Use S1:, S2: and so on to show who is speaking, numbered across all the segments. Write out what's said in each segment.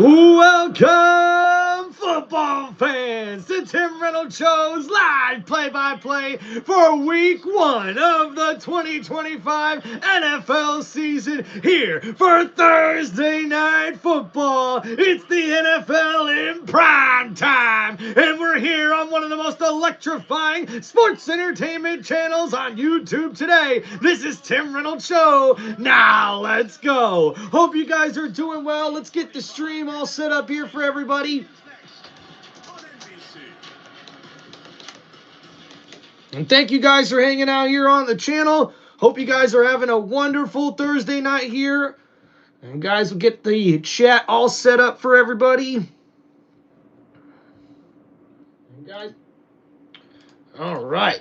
S1: Welcome, football fans, to Tim Reynolds Show's live play-by-play for Week 1 of the 2025 NFL season here for Thursday Night Football. It's the NFL in prime time, and we're here on one of the most electrifying sports entertainment channels on YouTube today. This is Tim Reynolds Show. Now let's go. Hope you guys are doing well. Let's get the stream all set up here for everybody. And thank you guys for hanging out here on the channel. Hope you guys are having a wonderful Thursday night here. And guys, we'll get the chat all set up for everybody. And guys, all right.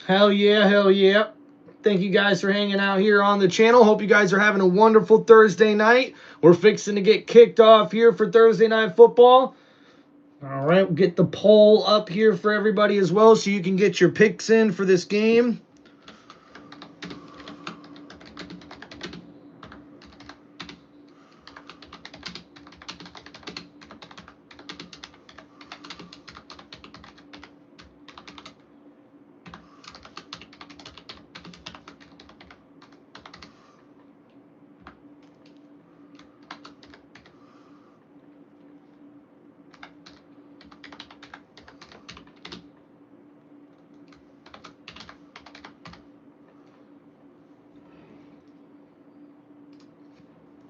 S1: Hell yeah, hell yeah. Thank you guys for hanging out here on the channel. Hope you guys are having a wonderful Thursday night. We're fixing to get kicked off here for Thursday Night Football. All right, we'll get the poll up here for everybody as well so you can get your picks in for this game.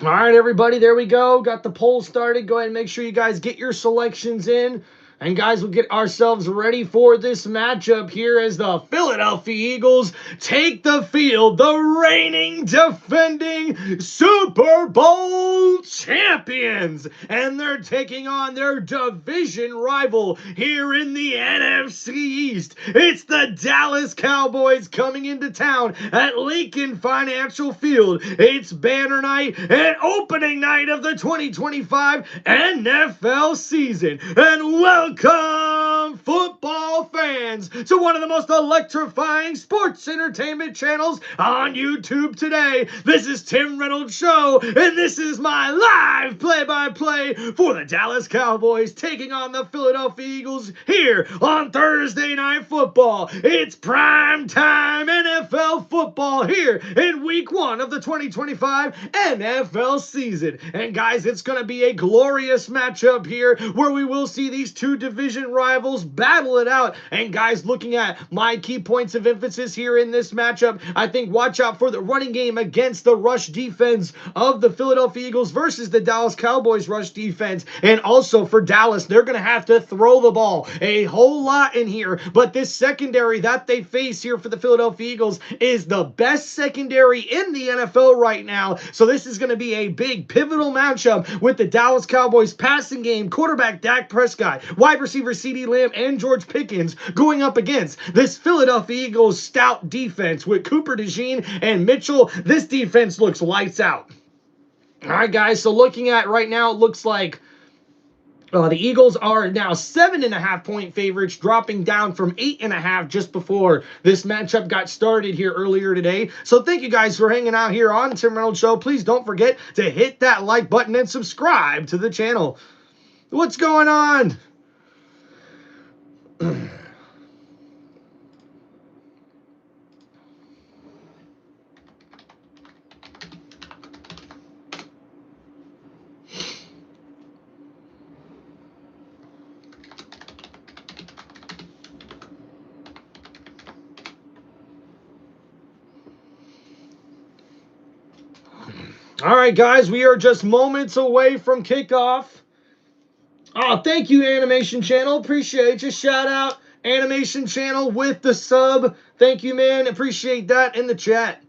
S1: All right, everybody, there we go. Got the poll started. Go ahead and make sure you guys get your selections in. And guys, we'll get ourselves ready for this matchup here as the Philadelphia Eagles take the field, the reigning, defending Super Bowl champions. And they're taking on their division rival here in the NFC East. It's the Dallas Cowboys coming into town at Lincoln Financial Field. It's banner night and opening night of the 2025 NFL season. And welcome, football fans, to one of the most electrifying sports entertainment channels on YouTube today. This is Tim Reynolds Show, and this is my live play-by-play for the Dallas Cowboys taking on the Philadelphia Eagles here on Thursday Night Football. It's prime time NFL football here in Week 1 of the 2025 NFL season. And guys, it's going to be a glorious matchup here where we will see these two division rivals battle it out. And guys, looking at my key points of emphasis here in this matchup, I think watch out for the running game against the rush defense of the Philadelphia Eagles versus the Dallas Cowboys rush defense. And also for Dallas, they're going to have to throw the ball a whole lot in here. But this secondary that they face here for the Philadelphia Eagles is the best secondary in the NFL right now. So this is going to be a big pivotal matchup with the Dallas Cowboys passing game, quarterback Dak Prescott, wide receiver CeeDee Lamb, and George Pickens going up against this Philadelphia Eagles stout defense with Cooper DeJean and Mitchell. This defense looks lights out. All right, guys, so looking at right now, it looks like the Eagles are now 7.5-point favorites, dropping down from 8.5 just before this matchup got started here earlier today. So thank you guys for hanging out here on Tim Reynolds Show. Please don't forget to hit that like button and subscribe to the channel. What's going on? All right, guys, we are just moments away from kickoff. Oh, thank you, Animation Channel. Appreciate you. Shout out Animation Channel with the sub. Thank you, man. Appreciate that in the chat.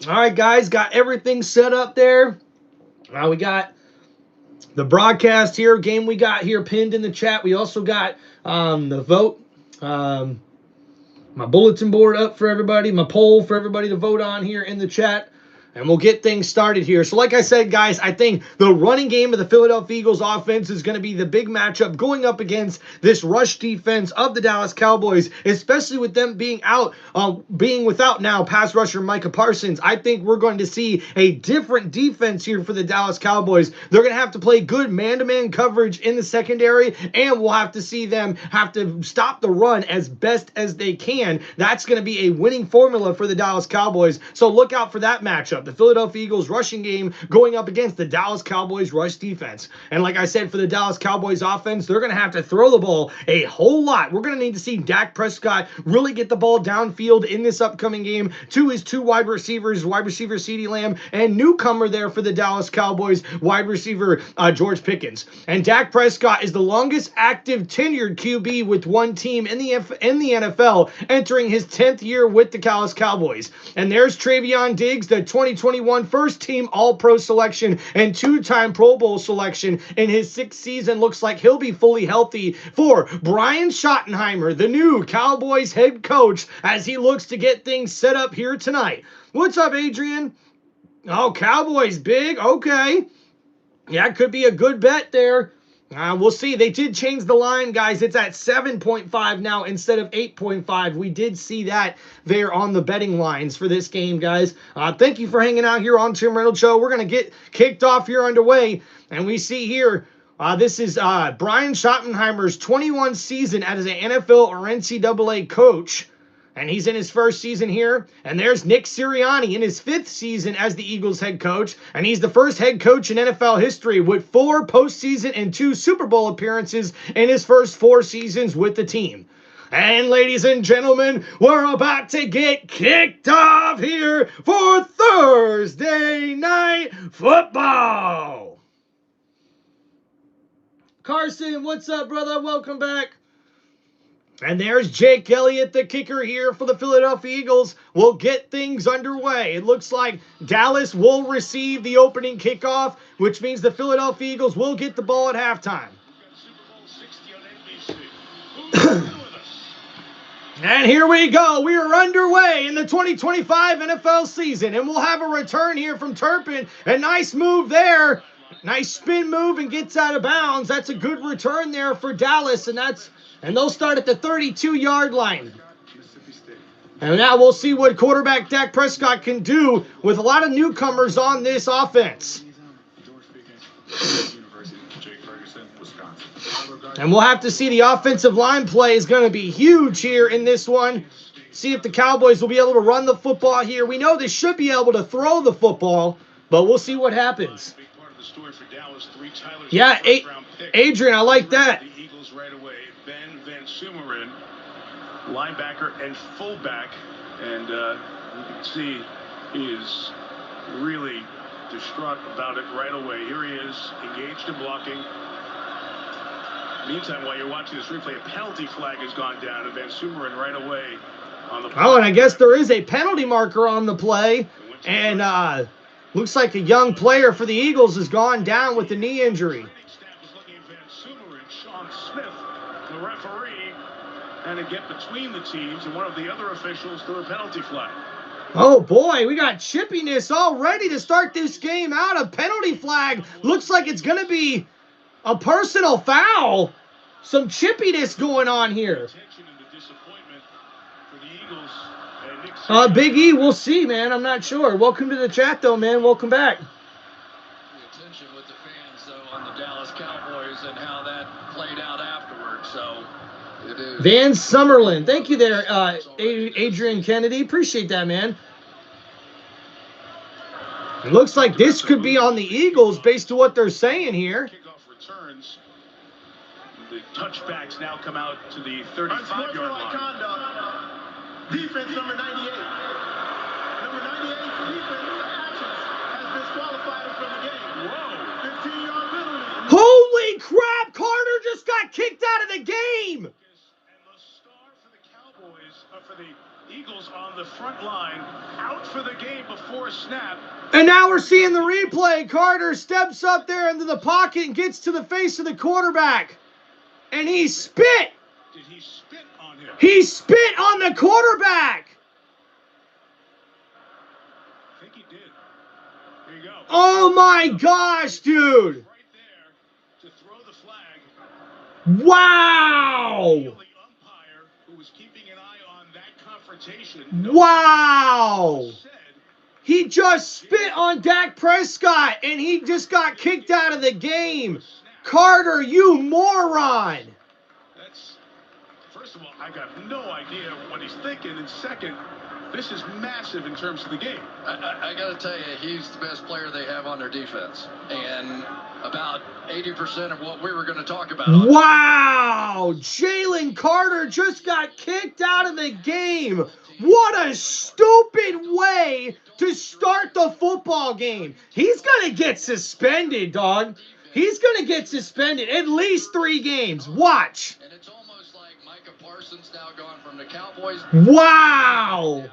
S1: All right, guys. Got everything set up there. Now we got the broadcast here, game we got here pinned in the chat. We also got the vote, my bulletin board up for everybody, my poll for everybody to vote on here in the chat. And we'll get things started here. So like I said, guys, I think the running game of the Philadelphia Eagles offense is going to be the big matchup going up against this rush defense of the Dallas Cowboys, especially with them being without now pass rusher Micah Parsons. I think we're going to see a different defense here for the Dallas Cowboys. They're going to have to play good man-to-man coverage in the secondary, and we'll have to see them have to stop the run as best as they can. That's going to be a winning formula for the Dallas Cowboys. So look out for that matchup. The Philadelphia Eagles rushing game going up against the Dallas Cowboys rush defense. And like I said, for the Dallas Cowboys offense, they're going to have to throw the ball a whole lot. We're going to need to see Dak Prescott really get the ball downfield in this upcoming game to his two wide receivers, wide receiver CeeDee Lamb, and newcomer there for the Dallas Cowboys, wide receiver George Pickens. And Dak Prescott is the longest active tenured QB with one team in the NFL, entering his 10th year with the Dallas Cowboys. And there's Travion Diggs, the 2021 first team All-Pro selection and two-time Pro Bowl selection in his 6th season. Looks like he'll be fully healthy for Brian Schottenheimer, the new Cowboys head coach, as he looks to get things set up here tonight. What's up, Adrian? Oh, Cowboys big. Okay. Yeah, it could be a good bet there. We'll see. They did change the line, guys. It's at 7.5 now instead of 8.5. We did see that there on the betting lines for this game, guys. Thank you for hanging out here on Tim Reynolds Show. We're going to get kicked off here underway. And we see here, this is Brian Schottenheimer's 21 season as an NFL or NCAA coach. And he's in his first season here. And there's Nick Sirianni in his 5th season as the Eagles head coach. And he's the first head coach in NFL history with 4 postseason and 2 Super Bowl appearances in his first 4 seasons with the team. And ladies and gentlemen, we're about to get kicked off here for Thursday Night Football. Carson, what's up, brother? Welcome back. And there's Jake Elliott, the kicker here for the Philadelphia Eagles. We'll get things underway. It looks like Dallas will receive the opening kickoff, which means the Philadelphia Eagles will get the ball at halftime. And here we go. We are underway in the 2025 NFL season, and we'll have a return here from Turpin. A nice move there. Nice spin move and gets out of bounds. That's a good return there for Dallas, and they'll start at the 32-yard line. And now we'll see what quarterback Dak Prescott can do with a lot of newcomers on this offense. And we'll have to see. The offensive line play is going to be huge here in this one. See if the Cowboys will be able to run the football here. We know they should be able to throw the football, but we'll see what happens. Yeah, Adrian, I like that.
S2: Sumarin, linebacker and fullback, and you can see he is really distraught about it right away. Here he is, engaged in blocking. Meantime, while you're watching this replay, a penalty flag has gone down, and Van Sumarin right away on the play.
S1: Oh, and I guess there is a penalty marker on the play, and looks like a young player for the Eagles has gone down with a knee injury.
S2: The referee, and to get between the teams and one of the other officials threw a penalty flag.
S1: Oh boy, we got Chippiness all ready to start this game out. A penalty flag. Looks like it's going to be a personal foul. Some Chippiness going on here. Big E, we'll see, man. I'm not sure. Welcome to the chat, though, man. Welcome back.
S3: The attention with the fans, though, on the Dallas Cowboys and how that played out afterwards. So it is.
S1: Van Summerlin, thank you there, Adrian Kennedy. Appreciate that, man. It looks like this could be on the Eagles based on what they're saying here.
S2: Kickoff returns. The touchbacks now come out to the 35-yard line.
S4: Defense number 98. Number 98 defense actions has disqualified for
S1: game.
S2: And the star for the Cowboys, for the Eagles on the front line, out for the game before snap.
S1: And now we're seeing the replay. Carter steps up there into the pocket and gets to the face of the quarterback. And he spit.
S2: Did he spit on him?
S1: He spit on the quarterback.
S2: I think he did. There you go.
S1: Oh my gosh, dude.
S2: Right there to throw the flag.
S1: Wow.
S2: The umpire who was keeping an eye on that confrontation.
S1: Wow. He just spit on Dak Prescott, and he just got kicked out of the game. Carter, you moron.
S2: First of all, I got no idea what he's thinking. And second, this is massive in terms of the game.
S3: I got to tell you, he's the best player they have on their defense. And about 80% of what we were going to talk about.
S1: Wow. Jalen Carter just got kicked out of the game. What a stupid way to start the football game. He's going to get suspended, dog. He's going to get suspended at least 3 games. Watch.
S3: And it's almost like Micah Parsons now gone from the Cowboys.
S1: Wow.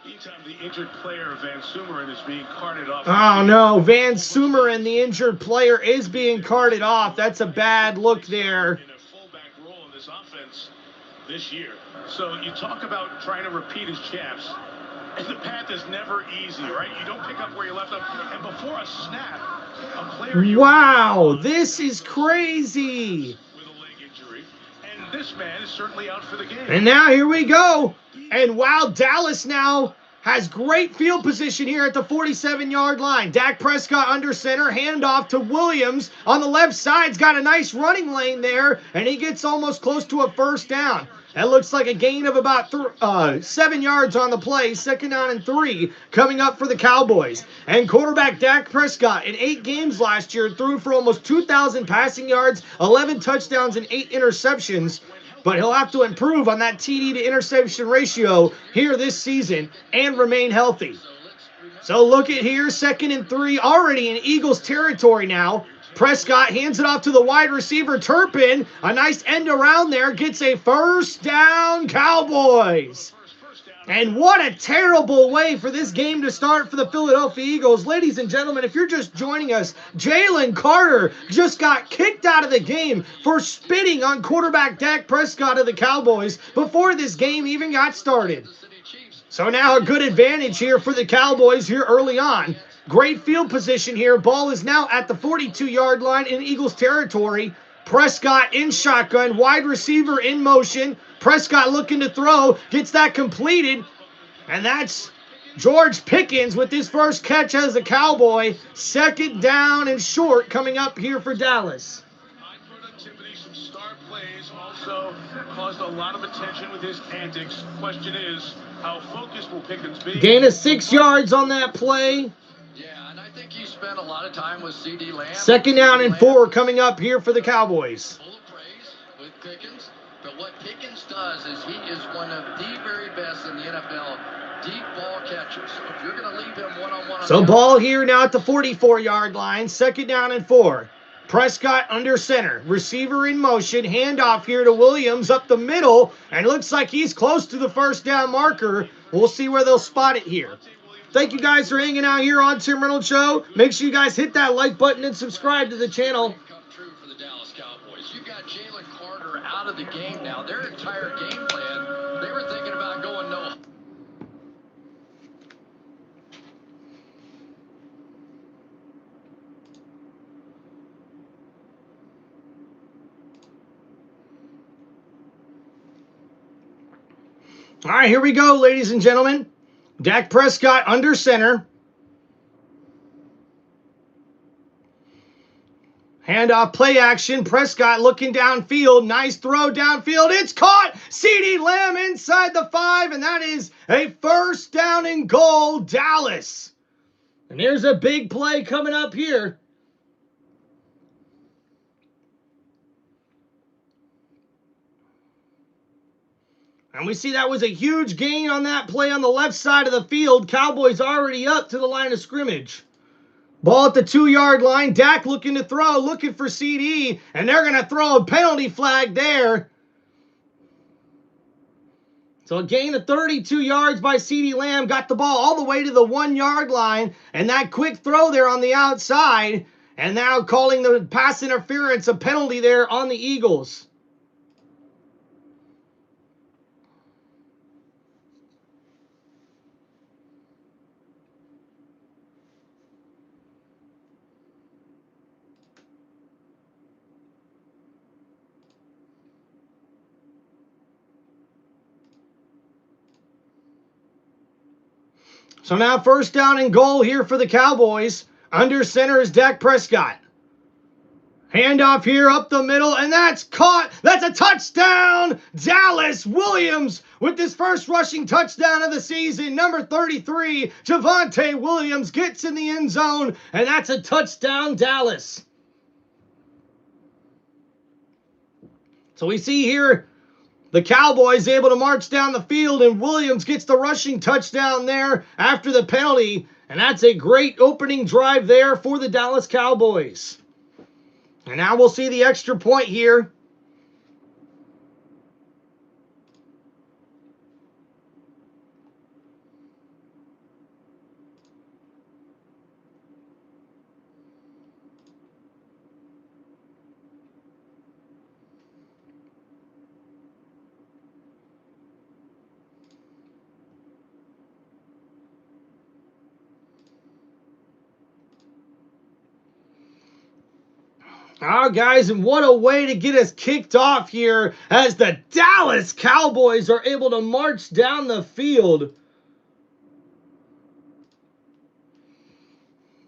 S2: Anytime the injured player, Van Sumeren, is being carted off.
S1: Oh, no. Van Sumeren, the injured player, is being carted off. That's a bad look there.
S2: In a fullback role in this offense this year. So you talk about trying to repeat as champs, and the path is never easy, right? You don't pick up where you left off. And before a snap, a player...
S1: Wow, this is crazy.
S2: With a leg injury. And this man is certainly out for the game.
S1: And now here we go. And wow, Dallas now has great field position here at the 47-yard line. Dak Prescott under center, handoff to Williams on the left side's got a nice running lane there, and he gets almost close to a first down. That looks like a gain of about 7 yards on the play. 2nd down and 3 coming up for the Cowboys. And quarterback Dak Prescott in 8 games last year threw for almost 2,000 passing yards, 11 touchdowns, and 8 interceptions. But he'll have to improve on that TD to interception ratio here this season and remain healthy. So look at here, 2nd and 3, already in Eagles territory now. Prescott hands it off to the wide receiver, Turpin. A nice end around there, gets a first down, Cowboys. And what a terrible way for this game to start for the Philadelphia Eagles. Ladies and gentlemen, if you're just joining us, Jalen Carter just got kicked out of the game for spitting on quarterback Dak Prescott of the Cowboys before this game even got started. So now a good advantage here for the Cowboys here early on. Great field position here. Ball is now at the 42-yard line in Eagles territory. Prescott in shotgun, wide receiver in motion. Prescott looking to throw, gets that completed. And that's George Pickens with his first catch as a Cowboy. 2nd down and short coming up here for Dallas.
S2: High productivity, some star plays, also caused a lot of attention with his antics. Question is, how focused will Pickens be?
S1: Gain of 6 yards on that play.
S3: Yeah, and I think he spent a lot of time with C.D. Lamb.
S1: 2nd down and 4 coming up here for the Cowboys.
S3: Full of praise with Pickens, but what Pickens does is he is one of the very best in the NFL deep ball catchers. So if you're going to leave him one-on-one...
S1: So ball here now at the 44-yard line, 2nd down and 4. Prescott under center, receiver in motion, handoff here to Williams up the middle, and it looks like he's close to the first down marker. We'll see where they'll spot it here. Thank you guys for hanging out here on Tim Reynolds Show. Make sure you guys hit that like button and subscribe to the channel.
S3: Come true for the Dallas Cowboys. You got Jalen Carter out of the game now. Their entire game plan, they were thinking about going no.
S1: All right, here we go, ladies and gentlemen. Dak Prescott under center. Handoff, play action. Prescott looking downfield. Nice throw downfield. It's caught. C.D. Lamb inside the 5, and that is a first down and goal, Dallas. And there's a big play coming up here. And we see that was a huge gain on that play on the left side of the field. Cowboys already up to the line of scrimmage. Ball at the 2-yard line. Dak looking to throw, looking for CD, and they're going to throw a penalty flag there. So a gain of 32 yards by CeeDee Lamb, got the ball all the way to the 1-yard line, and that quick throw there on the outside, and now calling the pass interference a penalty there on the Eagles. So now first down and goal here for the Cowboys. Under center is Dak Prescott. Handoff here up the middle, and that's caught. That's a touchdown. Dallas Williams with his first rushing touchdown of the season. Number 33, Javonte Williams gets in the end zone, and that's a touchdown, Dallas. So we see here the Cowboys able to march down the field, and Williams gets the rushing touchdown there after the penalty. And that's a great opening drive there for the Dallas Cowboys. And now we'll see the extra point here. All right, guys, and what a way to get us kicked off here as the Dallas Cowboys are able to march down the field.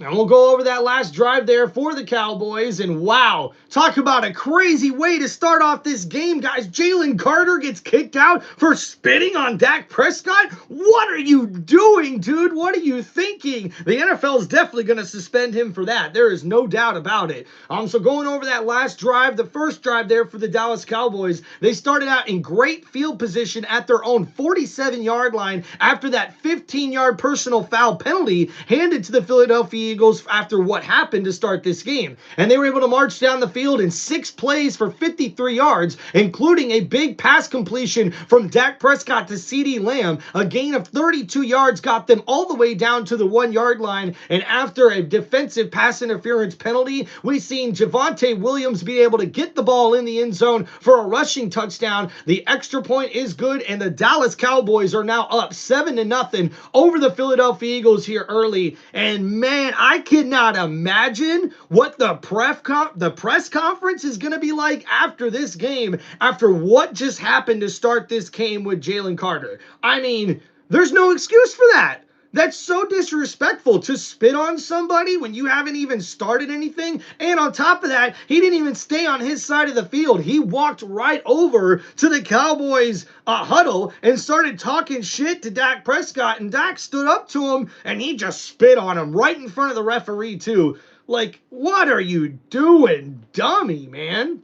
S1: And we'll go over that last drive there for the Cowboys. And wow, talk about a crazy way to start off this game, guys. Jalen Carter gets kicked out for spitting on Dak Prescott. What are you doing, dude? What are you thinking? The NFL is definitely going to suspend him for that. There is no doubt about it. So going over that last drive, the first drive there for the Dallas Cowboys, they started out in great field position at their own 47-yard line after that 15-yard personal foul penalty handed to the Philadelphia Eagles after what happened to start this game. And they were able to march down the field in 6 plays for 53 yards, including a big pass completion from Dak Prescott to CeeDee Lamb. A gain of 32 yards got them all the way down to the 1-yard line. And after a defensive pass interference penalty, we've seen Javonte Williams be able to get the ball in the end zone for a rushing touchdown. The extra point is good, and the Dallas Cowboys are now up 7-0 over the Philadelphia Eagles here early. And man, I cannot imagine what the press conference is going to be like after this game, after what just happened to start this game with Jalen Carter. I mean, there's no excuse for that. That's so disrespectful to spit on somebody when you haven't even started anything. And on top of that, he didn't even stay on his side of the field. He walked right over to the Cowboys huddle and started talking shit to Dak Prescott. And Dak stood up to him and he just spit on him right in front of the referee too. Like, what are you doing, dummy, man?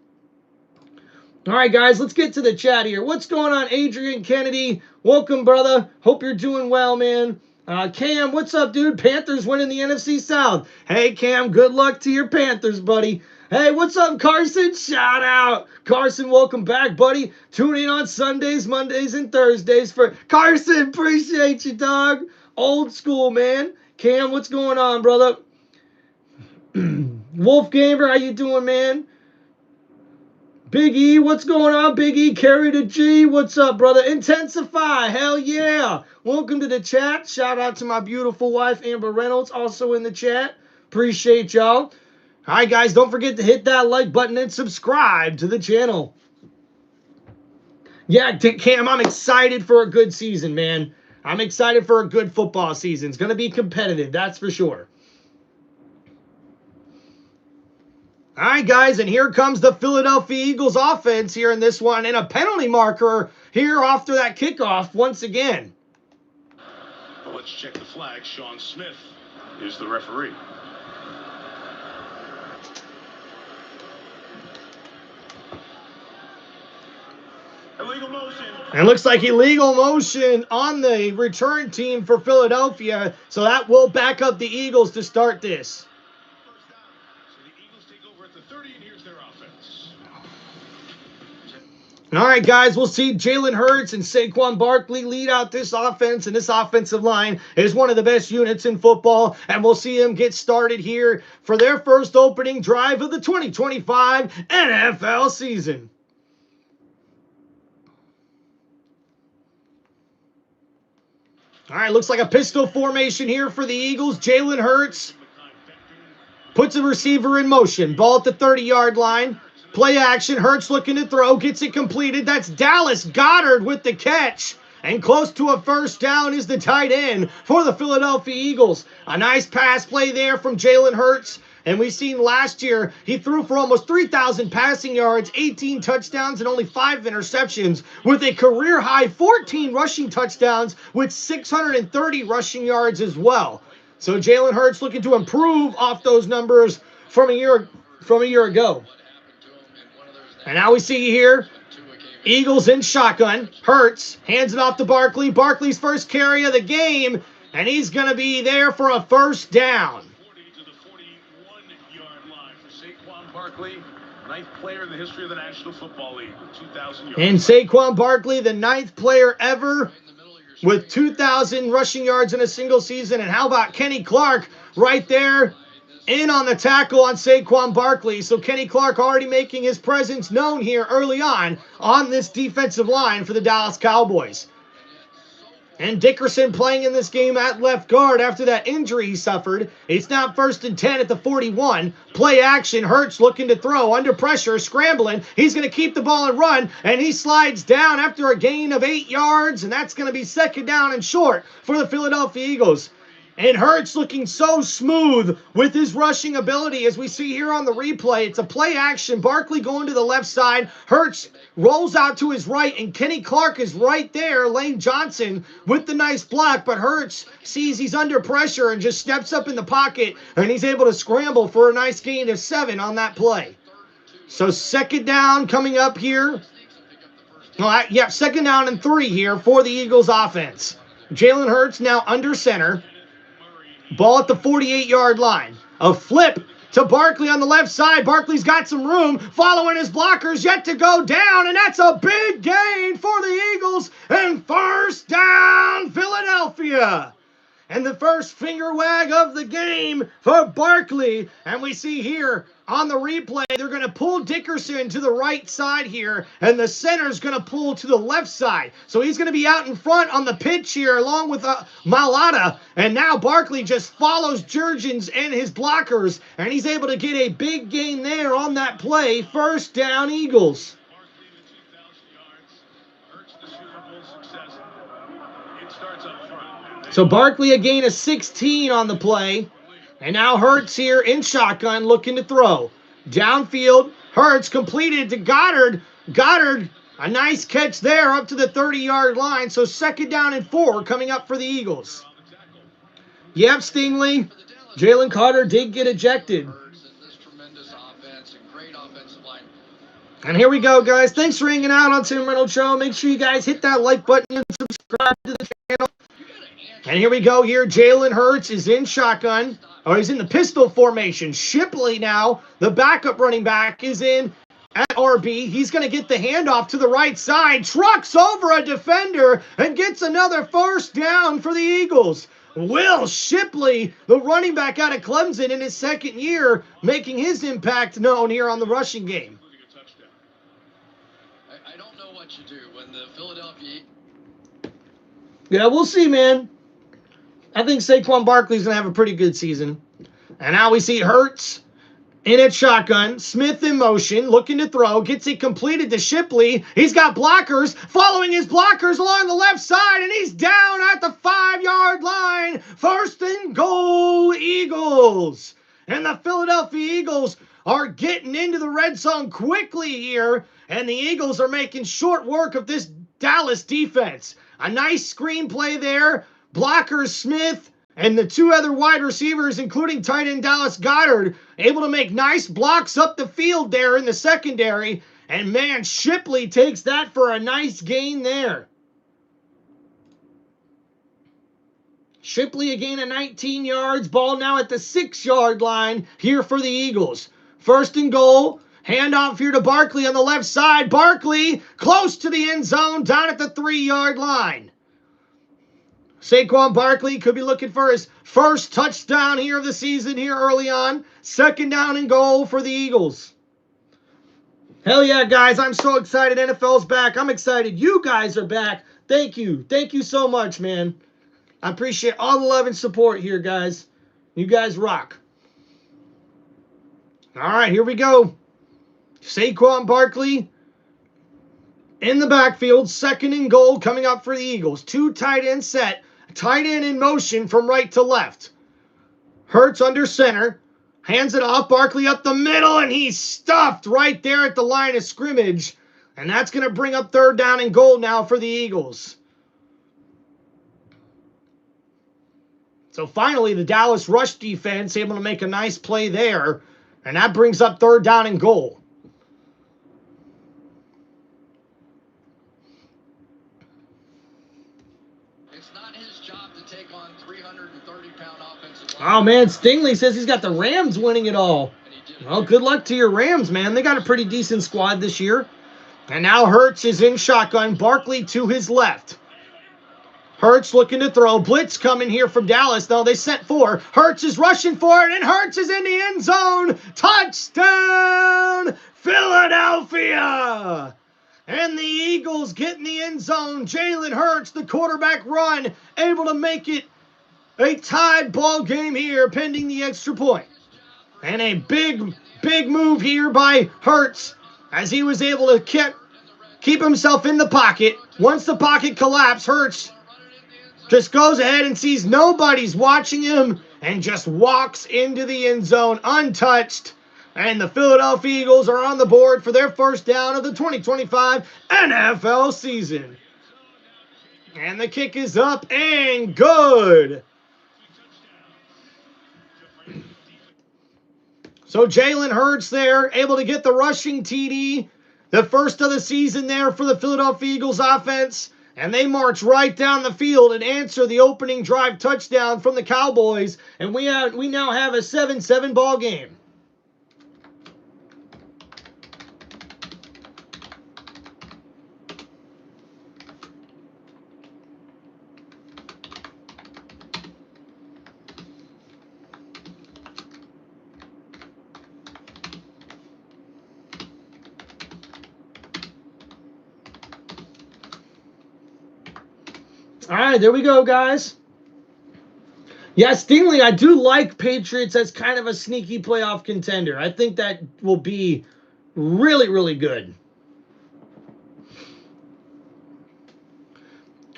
S1: All right, guys, let's get to the chat here. What's going on, Adrian Kennedy? Welcome, brother. Hope you're doing well, man. Cam, what's up, dude? Panthers winning the NFC South. Hey, Cam, good luck to your Panthers, buddy. Hey, what's up, Carson? Shout out. Carson, welcome back, buddy. Tune in on Sundays, Mondays, and Thursdays for Carson. Appreciate you, dog. Old school, man. Cam, what's going on, brother? Wolf Gamer, how you doing, man? Big E, what's going on, Big E? Carry the G, what's up, brother? Intensify, hell yeah. Welcome to the chat. Shout out to my beautiful wife, Amber Reynolds, also in the chat. Appreciate y'all. All right, guys, don't forget to hit that like button and subscribe to the channel. Yeah, Cam, I'm excited for a good season, man. I'm excited for a good football season. It's going to be competitive, that's for sure. All right, guys, and here comes the Philadelphia Eagles offense here in this one, and a penalty marker here after that kickoff once again.
S2: Well, let's check the flag. Sean Smith is the referee. Illegal motion.
S1: And it looks like illegal motion on the return team for Philadelphia, so that will back up the Eagles to start this. All right, guys, we'll see Jalen Hurts and Saquon Barkley lead out this offense, and this offensive line is one of the best units in football, and we'll see them get started here for their first opening drive of the 2025 NFL season. All right, looks like a pistol formation here for the Eagles. Jalen Hurts puts a receiver in motion. Ball at the 30-yard line. Play action. Hurts looking to throw. Gets it completed. That's Dallas Goedert with the catch. And close to a first down is the tight end for the Philadelphia Eagles. A nice pass play there from Jalen Hurts. And we've seen last year, he threw for almost 3,000 passing yards, 18 touchdowns, and only 5 interceptions, with a career-high 14 rushing touchdowns with 630 rushing yards as well. So Jalen Hurts looking to improve off those numbers from a year ago. And now we see here, Eagles in shotgun. Hurts hands it off to Barkley. Barkley's first carry of the game, and he's going to be there for a first down.
S2: 40 to the 41-yard line for Saquon Barkley, 9th player in the history of the National Football League with 2,000 yards.
S1: And Saquon Barkley, the 9th player ever with 2,000 rushing yards in a single season. And how about Kenny Clark right there in on the tackle on Saquon Barkley. So Kenny Clark already making his presence known here early on this defensive line for the Dallas Cowboys. And Dickerson playing in this game at left guard after that injury he suffered. It's now 1st and 10 at the 41. Play action. Hurts looking to throw. Under pressure. Scrambling. He's going to keep the ball and run. And he slides down after a gain of 8 yards. And that's going to be 2nd down and short for the Philadelphia Eagles. And Hurts looking so smooth with his rushing ability as we see here on the replay. It's a play action. Barkley going to the left side. Hurts rolls out to his right, and Kenny Clark is right there. Lane Johnson with the nice block, but Hurts sees he's under pressure and just steps up in the pocket, and he's able to scramble for a nice gain of 7 on that play. So 2nd down coming up here. Well, yeah, 2nd down and 3 here for the Eagles offense. Jalen Hurts now under center. Ball at the 48-yard line. A flip to Barkley on the left side. Barkley's got some room. Following his blockers, yet to go down. And that's a big gain for the Eagles. And first down, Philadelphia. And the first finger wag of the game for Barkley. And we see here on the replay, they're going to pull Dickerson to the right side here. And the center's going to pull to the left side. So he's going to be out in front on the pitch here along with Malata. And now Barkley just follows Jurgens and his blockers. And he's able to get a big gain there on that play. First down, Eagles. So Barkley a gain of 16 on the play. And now Hurts here in shotgun looking to throw. Downfield, Hurts completed to Goedert. Goedert, a nice catch there up to the 30-yard line. So 2nd down and 4 coming up for the Eagles. Yep, Stingley. Jalen Carter did get ejected. And here we go, guys. Thanks for hanging out on Tim Reynolds Show. Make sure you guys hit that like button and subscribe to the channel. And here we go here. Jalen Hurts is in shotgun. Or he's in the pistol formation. Shipley now, the backup running back, is in at RB. He's going to get the handoff to the right side. Trucks over a defender and gets another first down for the Eagles. Will Shipley, the running back out of Clemson in his 2nd year, making his impact known here on the rushing game.
S3: I don't know what you do when the Philadelphia...
S1: Yeah, we'll see, man. I think Saquon Barkley's going to have a pretty good season. And now we see Hurts in at shotgun. Smith in motion, looking to throw. Gets it completed to Shipley. He's got blockers, following his blockers along the left side, and he's down at the 5-yard line. 1st and goal, Eagles. And the Philadelphia Eagles are getting into the red zone quickly here, and the Eagles are making short work of this Dallas defense. A nice screenplay there. Blockers Smith and the 2 other wide receivers, including tight end Dallas Goedert, able to make nice blocks up the field there in the secondary. And man, Shipley takes that for a nice gain there. Shipley a gain of 19 yards. Ball now at the 6-yard line here for the Eagles. 1st and goal. Handoff here to Barkley on the left side. Barkley close to the end zone, down at the 3-yard line. Saquon Barkley could be looking for his first touchdown here of the season here early on. 2nd down and goal for the Eagles. Hell yeah, guys. I'm so excited. NFL's back. I'm excited. You guys are back. Thank you. Thank you so much, man. I appreciate all the love and support here, guys. You guys rock. All right, here we go. Saquon Barkley in the backfield. 2nd and goal coming up for the Eagles. 2 tight end set. Tight end in motion from right to left. Hurts under center. Hands it off. Barkley up the middle, and he's stuffed right there at the line of scrimmage. And that's going to bring up 3rd down and goal now for the Eagles. So finally, the Dallas rush defense able to make a nice play there. And that brings up 3rd down and goal.
S3: It's not his job to take on 330-pound offensive
S1: Oh, man, Stingley says he's got the Rams winning it all. Well, good luck to your Rams, man. They got a pretty decent squad this year. And now Hurts is in shotgun. Barkley to his left. Hurts looking to throw. Blitz coming here from Dallas. No, they sent 4. Hurts is rushing for it, and Hurts is in the end zone. Touchdown, Philadelphia! And the Eagles get in the end zone. Jalen Hurts, the quarterback run, able to make it a tied ball game here, pending the extra point. And a big move here by Hurts as he was able to keep himself in the pocket. Once the pocket collapsed, Hurts just goes ahead and sees nobody's watching him and just walks into the end zone untouched. And the Philadelphia Eagles are on the board for their 1st down of the 2025 NFL season. And the kick is up and good. So Jalen Hurts there, able to get the rushing TD, the first of the season there for the Philadelphia Eagles offense. And they march right down the field and answer the opening drive touchdown from the Cowboys. And we now have a 7-7 ball game. All right, there we go, guys. Yeah, Stingley, I do like Patriots as kind of a sneaky playoff contender. I think that will be really, really good.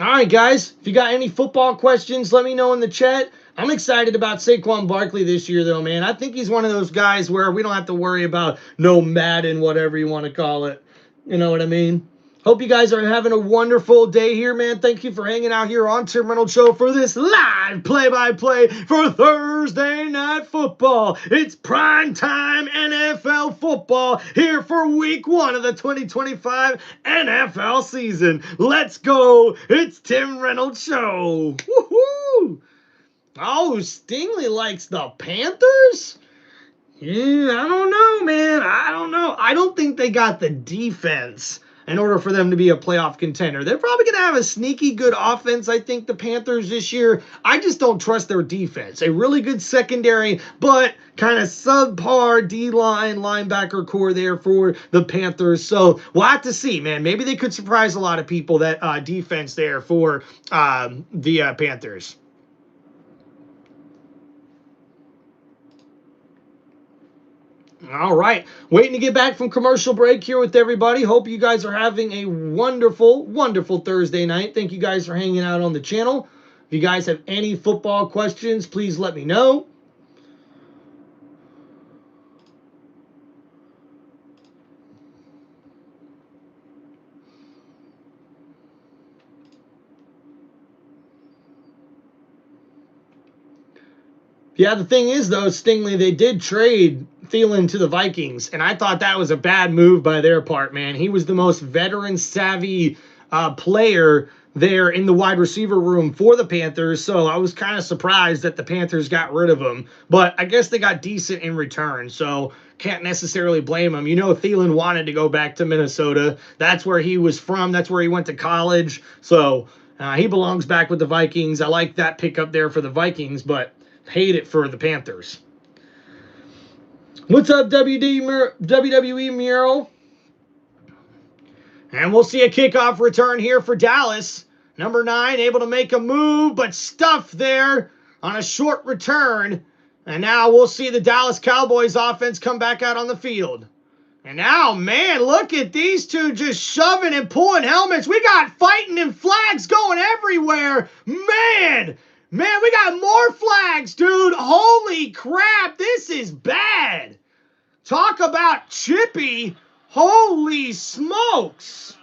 S1: All right, guys, if you got any football questions, let me know in the chat. I'm excited about Saquon Barkley this year, though, man. I think he's one of those guys where we don't have to worry about no Madden, whatever you want to call it. You know what I mean? Hope you guys are having a wonderful day here, man. Thank you for hanging out here on Tim Reynolds Show for this live play-by-play for Thursday Night Football. It's primetime NFL football here for week 1 of the 2025 NFL season. Let's go. It's Tim Reynolds Show. Woohoo! Oh, Stingley likes the Panthers? Yeah, I don't know, man. I don't know. I don't think they got the defense in order for them to be a playoff contender. They're probably going to have a sneaky good offense, I think, the Panthers this year. I just don't trust their defense. A really good secondary, but kind of subpar D-line linebacker core there for the Panthers. So we'll have to see, man. Maybe they could surprise a lot of people, that defense there for the Panthers. All right, waiting to get back from commercial break here with everybody. Hope you guys are having a wonderful, wonderful Thursday night. Thank you guys for hanging out on the channel. If you guys have any football questions, please let me know. Yeah, the thing is, though, Stingley, they did trade Thielen to the Vikings, and I thought that was a bad move by their part, man. He was the most veteran-savvy player there in the wide receiver room for the Panthers, so I was kind of surprised that the Panthers got rid of him, but I guess they got decent in return, so can't necessarily blame him. You know, Thielen wanted to go back to Minnesota. That's where he was from. That's where he went to college, so he belongs back with the Vikings. I like that pickup there for the Vikings, but hate it for the Panthers. What's up, WWE Mural? And we'll see a kickoff return here for Dallas. Number 9 able to make a move, but stuffed there on a short return. And now we'll see the Dallas Cowboys offense come back out on the field. And now, man, look at these two just shoving and pulling helmets. We got fighting and flags going everywhere. Man, we got more flags, dude. Holy crap, this is bad. Talk about chippy. Holy smokes.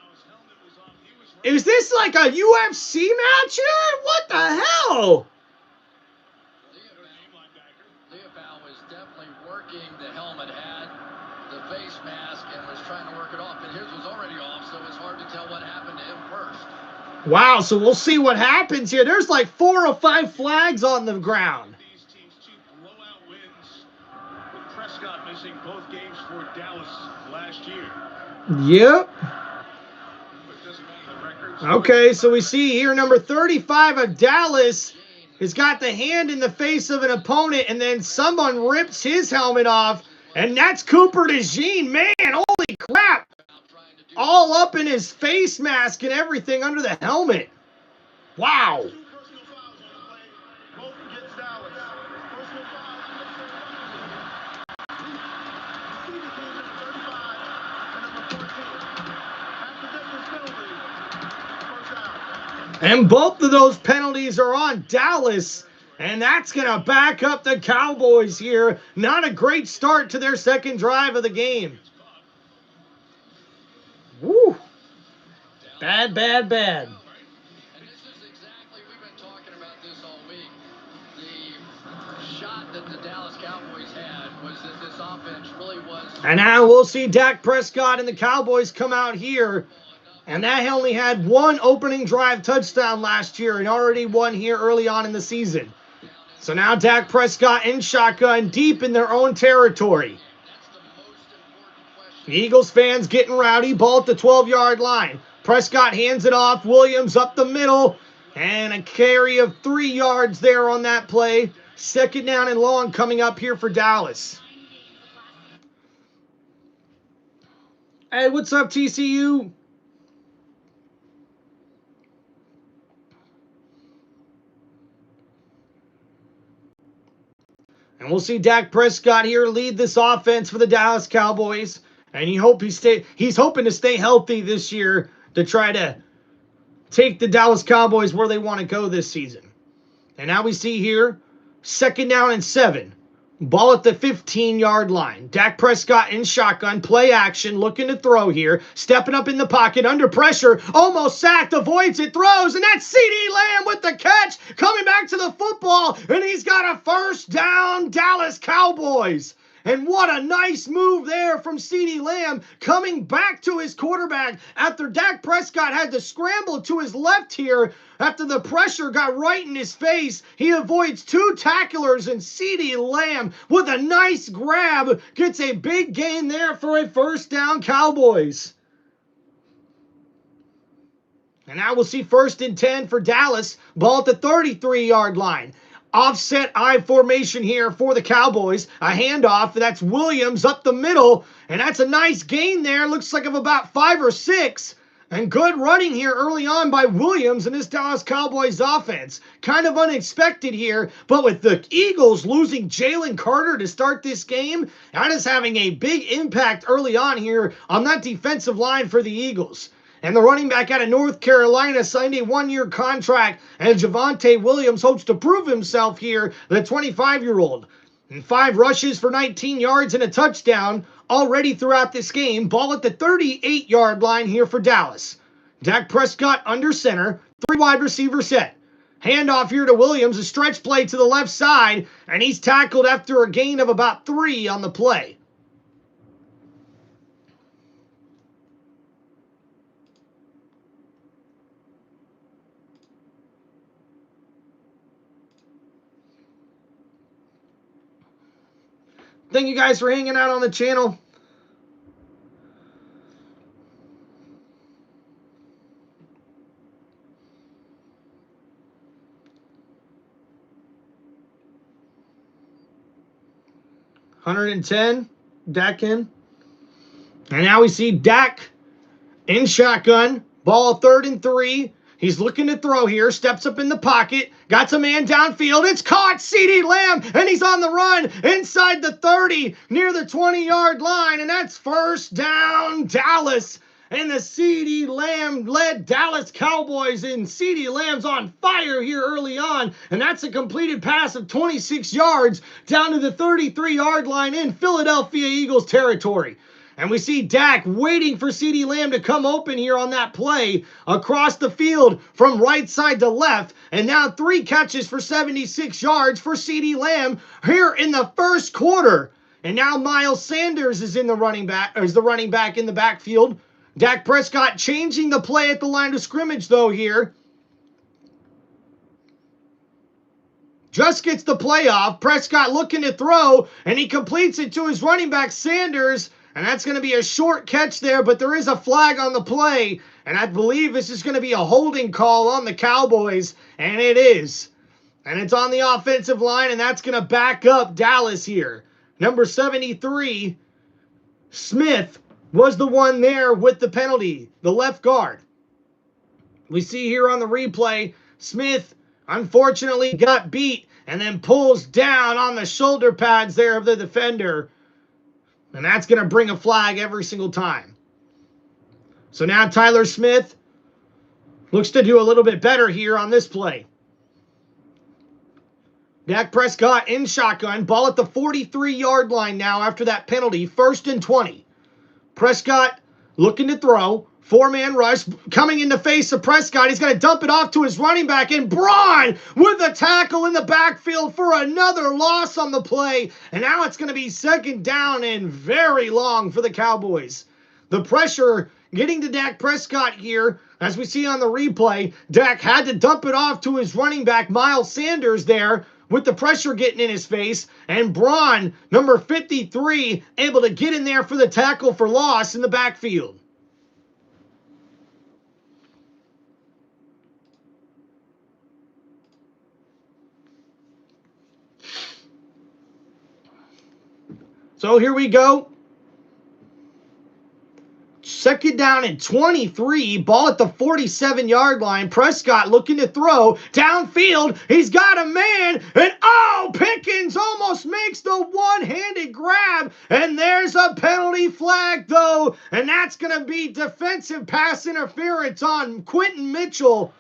S1: Is this like a UFC match here? What the hell?
S3: Leopold was definitely working the helmet, had the face mask, and was trying to work it off. And his was already off, so it's hard to tell what happened to him first.
S1: Wow, so we'll see what happens here. There's like 4 or 5 flags on the ground.
S2: These teams' 2 blowout wins, with Prescott missing both games for Dallas last year.
S1: Yep.
S2: But doesn't matter, the records.
S1: Okay, so we see here number 35 of Dallas has got the hand in the face of an opponent, and then someone rips his helmet off, and that's Cooper DeJean. Man, holy crap. All up in his face mask and everything under the helmet. Wow.
S2: 2 personal fouls on the play, both against Dallas. Personal foul. Receiver came in at 35 and number 14. Accidental penalty. First down.
S1: And both of those penalties are on Dallas, and that's going to back up the Cowboys here. Not a great start to their second drive of the game. Woo. Bad, bad, bad.
S3: And this is exactly, we've been talking about this all week. The shot that the Dallas Cowboys had was that this offense really was.
S1: And now we'll see Dak Prescott and the Cowboys come out here. And that only had 1 opening drive touchdown last year and already won here early on in the season. So now Dak Prescott in shotgun deep in their own territory. The Eagles fans getting rowdy. Ball at the 12-yard line. Prescott hands it off. Williams up the middle. And a carry of 3 yards there on that play. Second down and long coming up here for Dallas. Hey, what's up, TCU? And we'll see Dak Prescott here lead this offense for the Dallas Cowboys. And he's hoping to stay healthy this year to try to take the Dallas Cowboys where they want to go this season. And now we see here, second down and 7. Ball at the 15-yard line. Dak Prescott in shotgun, play action, looking to throw here. Stepping up in the pocket, under pressure, almost sacked, avoids it, throws, and that's CeeDee Lamb with the catch, coming back to the football, and he's got a first down, Dallas Cowboys. And what a nice move there from CeeDee Lamb, coming back to his quarterback after Dak Prescott had to scramble to his left here after the pressure got right in his face. He avoids 2 tacklers, and CeeDee Lamb with a nice grab gets a big gain there for a first down, Cowboys. And now we'll see first and 10 for Dallas. Ball at the 33-yard line. Offset I formation here for the Cowboys. A handoff. That's Williams up the middle. And that's a nice gain there. Looks like of about 5 or 6. And good running here early on by Williams in this Dallas Cowboys offense. Kind of unexpected here. But with the Eagles losing Jalen Carter to start this game, that is having a big impact early on here on that defensive line for the Eagles. And the running back out of North Carolina signed a 1-year contract, and Javonte Williams hopes to prove himself here, the 25-year-old. And 5 rushes for 19 yards and a touchdown already throughout this game. Ball at the 38-yard line here for Dallas. Dak Prescott under center, 3 wide receiver set. Handoff here to Williams, a stretch play to the left side, and he's tackled after a gain of about 3 on the play. Thank you guys for hanging out on the channel. $110, Dak in. And now we see Dak in shotgun. Ball 3rd and 3. He's looking to throw here. Steps up in the pocket. Got some man downfield. It's caught. CeeDee Lamb. And he's on the run inside the 30 near the 20-yard line. And that's first down, Dallas. And the CeeDee Lamb-led Dallas Cowboys. And CeeDee Lamb's on fire here early on. And that's a completed pass of 26 yards down to the 33-yard line in Philadelphia Eagles territory. And we see Dak waiting for CeeDee Lamb to come open here on that play across the field from right side to left. And now 3 catches for 76 yards for CeeDee Lamb here in the first quarter. And now Miles Sanders is in the running back in the backfield. Dak Prescott changing the play at the line of scrimmage though here. Just gets the play off. Prescott looking to throw, and he completes it to his running back Sanders. And that's going to be a short catch there, but there is a flag on the play. And I believe this is going to be a holding call on the Cowboys. And it is. And it's on the offensive line, and that's going to back up Dallas here. Number 73, Smith, was the one there with the penalty, the left guard. We see here on the replay, Smith unfortunately got beat and then pulls down on the shoulder pads there of the defender. And that's going to bring a flag every single time. So now Tyler Smith looks to do a little bit better here on this play. Dak Prescott in shotgun. Ball at the 43-yard line now after that penalty. 1st and 20. Prescott looking to throw. 4-man rush coming in the face of Prescott. He's going to dump it off to his running back. And Braun with a tackle in the backfield for another loss on the play. And now it's going to be 2nd down and very long for the Cowboys. The pressure getting to Dak Prescott here. As we see on the replay, Dak had to dump it off to his running back, Miles Sanders there, with the pressure getting in his face. And Braun, number 53, able to get in there for the tackle for loss in the backfield. So here we go. 2nd down and 23. Ball at the 47-yard line. Prescott looking to throw. Downfield. He's got a man. And oh, Pickens almost makes the one-handed grab. And there's a penalty flag, though. And that's going to be defensive pass interference on Quentin Mitchell.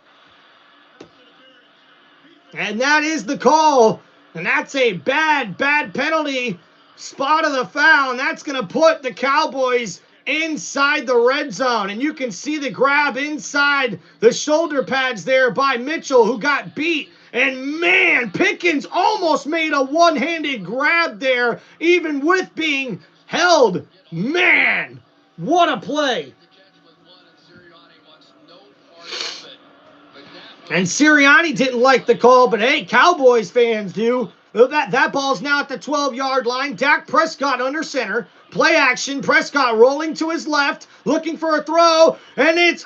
S1: And that is the call. And that's a bad penalty. Spot of the foul, and that's going to put the Cowboys inside the red zone. And you can see the grab inside the shoulder pads there by Mitchell, who got beat. And man, Pickens almost made a one-handed grab there, even with being held. Man, what a play. And Sirianni didn't like the call, but hey, Cowboys fans do. That ball's now at the 12-yard line. Dak Prescott under center. Play action. Prescott rolling to his left, looking for a throw. And it's,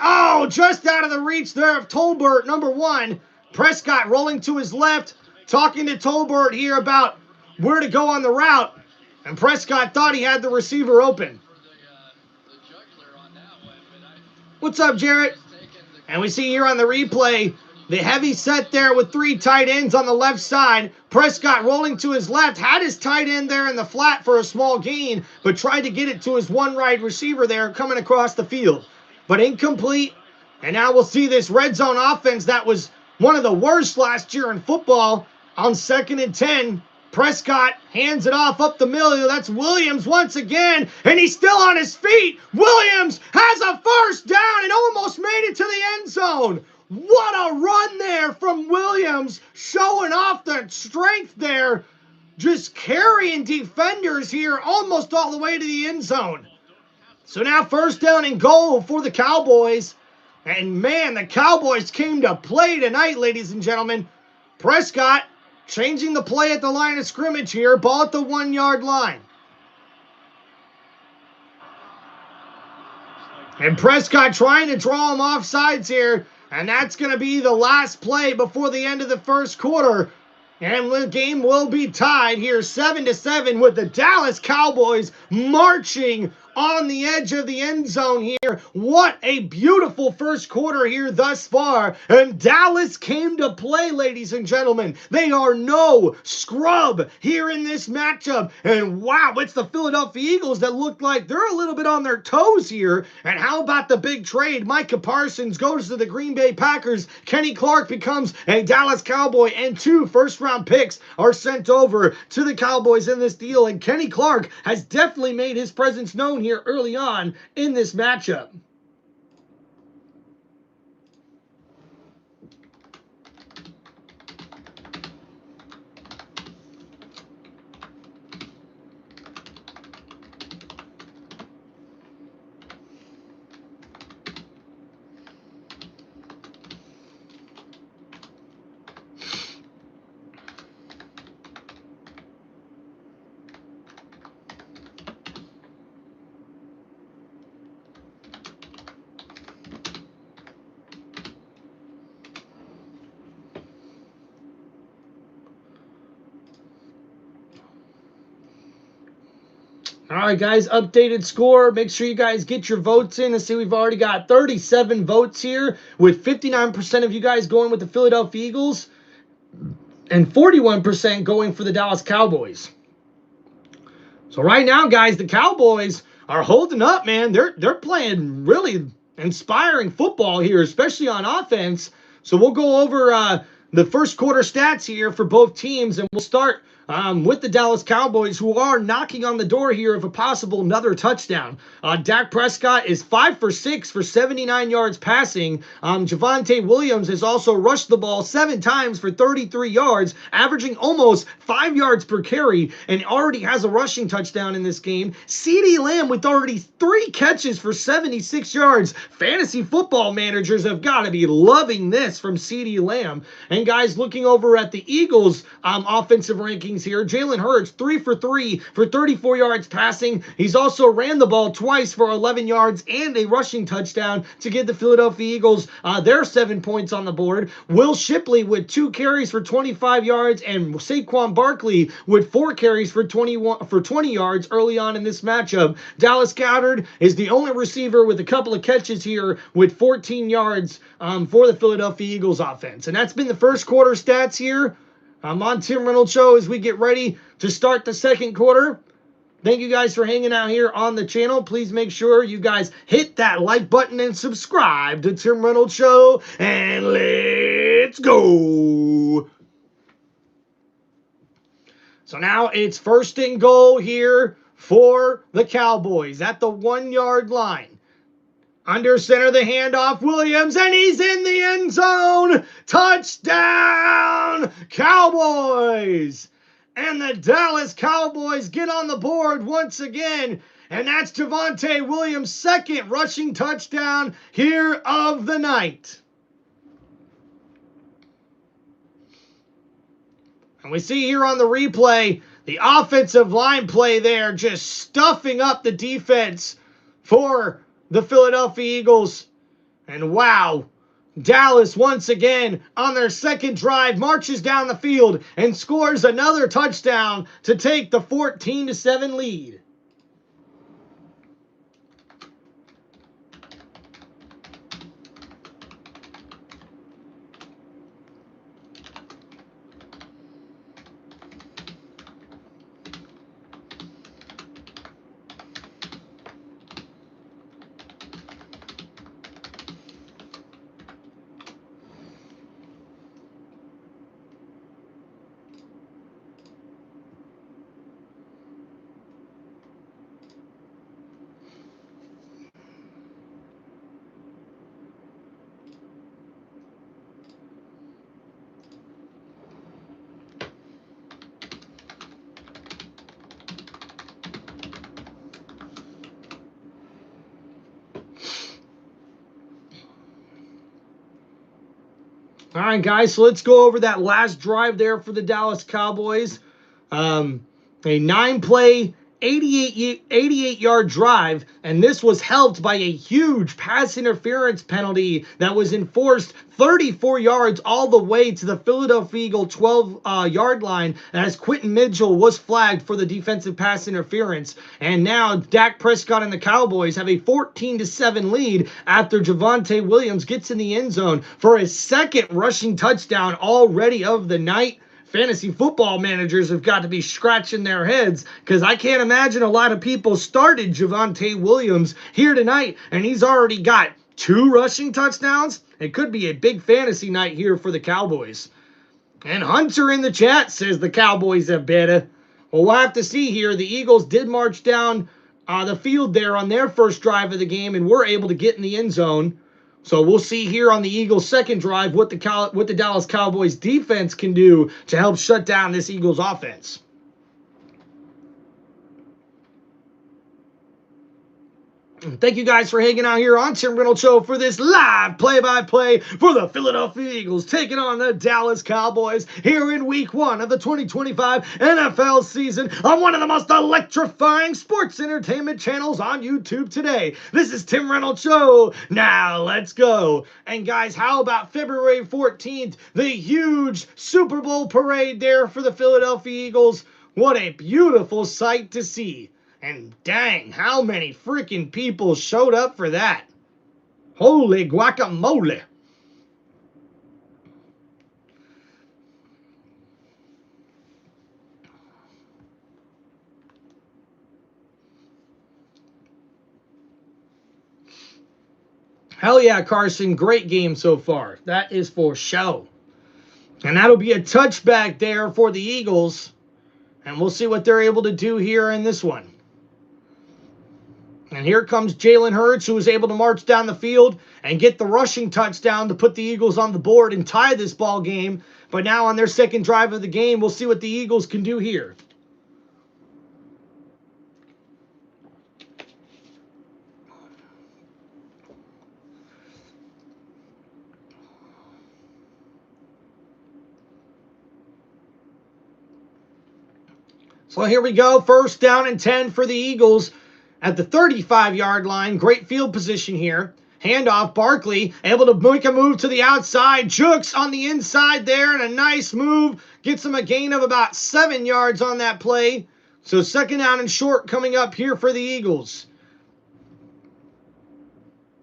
S1: just out of the reach there of Tolbert, number 1. Prescott rolling to his left, talking to Tolbert here about where to go on the route. And Prescott thought he had the receiver open. What's up, Jarrett? And we see here on the replay, the heavy set there with 3 tight ends on the left side. Prescott rolling to his left, had his tight end there in the flat for a small gain, but tried to get it to his one wide receiver there coming across the field. But incomplete. And now we'll see this red zone offense that was one of the worst last year in football on 2nd and 10. Prescott hands it off up the middle. That's Williams once again, and he's still on his feet. Williams has a 1st down and almost made it to the end zone. What a run there from Williams, showing off the strength there, just carrying defenders here almost all the way to the end zone. So now 1st down and goal for the Cowboys. And man, the Cowboys came to play tonight, ladies and gentlemen. Prescott changing the play at the line of scrimmage here. Ball at the 1-yard line. And Prescott trying to draw him off sides here. And that's going to be the last play before the end of the first quarter. And the game will be tied here 7-7 with the Dallas Cowboys marching on the edge of the end zone here. What a beautiful first quarter here thus far. And Dallas came to play, ladies and gentlemen. They are no scrub here in this matchup. And wow, it's the Philadelphia Eagles that look like they're a little bit on their toes here. And how about the big trade? Micah Parsons goes to the Green Bay Packers. Kenny Clark becomes a Dallas Cowboy, and 2 first-round picks are sent over to the Cowboys in this deal. And Kenny Clark has definitely made his presence known here early on in this matchup. All right, guys, updated score. Make sure you guys get your votes in. Let's see, we've already got 37 votes here, with 59% of you guys going with the Philadelphia Eagles and 41% going for the Dallas Cowboys. So right now, guys, the Cowboys are holding up, man. They're playing really inspiring football here, especially on offense. So we'll go over the first quarter stats here for both teams, and we'll start with the Dallas Cowboys, who are knocking on the door here of a possible another touchdown. Dak Prescott is 5 for 6 for 79 yards passing. Javonte Williams has also rushed the ball 7 times for 33 yards, averaging almost 5 yards per carry, and already has a rushing touchdown in this game. CeeDee Lamb with already 3 catches for 76 yards. Fantasy football managers have got to be loving this from CeeDee Lamb. And guys, looking over at the Eagles' offensive rankings here, Jalen Hurts 3 for 3 for 34 yards passing. He's also ran the ball twice for 11 yards and a rushing touchdown to give the Philadelphia Eagles their 7 points on the board. Will Shipley with 2 carries for 25 yards, and Saquon Barkley with 4 carries for 20 yards early on in this matchup. Dallas Goedert is the only receiver with a couple of catches here with 14 yards for the Philadelphia Eagles offense. And that's been the first quarter stats here. I'm on Tim Reynolds Show as we get ready to start the second quarter. Thank you guys for hanging out here on the channel. Please make sure you guys hit that like button and subscribe to Tim Reynolds Show. And let's go. So now it's 1st and goal here for the Cowboys at the 1-yard line. Under center, the handoff, Williams, and he's in the end zone. Touchdown, Cowboys. And the Dallas Cowboys get on the board once again. And that's Javonte Williams' 2nd rushing touchdown here of the night. And we see here on the replay, the offensive line play there, just stuffing up the defense for the Philadelphia Eagles. And wow, Dallas once again on their 2nd drive marches down the field and scores another touchdown to take the 14-7 lead. All right, guys, so let's go over that last drive there for the Dallas Cowboys. A 9-play, 88-yard drive, and this was helped by a huge pass interference penalty that was enforced 34 yards all the way to the Philadelphia Eagle 12-yard line as Quentin Mitchell was flagged for the defensive pass interference. And now Dak Prescott and the Cowboys have a 14-7 lead after Javonte Williams gets in the end zone for his second rushing touchdown already of the night. Fantasy football managers have got to be scratching their heads because I can't imagine a lot of people started Javonte Williams here tonight, and he's already got 2 rushing touchdowns. It could be a big fantasy night here for the Cowboys. And Hunter in the chat says the Cowboys are better. Well, we'll have to see here. The Eagles did march down the field there on their first drive of the game and were able to get in the end zone. So we'll see here on the Eagles' second drive what the Dallas Cowboys defense can do to help shut down this Eagles offense. Thank you guys for hanging out here on Tim Reynolds Show for this live play-by-play for the Philadelphia Eagles taking on the Dallas Cowboys here in Week 1 of the 2025 NFL season on one of the most electrifying sports entertainment channels on YouTube today. This is Tim Reynolds Show. Now let's go. And guys, how about February 14th, the huge Super Bowl parade there for the Philadelphia Eagles? What a beautiful sight to see. And dang, how many freaking people showed up for that? Holy guacamole. Hell yeah, Carson. Great game so far. That is for show. And that'll be a touchback there for the Eagles. And we'll see what they're able to do here in this one. And here comes Jalen Hurts, who was able to march down the field and get the rushing touchdown to put the Eagles on the board and tie this ball game. But now on their second drive of the game, we'll see what the Eagles can do here. So here we go. First down and 10 for the Eagles. At the 35-yard line, great field position here. Handoff, Barkley, able to make a move to the outside. Jukes on the inside there, and a nice move. Gets him a gain of about 7 yards on that play. So second down and short coming up here for the Eagles.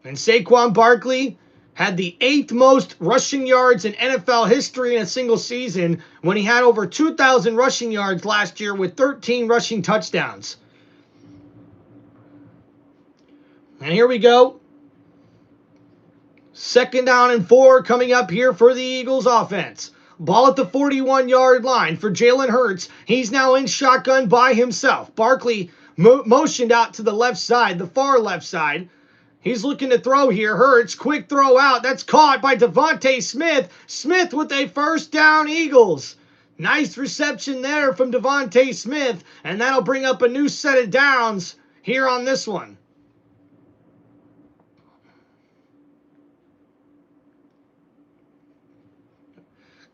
S1: And Saquon Barkley had the 8th most rushing yards in NFL history in a single season when he had over 2,000 rushing yards last year with 13 rushing touchdowns. And here we go. Second down and 4 coming up here for the Eagles offense. Ball at the 41-yard line for Jalen Hurts. He's now in shotgun by himself. Barkley motioned out to the left side, the far left side. He's looking to throw here. Hurts, quick throw out. That's caught by Devontae Smith. Smith with a first down, Eagles. Nice reception there from Devontae Smith. And that'll bring up a new set of downs here on this one.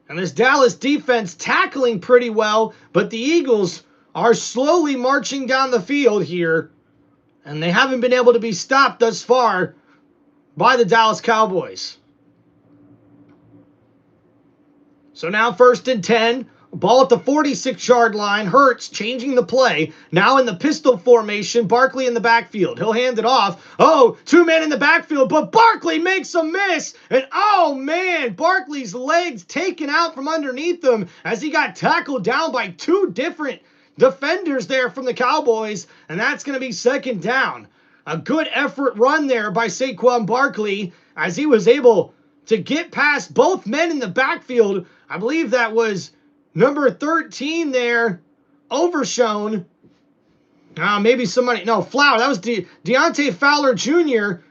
S1: And this Dallas defense tackling pretty well, but the Eagles are slowly marching down the field here, and they haven't been able to be stopped thus far by the Dallas Cowboys. So now first and 10. Ball at the 46-yard line. Hurts changing the play. Now in the pistol formation. Barkley in the backfield. He'll hand it off. Oh, 2 men in the backfield, but Barkley makes a miss. And oh man, Barkley's legs taken out from underneath him as he got tackled down by 2 different defenders there from the Cowboys. And that's going to be second down. A good effort run there by Saquon Barkley as he was able to get past both men in the backfield. I believe that was number 13 there, Overshown. Maybe somebody, no, Flower. That was Deontay Fowler Jr.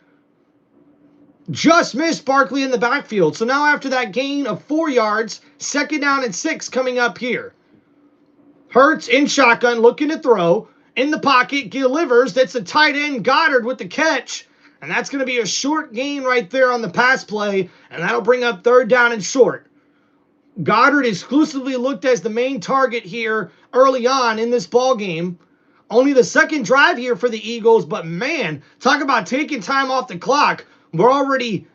S1: just missed Barkley in the backfield. So now after that gain of 4 yards, second down and 6 coming up here. Hurts in shotgun, looking to throw. In the pocket, delivers. That's a tight end, Goddard with the catch. And that's going to be a short gain right there on the pass play. And that'll bring up third down and short. Goddard exclusively looked as the main target here early on in this ball game. Only the second drive here for the Eagles, but man, talk about taking time off the clock. We're already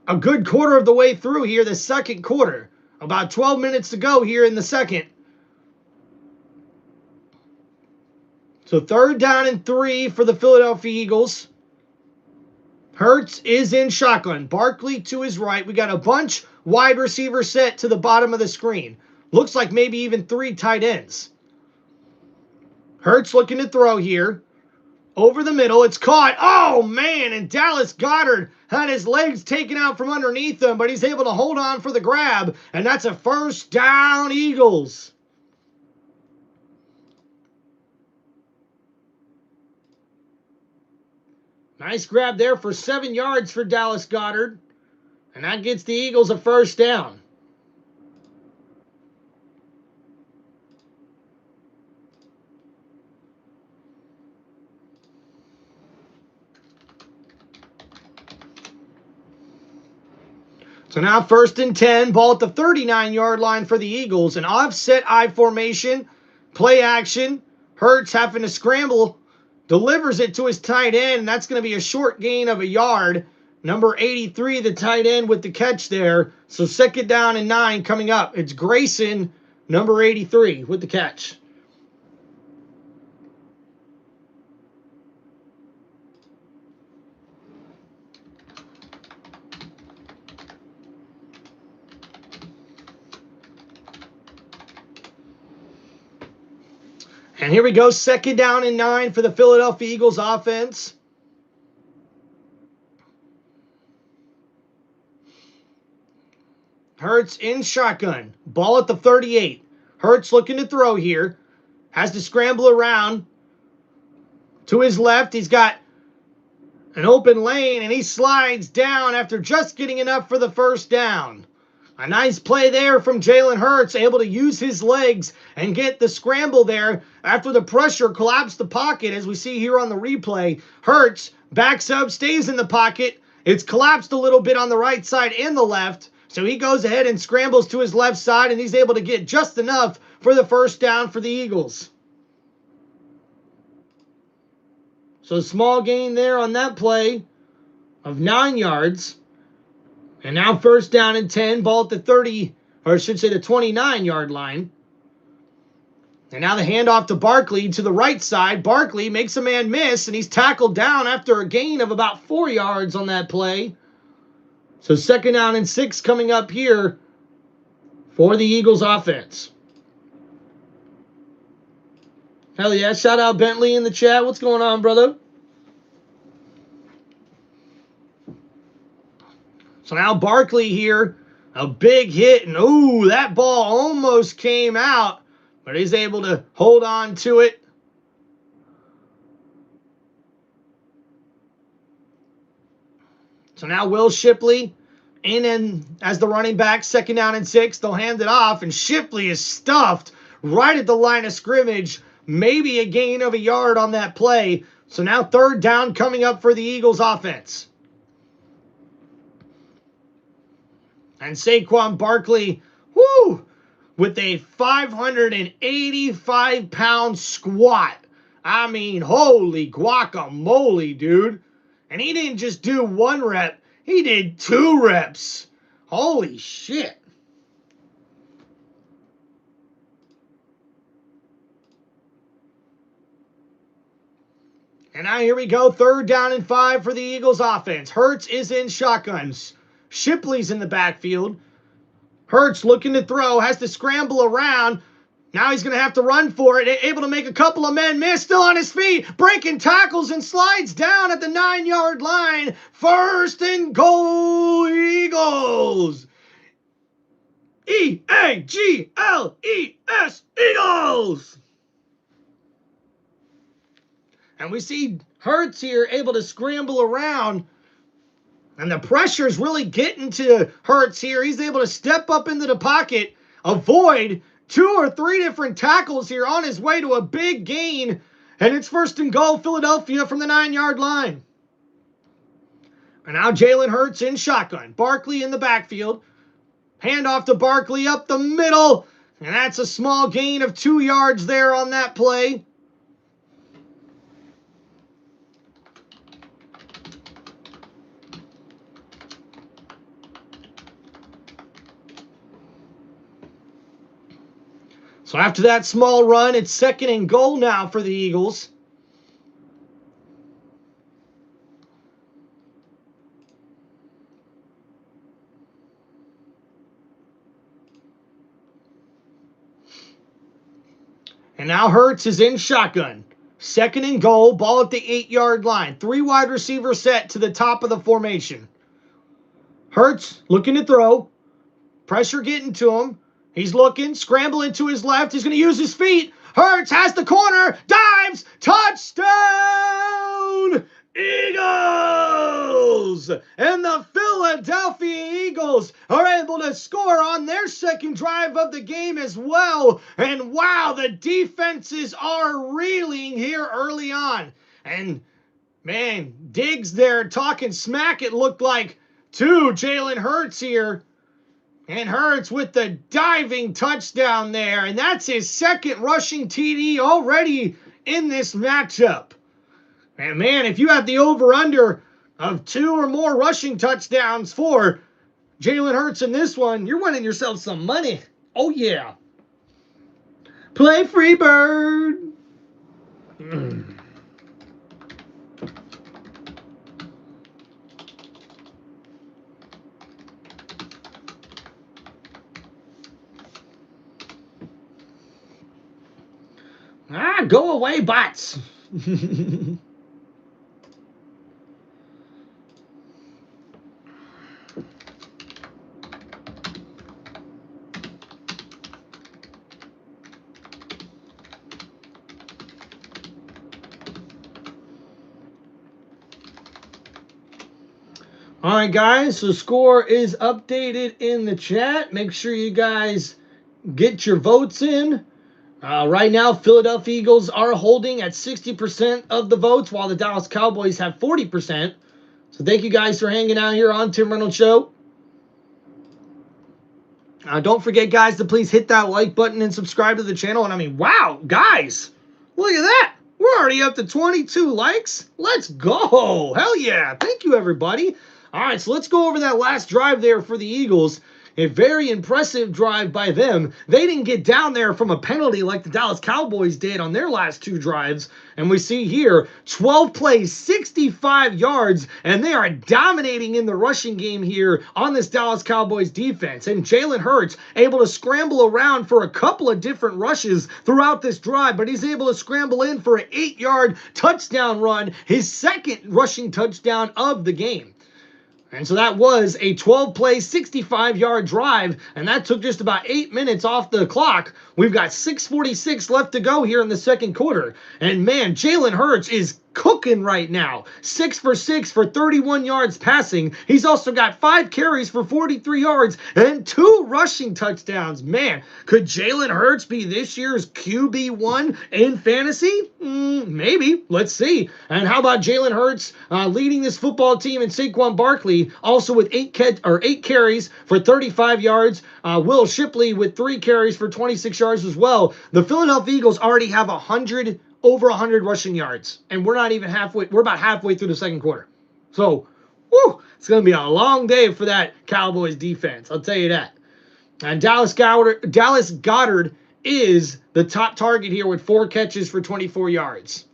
S1: a good quarter of the way through here, the second quarter. About 12 minutes to go here in the second. So 3rd down and 3 for the Philadelphia Eagles. Hurts is in shotgun. Barkley to his right. We got a bunch wide receiver set to the bottom of the screen. Looks like maybe even 3 tight ends. Hurts looking to throw here. Over the middle. It's caught. Oh, man. And Dallas Goedert had his legs taken out from underneath him, but he's able to hold on for the grab. And that's a 1st down, Eagles. Nice grab there for 7 yards for Dallas Goedert. And that gets the Eagles a 1st down. So now 1st and 10, ball at the 39-yard line for the Eagles. An offset I formation, play action. Hurts having to scramble, delivers it to his tight end, and that's going to be a short gain of a yard. Number 83, the tight end with the catch there. So 2nd down and 9 coming up. It's Grayson, number 83, with the catch. And here we go, 2nd down and 9 for the Philadelphia Eagles offense. Hurts in shotgun. Ball at the 38. Hurts looking to throw here. Has to scramble around. To his left, he's got an open lane, and he slides down after just getting enough for the 1st down. A nice play there from Jalen Hurts, able to use his legs and get the scramble there after the pressure collapsed the pocket, as we see here on the replay. Hurts backs up, stays in the pocket. It's collapsed a little bit on the right side and the left, so he goes ahead and scrambles to his left side, and he's able to get just enough for the 1st down for the Eagles. So small gain there on that play of 9 yards. And now 1st down and 10, ball at the 30, or I should say the 29-yard line. And now the handoff to Barkley to the right side. Barkley makes a man miss, and he's tackled down after a gain of about 4 yards on that play. So 2nd down and 6 coming up here for the Eagles offense. Hell yeah, shout out Bentley in the chat. What's going on, brother? So now Barkley here, a big hit, and ooh, that ball almost came out, but he's able to hold on to it. So now Will Shipley in and as the running back, 2nd down and 6. They'll hand it off, and Shipley is stuffed right at the line of scrimmage. Maybe a gain of a yard on that play. So now 3rd down coming up for the Eagles offense. And Saquon Barkley, whoo, with a 585-pound squat. I mean, holy guacamole, dude. And he didn't just do 1 rep. He did 2 reps. Holy shit. And now here we go, 3rd down and 5 for the Eagles offense. Hurts is in shotguns. Shipley's in the backfield. Hurts looking to throw, has to scramble around. Now he's going to have to run for it. Able to make a couple of men miss, still on his feet. Breaking tackles and slides down at the 9-yard line. 1st and goal, Eagles. E-A-G-L-E-S, Eagles. And we see Hurts here able to scramble around. And the pressure's really getting to Hurts here. He's able to step up into the pocket, avoid 2 or 3 different tackles here on his way to a big gain. And it's 1st and goal, Philadelphia from the 9-yard line. And now Jalen Hurts in shotgun. Barkley in the backfield. Handoff to Barkley up the middle. And that's a small gain of 2 yards there on that play. So after that small run, it's 2nd and goal now for the Eagles. And now Hurts is in shotgun. 2nd and goal, ball at the 8-yard line. 3 wide receivers set to the top of the formation. Hurts looking to throw. Pressure getting to him. He's looking, scrambling to his left. He's going to use his feet. Hurts has the corner, dives, touchdown, Eagles! And the Philadelphia Eagles are able to score on their 2nd drive of the game as well. And wow, the defenses are reeling here early on. And man, Diggs there talking smack, it looked like, to Jalen Hurts here. And Hurts with the diving touchdown there. And that's his 2nd rushing TD already in this matchup. And man, if you have the over-under of 2 or more rushing touchdowns for Jalen Hurts in this one, you're winning yourself some money. Oh, yeah. Play free bird. Go away, bots. All right, guys, so score is updated in the chat. Make sure you guys get your votes in. Right now, Philadelphia Eagles are holding at 60% of the votes, while the Dallas Cowboys have 40%. So thank you guys for hanging out here on Tim Reynolds Show. Don't forget, guys, to please hit that like button and subscribe to the channel. And I mean, wow, guys, look at that. We're already up to 22 likes. Let's go. Hell yeah. Thank you, everybody. All right, so let's go over that last drive there for the Eagles. A very impressive drive by them. They didn't get down there from a penalty like the Dallas Cowboys did on their last 2 drives. And we see here, 12 plays, 65 yards, and they are dominating in the rushing game here on this Dallas Cowboys defense. And Jalen Hurts able to scramble around for a couple of different rushes throughout this drive, but he's able to scramble in for an 8-yard touchdown run, his 2nd rushing touchdown of the game. And so that was a 12-play, 65-yard drive, and that took just about 8 minutes off the clock. We've got 6:46 left to go here in the 2nd quarter. And man, Jalen Hurts is cooking right now. 6 for 6 for 31 yards passing. He's also got 5 carries for 43 yards and 2 rushing touchdowns. Man, could Jalen Hurts be this year's QB1 in fantasy? Maybe. Let's see. And how about Jalen Hurts leading this football team in Saquon Barkley, also with 8 carries for 35 yards. Will Shipley with 3 carries for 26 yards as well. The Philadelphia Eagles already have over 100 rushing yards, and we're not even halfway. We're about halfway through the 2nd quarter. So, it's going to be a long day for that Cowboys defense. I'll tell you that. And Dallas Goedert is the top target here with 4 catches for 24 yards.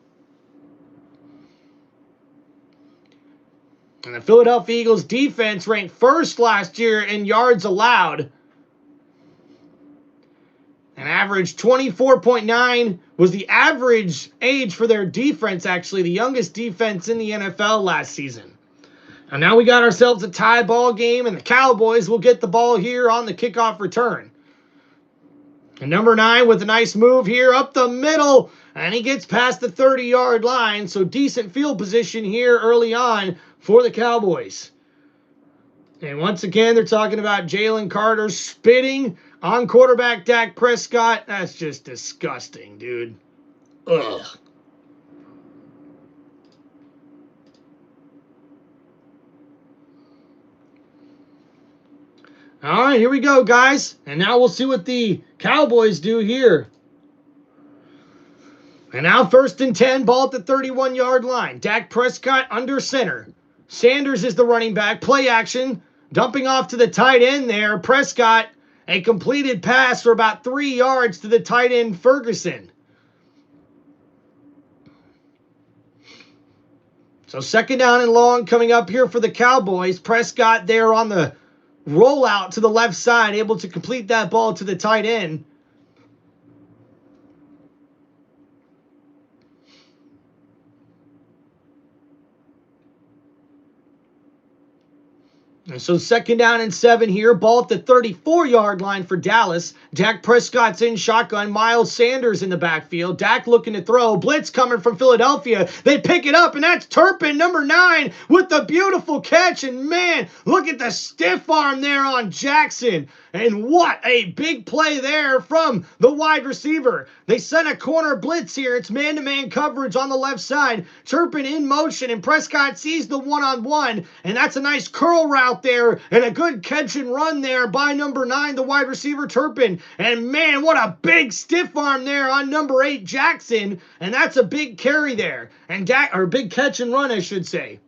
S1: And the Philadelphia Eagles defense ranked 1st last year in yards allowed. An average 24.9 was the average age for their defense, actually, the youngest defense in the NFL last season. And now we got ourselves a tie ball game, and the Cowboys will get the ball here on the kickoff return. And number 9 with a nice move here up the middle, and he gets past the 30-yard line, so decent field position here early on for the Cowboys. And once again, they're talking about Jalen Carter spitting on quarterback Dak Prescott. That's just disgusting, dude. Ugh. All right, here we go, guys. And now we'll see what the Cowboys do here. And now 1st and 10, ball at the 31-yard line. Dak Prescott under center. Sanders is the running back. Play action. Dumping off to the tight end there. Prescott. a completed pass for about 3 yards to the tight end Ferguson. So second down and long coming up here for the Cowboys. Prescott there on the rollout to the left side, able to complete that ball to the tight end. And so second down and 7 here. Ball at the 34-yard line for Dallas. Dak Prescott's in shotgun. Miles Sanders in the backfield. Dak looking to throw. Blitz coming from Philadelphia. They pick it up, and that's Turpin, number 9, with the beautiful catch. And man, look at the stiff arm there on Jackson. And what a big play there from the wide receiver. They sent a corner blitz here. It's man-to-man coverage on the left side. Turpin in motion, and Prescott sees the one-on-one. And that's a nice curl route there, and a good catch and run there by number 9, the wide receiver Turpin. And man, what a big stiff arm there on number 8, Jackson. And that's a big carry there. And or big catch and run, I should say.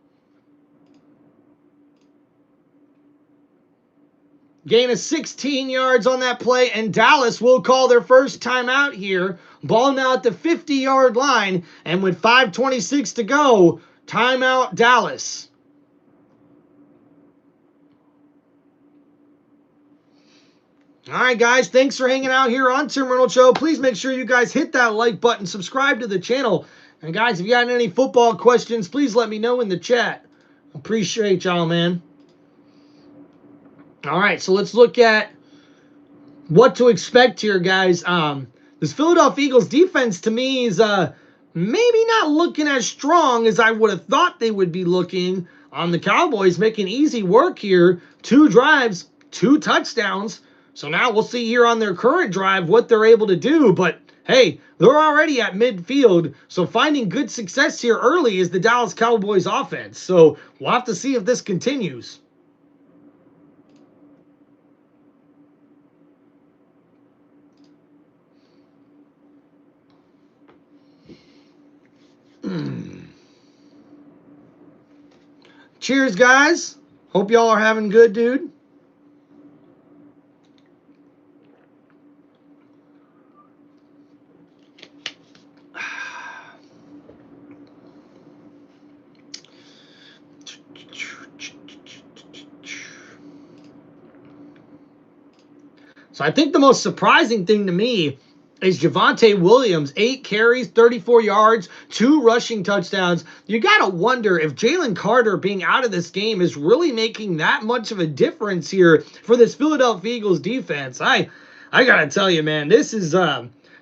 S1: Gain of 16 yards on that play, and Dallas will call their first timeout here. Ball now at the 50-yard line, and with 5:26 to go, timeout Dallas. All right, guys, thanks for hanging out here on Tim Reynolds Show. Please make sure you guys hit that like button, subscribe to the channel. And guys, if you got any football questions, please let me know in the chat. Appreciate y'all, man. All right, so let's look at what to expect here, guys. This Philadelphia Eagles defense, to me, is maybe not looking as strong as I would have thought they would be looking. The Cowboys making easy work here. 2 drives, 2 touchdowns. So now we'll see here on their current drive what they're able to do. But, hey, they're already at midfield. So finding good success here early is the Dallas Cowboys offense. So we'll have to see if this continues. Cheers, guys. Hope y'all are having good, dude. So I think the most surprising thing to me is Javonte Williams, 8 carries, 34 yards, 2 rushing touchdowns. You got to wonder if Jalen Carter being out of this game is really making that much of a difference here for this Philadelphia Eagles defense. I got to tell you, man, this is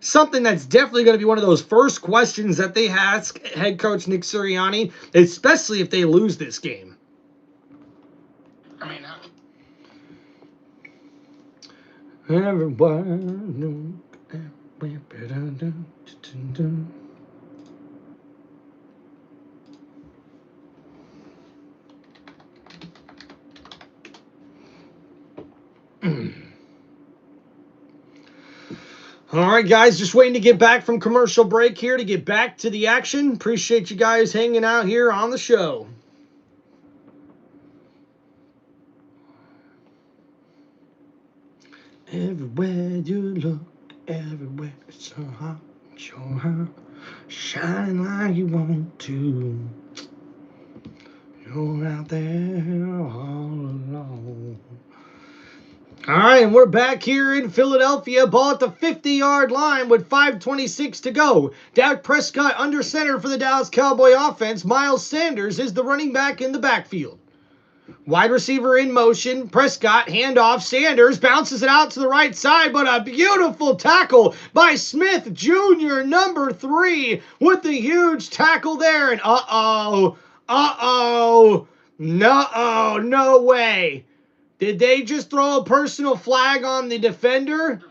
S1: something that's definitely going to be one of those first questions that they ask head coach Nick Sirianni, especially if they lose this game.
S3: I mean,
S1: Everyone. All right, guys, just waiting to get back from commercial break here to get back to the action. Appreciate you guys hanging out here on the show. Everywhere you look, everywhere it's so hot, so hot, shining like you want to. You're out there all alone. All right, and we're back here in Philadelphia. Ball at the 50-yard line with 5:26 to go. Dak Prescott under center for the Dallas Cowboy offense. Miles Sanders is the running back in the backfield. Wide receiver in motion. Prescott, handoff. Sanders bounces it out to the right side, but a beautiful tackle by Smith Jr., number 3, with the huge tackle there. And no way. Did they just throw a personal flag on the defender?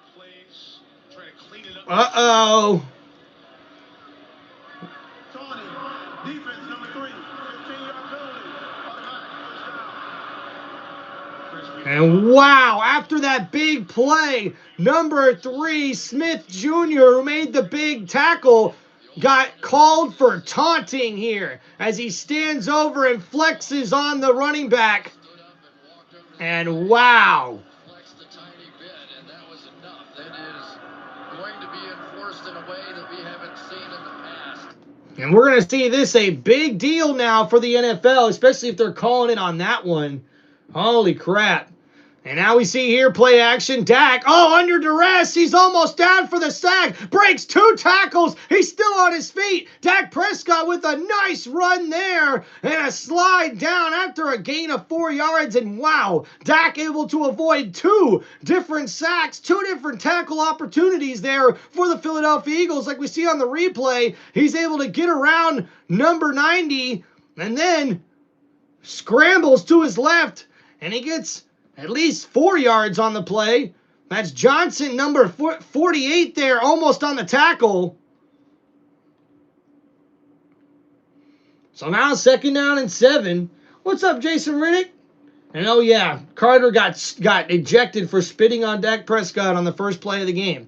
S1: Uh-oh. And wow, after that big play, number 3, Smith Jr., who made the big tackle, got called for taunting here as he stands over and flexes on the running back. And wow.
S3: forced in a way that we haven't seen in the past.
S1: And we're going to see this a big deal now for the NFL, especially if they're calling it on that one. Holy crap. And now we see here play action. Dak, under duress. He's almost down for the sack. Breaks 2 tackles. He's still on his feet. Dak Prescott with a nice run there and a slide down after a gain of 4 yards. And wow, Dak able to avoid 2 different sacks, 2 different tackle opportunities there for the Philadelphia Eagles. Like we see on the replay, he's able to get around number 90 and then scrambles to his left and he gets at least 4 yards on the play. That's Johnson, number 48 there, almost on the tackle. So now 2nd down and 7. What's up, Jason Riddick? And oh yeah, Carter got ejected for spitting on Dak Prescott on the first play of the game.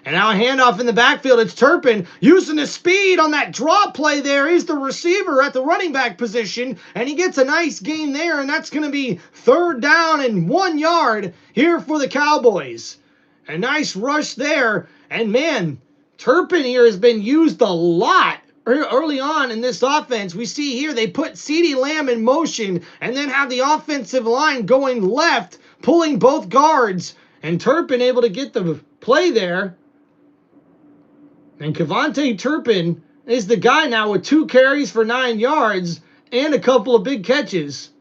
S1: And now a handoff in the backfield. It's Turpin using the speed on that draw play there. He's the receiver at the running back position. And he gets a nice gain there. And that's going to be 3rd down and 1 yard here for the Cowboys. A nice rush there. And man, Turpin here has been used a lot early on in this offense. We see here they put CeeDee Lamb in motion and then have the offensive line going left, pulling both guards. And Turpin able to get the play there. And Kevontae Turpin is the guy now with 2 carries for 9 yards and a couple of big catches.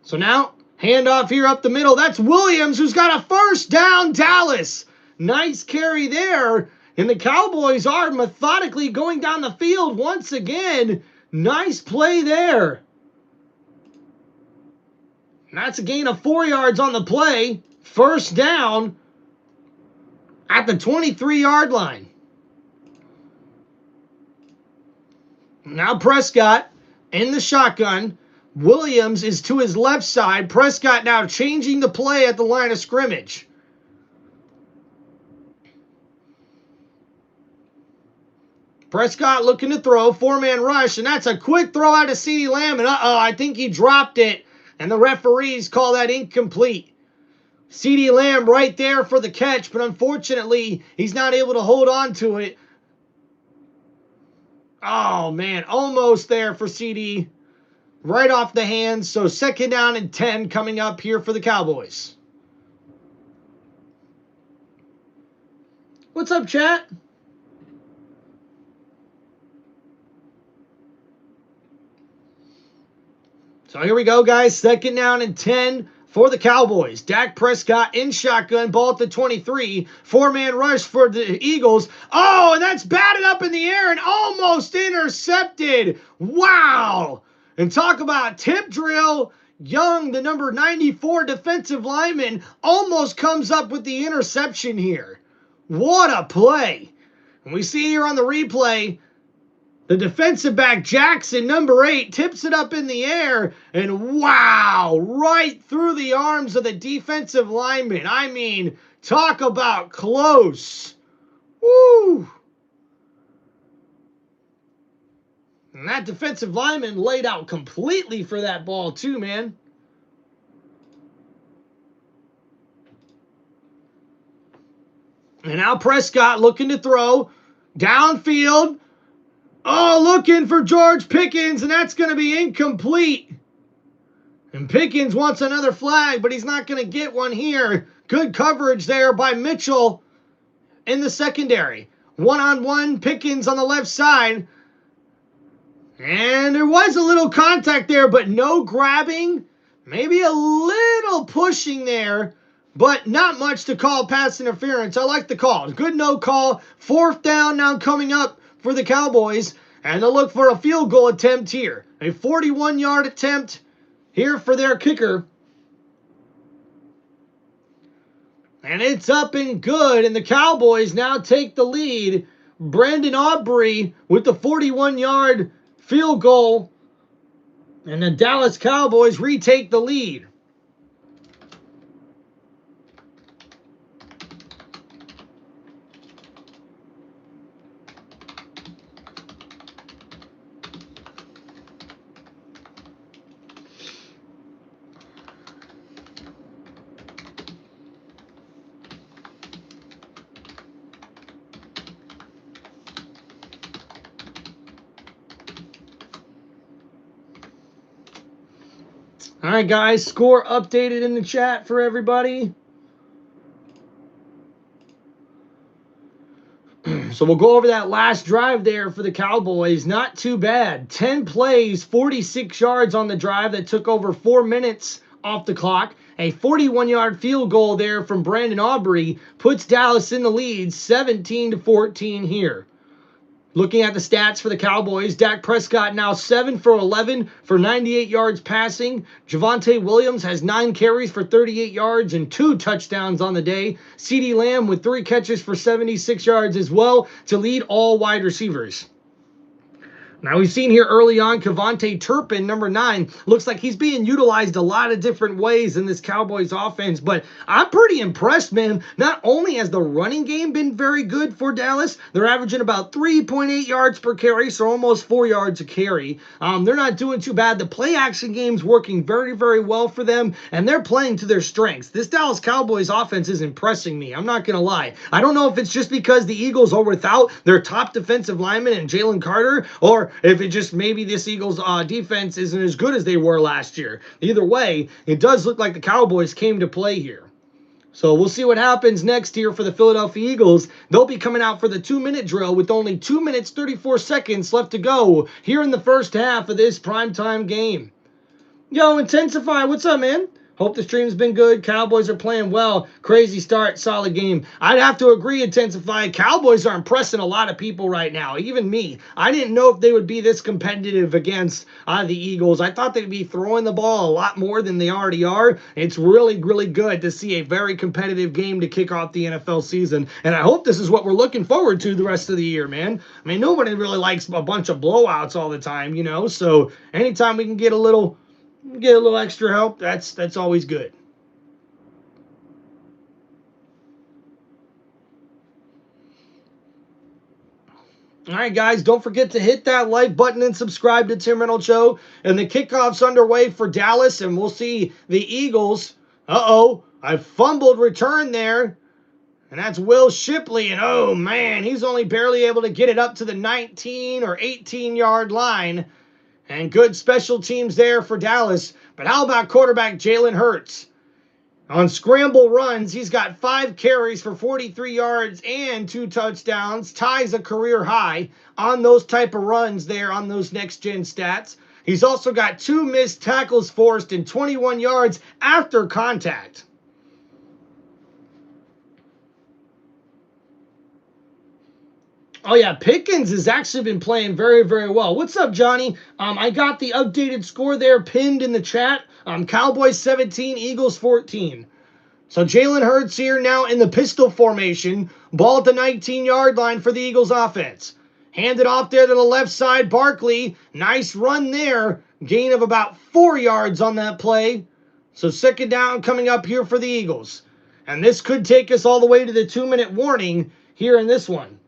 S1: So now, handoff here up the middle. That's Williams who's got a 1st down, Dallas. Nice carry there. And the Cowboys are methodically going down the field once again. Nice play there. And that's a gain of 4 yards on the play. 1st down at the 23-yard line. Now Prescott in the shotgun. Williams is to his left side. Prescott now changing the play at the line of scrimmage. Prescott looking to throw. 4-man rush. And that's a quick throw out of CeeDee Lamb. And I think he dropped it. And the referees call that incomplete. CeeDee Lamb right there for the catch, but unfortunately, he's not able to hold on to it. Oh, man, almost there for CeeDee. Right off the hands, so 2nd down and 10 coming up here for the Cowboys. What's up, chat? So here we go, guys. 2nd down and 10 for the Cowboys. Dak Prescott in shotgun, ball at the 23. 4-man rush for the Eagles. And that's batted up in the air and almost intercepted. Wow. And talk about tip drill. Young, the number 94 defensive lineman, almost comes up with the interception here. What a play. And we see here on the replay, the defensive back, Jackson, number 8, tips it up in the air, and wow, right through the arms of the defensive lineman. I mean, talk about close. Woo! And that defensive lineman laid out completely for that ball too, man. And now Prescott looking to throw downfield. Looking for George Pickens, and that's going to be incomplete. And Pickens wants another flag, but he's not going to get one here. Good coverage there by Mitchell in the secondary. 1-on-1, Pickens on the left side. And there was a little contact there, but no grabbing. Maybe a little pushing there, but not much to call pass interference. I like the call. Good no call. 4th down now coming up for the Cowboys, and they'll look for a field goal attempt here. A 41-yard attempt here for their kicker. And it's up and good, and the Cowboys now take the lead. Brandon Aubrey with the 41-yard field goal, and the Dallas Cowboys retake the lead. All right, guys, score updated in the chat for everybody. So we'll go over that last drive there for the Cowboys. Not too bad. 10 plays, 46 yards on the drive that took over 4 minutes off the clock. A 41-yard field goal there from Brandon Aubrey puts Dallas in the lead 17-14 here. Looking at the stats for the Cowboys, Dak Prescott now 7 for 11 for 98 yards passing. Javonte Williams has 9 carries for 38 yards and 2 touchdowns on the day. CeeDee Lamb with 3 catches for 76 yards as well to lead all wide receivers. Now, we've seen here early on, Kevontae Turpin, number 9, looks like he's being utilized a lot of different ways in this Cowboys offense, but I'm pretty impressed, man. Not only has the running game been very good for Dallas, they're averaging about 3.8 yards per carry, so almost 4 yards a carry. They're not doing too bad. The play-action game's working very, very well for them, and they're playing to their strengths. This Dallas Cowboys offense is impressing me. I'm not going to lie. I don't know if it's just because the Eagles are without their top defensive lineman and Jalen Carter, or if it just maybe this Eagles defense isn't as good as they were last year. Either way, it does look like the Cowboys came to play here. So we'll see what happens next here for the Philadelphia Eagles. They'll be coming out for the 2-minute drill with only 2 minutes, 34 seconds left to go here in the first half of this primetime game. Yo, Intensify, what's up, man? Hope the stream's been good. Cowboys are playing well. Crazy start, solid game. I'd have to agree, Intensify. Cowboys are impressing a lot of people right now, even me. I didn't know if they would be this competitive against the Eagles. I thought they'd be throwing the ball a lot more than they already are. It's really, really good to see a very competitive game to kick off the NFL season. And I hope this is what we're looking forward to the rest of the year, man. I mean, nobody really likes a bunch of blowouts all the time, you know? So anytime we can get a little extra help, that's always good. All right, guys, don't forget to hit that like button and subscribe to Tim Reynolds Show. And the kickoff's underway for Dallas, and we'll see the Eagles. I fumbled return there. And that's Will Shipley, and oh man, he's only barely able to get it up to the 19 or 18-yard line. And good special teams there for Dallas. But how about quarterback Jalen Hurts? On scramble runs, he's got 5 carries for 43 yards and 2 touchdowns. Ties a career high on those type of runs there on those next-gen stats. He's also got 2 missed tackles forced and 21 yards after contact. Oh, yeah, Pickens has actually been playing very, very well. What's up, Johnny? I got the updated score there pinned in the chat. Cowboys 17, Eagles 14. So Jalen Hurts here now in the pistol formation. Ball at the 19-yard line for the Eagles offense. Handed off there to the left side, Barkley. Nice run there. Gain of about 4 yards on that play. So second down coming up here for the Eagles. And this could take us all the way to the 2-minute warning here in this one.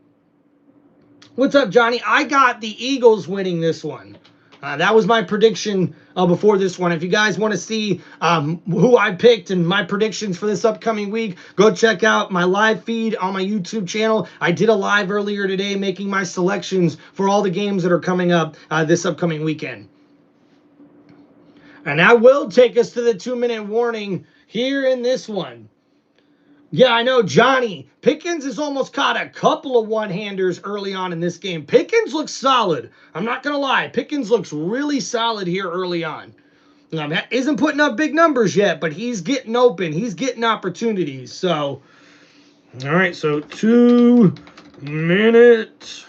S1: What's up, Johnny? I got the Eagles winning this one. That was my prediction before this one. If you guys want to see who I picked and my predictions for this upcoming week, go check out my live feed on my YouTube channel. I did a live earlier today making my selections for all the games that are coming up this upcoming weekend. And that will take us to the 2-minute warning here in this one. Yeah, I know, Johnny. Pickens has almost caught a couple of one-handers early on in this game. Pickens looks solid. I'm not going to lie. Pickens looks really solid here early on. Now, that isn't putting up big numbers yet, but he's getting open. He's getting opportunities. So, all right, so 2 minutes.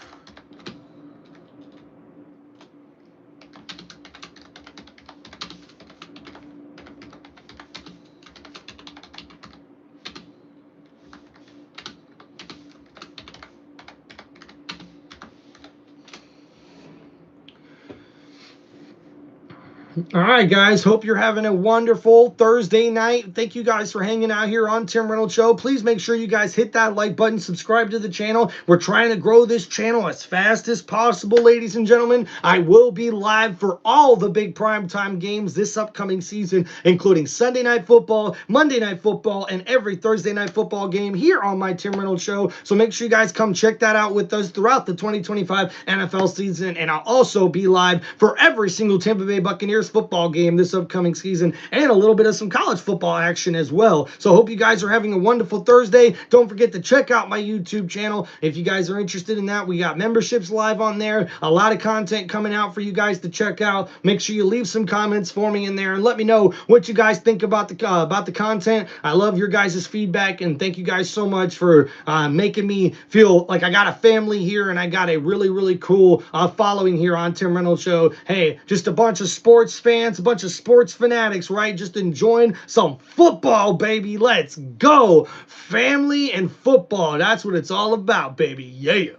S1: All right, guys. Hope you're having a wonderful Thursday night. Thank you guys for hanging out here on Tim Reynolds Show. Please make sure you guys hit that like button, subscribe to the channel. We're trying to grow this channel as fast as possible, ladies and gentlemen. I will be live for all the big primetime games this upcoming season, including Sunday Night Football, Monday Night Football, and every Thursday Night Football game here on my Tim Reynolds Show. So make sure you guys come check that out with us throughout the 2025 NFL season. And I'll also be live for every single Tampa Bay Buccaneers first football game this upcoming season, and a little bit of some college football action as well. So hope you guys are having a wonderful Thursday. Don't forget to check out my YouTube channel. If you guys are interested in that, we got memberships live on there. A lot of content coming out for you guys to check out. Make sure you leave some comments for me in there and let me know what you guys think about the content. I love your guys' feedback, and thank you guys so much for making me feel like I got a family here and I got a really, really cool following here on Tim Reynolds Show. Hey, just a bunch of sports fans, a bunch of sports fanatics, right? Just enjoying some football, baby. Let's go. Family and football. That's what it's all about, baby. Yeah.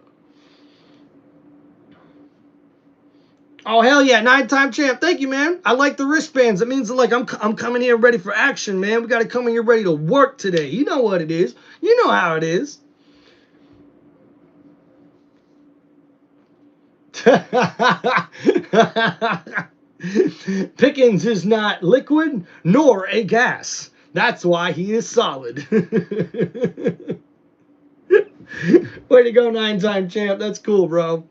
S1: Oh, hell yeah. 9-time champ. Thank you, man. I like the wristbands. It means like I'm coming here ready for action, man. We got to come in here ready to work today. You know what it is. You know how it is. Pickens is not liquid nor a gas. That's why he is solid. Way to go, 9-time champ. That's cool, bro.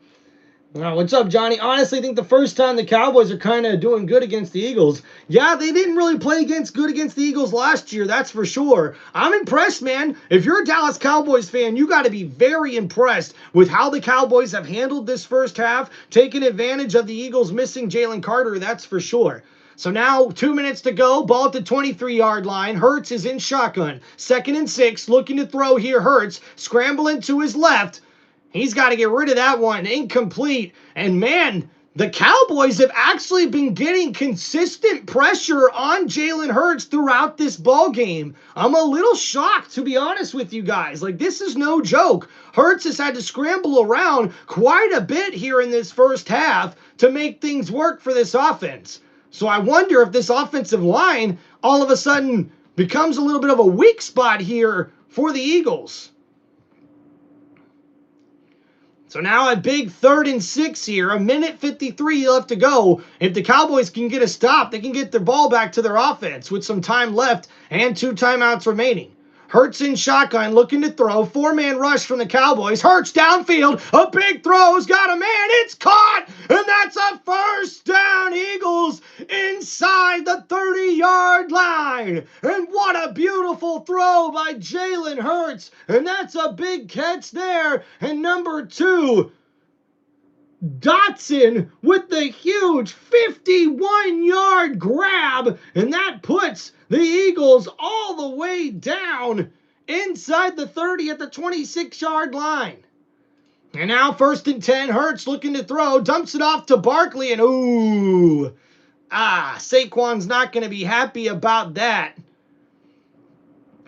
S1: What's up, Johnny? Honestly, I think the first time the Cowboys are kind of doing good against the Eagles. Yeah, they didn't really play good against the Eagles last year, that's for sure. I'm impressed, man. If you're a Dallas Cowboys fan, you got to be very impressed with how the Cowboys have handled this first half, taking advantage of the Eagles missing Jalen Carter, that's for sure. So now, 2 minutes to go, ball at the 23-yard line. Hurts is in shotgun. 2nd and 6, looking to throw here. Hurts scrambling to his left. He's got to get rid of that one. Incomplete. And man, the Cowboys have actually been getting consistent pressure on Jalen Hurts throughout this ball game. I'm a little shocked, to be honest with you guys. Like, this is no joke. Hurts has had to scramble around quite a bit here in this first half to make things work for this offense. So I wonder if this offensive line all of a sudden becomes a little bit of a weak spot here for the Eagles. So now a big 3rd and 6 here, 1:53 left to go. If the Cowboys can get a stop, they can get their ball back to their offense with some time left and 2 timeouts remaining. Hurts in shotgun, looking to throw. 4-man rush from the Cowboys. Hurts downfield. A big throw's got a man. It's caught. And that's a first down. Eagles inside the 30-yard line. And what a beautiful throw by Jalen Hurts. And that's a big catch there. And number 2, Dotson with the huge 51-yard grab, and that puts the Eagles all the way down inside the 30 at the 26-yard line. And now 1st and 10, Hurts looking to throw, dumps it off to Barkley, and Saquon's not going to be happy about that.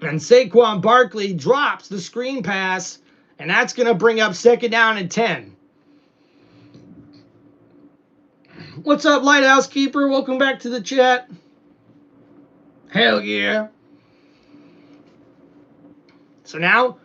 S1: And Saquon Barkley drops the screen pass, and that's going to bring up 2nd down and 10. What's up, Lighthouse Keeper? Welcome back to the chat. Hell yeah. So now,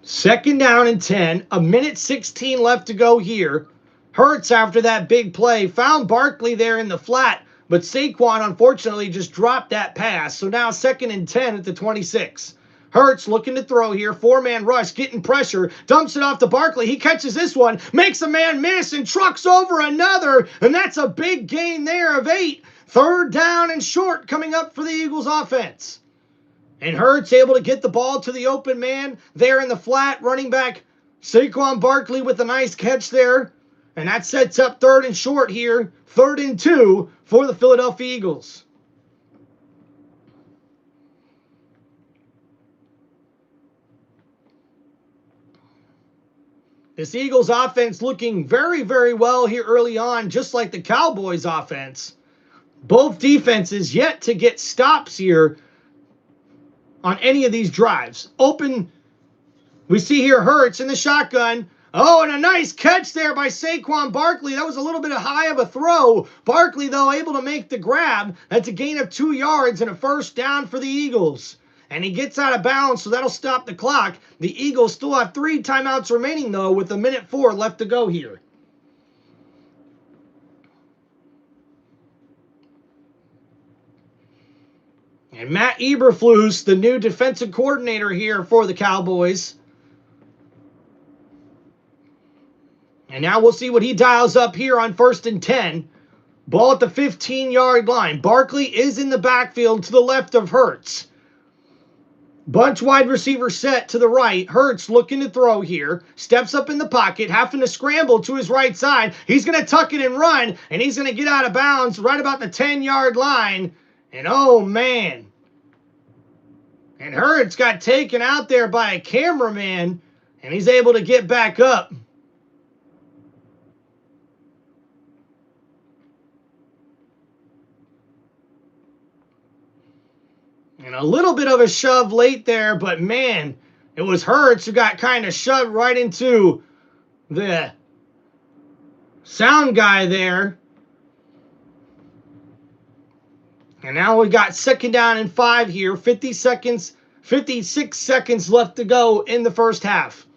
S1: 2nd down and 10. 1:16 left to go here. Hurts, after that big play, found Barkley there in the flat, but Saquon, unfortunately, just dropped that pass. So now 2nd and 10 at the 26. Hurts looking to throw here. 4-man rush, getting pressure. Dumps it off to Barkley. He catches this one. Makes a man miss and trucks over another. And that's a big gain there of 8. 3rd down and short coming up for the Eagles offense. And Hurts able to get the ball to the open man there in the flat. Running back Saquon Barkley with a nice catch there. And that sets up 3rd and short here. 3rd and 2 for the Philadelphia Eagles. This Eagles offense looking very, very well here early on, just like the Cowboys offense. Both defenses yet to get stops here on any of these drives. Open, we see here Hurts in the shotgun. Oh, and a nice catch there by Saquon Barkley. That was a little bit high of a throw. Barkley, though, able to make the grab. That's a gain of 2 yards and a 1st down for the Eagles. And he gets out of bounds, so that'll stop the clock. The Eagles still have 3 timeouts remaining, though, with 1:04 left to go here. And Matt Eberflus, the new defensive coordinator here for the Cowboys. And now we'll see what he dials up here on 1st and 10. Ball at the 15-yard line. Barkley is in the backfield to the left of Hurts. Bunch wide receiver set to the right. Hurts looking to throw here. Steps up in the pocket, having to scramble to his right side. He's going to tuck it and run, and he's going to get out of bounds right about the 10-yard line. And oh, man. And Hurts got taken out there by a cameraman, and he's able to get back up. And a little bit of a shove late there, but man, it was Hurts who got kind of shoved right into the sound guy there. And now we got 2nd down and 5 here. 56 seconds left to go in the first half.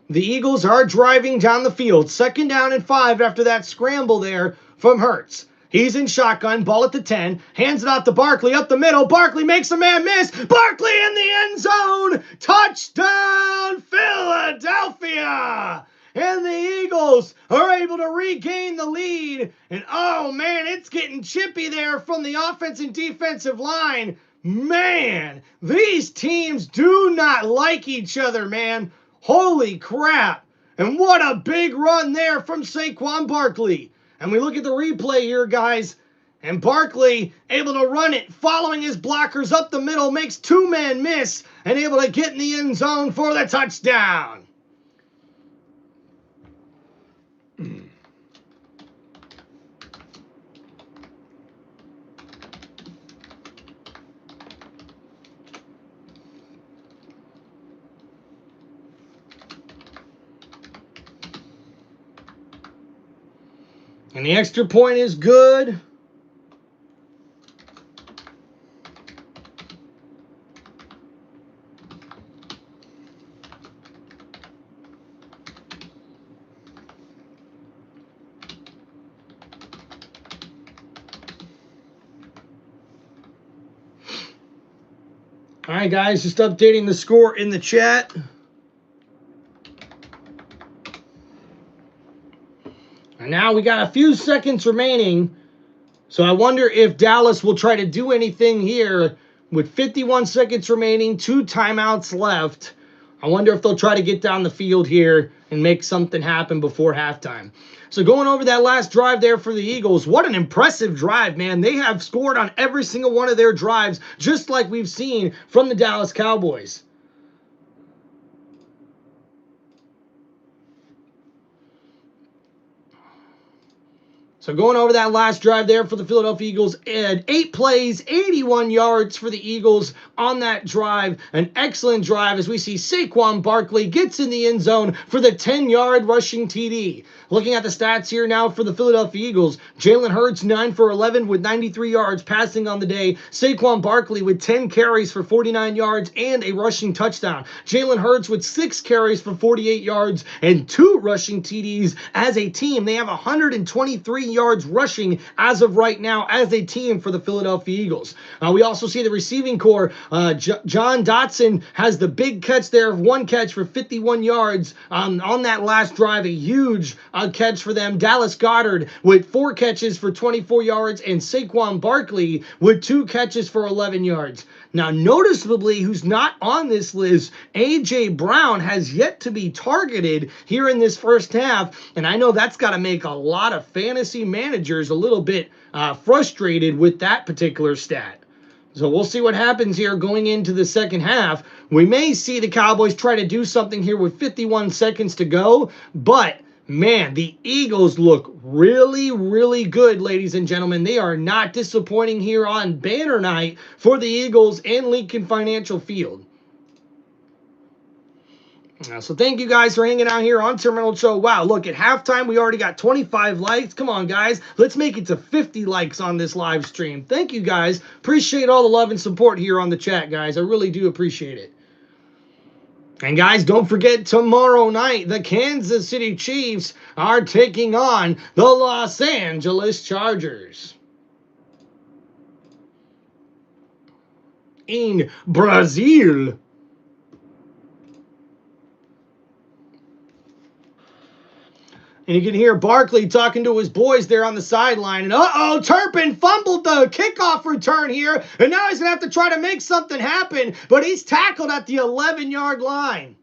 S1: The Eagles are driving down the field. 2nd down and 5 after that scramble there from Hurts. He's in shotgun, ball at the 10, hands it off to Barkley up the middle. Barkley makes a man miss. Barkley in the end zone. Touchdown, Philadelphia. And the Eagles are able to regain the lead. And oh man, it's getting chippy there from the offense and defensive line. Man, these teams do not like each other, man. Holy crap. And what a big run there from Saquon Barkley. And we look at the replay here, guys. And Barkley able to run it, following his blockers up the middle, makes 2-man miss, and able to get in the end zone for the touchdown. And the extra point is good. All right, guys, just updating the score in the chat. And now we got a few seconds remaining. So I wonder if Dallas will try to do anything here with 51 seconds remaining, 2 timeouts left. I wonder if they'll try to get down the field here and make something happen before halftime. So going over that last drive there for the Eagles, what an impressive drive, man. They have scored on every single one of their drives, just like we've seen from the Dallas Cowboys. So going over that last drive there for the Philadelphia Eagles, and 8 plays, 81 yards for the Eagles on that drive. An excellent drive as we see Saquon Barkley gets in the end zone for the 10-yard rushing TD. Looking at the stats here now for the Philadelphia Eagles, Jalen Hurts 9 for 11 with 93 yards passing on the day. Saquon Barkley with 10 carries for 49 yards and a rushing touchdown. Jalen Hurts with 6 carries for 48 yards and 2 rushing TDs as a team. They have 123 yards rushing as of right now as a team for the Philadelphia Eagles. We also see the receiving core. John Dotson has the big catch there, 1 catch for 51 yards on that last drive, a huge catch for them. Dallas Goedert with 4 catches for 24 yards, and Saquon Barkley with 2 catches for 11 yards. Now, noticeably, who's not on this list, A.J. Brown has yet to be targeted here in this first half, and I know that's got to make a lot of fantasy managers a little bit frustrated with that particular stat. So we'll see what happens here going into the second half. We may see the Cowboys try to do something here with 51 seconds to go, but man, the Eagles look really, really good, ladies and gentlemen. They are not disappointing here on banner night for the Eagles in Lincoln Financial Field. So thank you guys for hanging out here on TimReynoldsShow. Wow, look, at halftime, we already got 25 likes. Come on, guys. Let's make it to 50 likes on this live stream. Thank you, guys. Appreciate all the love and support here on the chat, guys. I really do appreciate it. And guys, don't forget, tomorrow night, the Kansas City Chiefs are taking on the Los Angeles Chargers in Brazil. And you can hear Barkley talking to his boys there on the sideline. And uh-oh, Turpin fumbled the kickoff return here. And now he's going to have to try to make something happen. But he's tackled at the 11-yard line.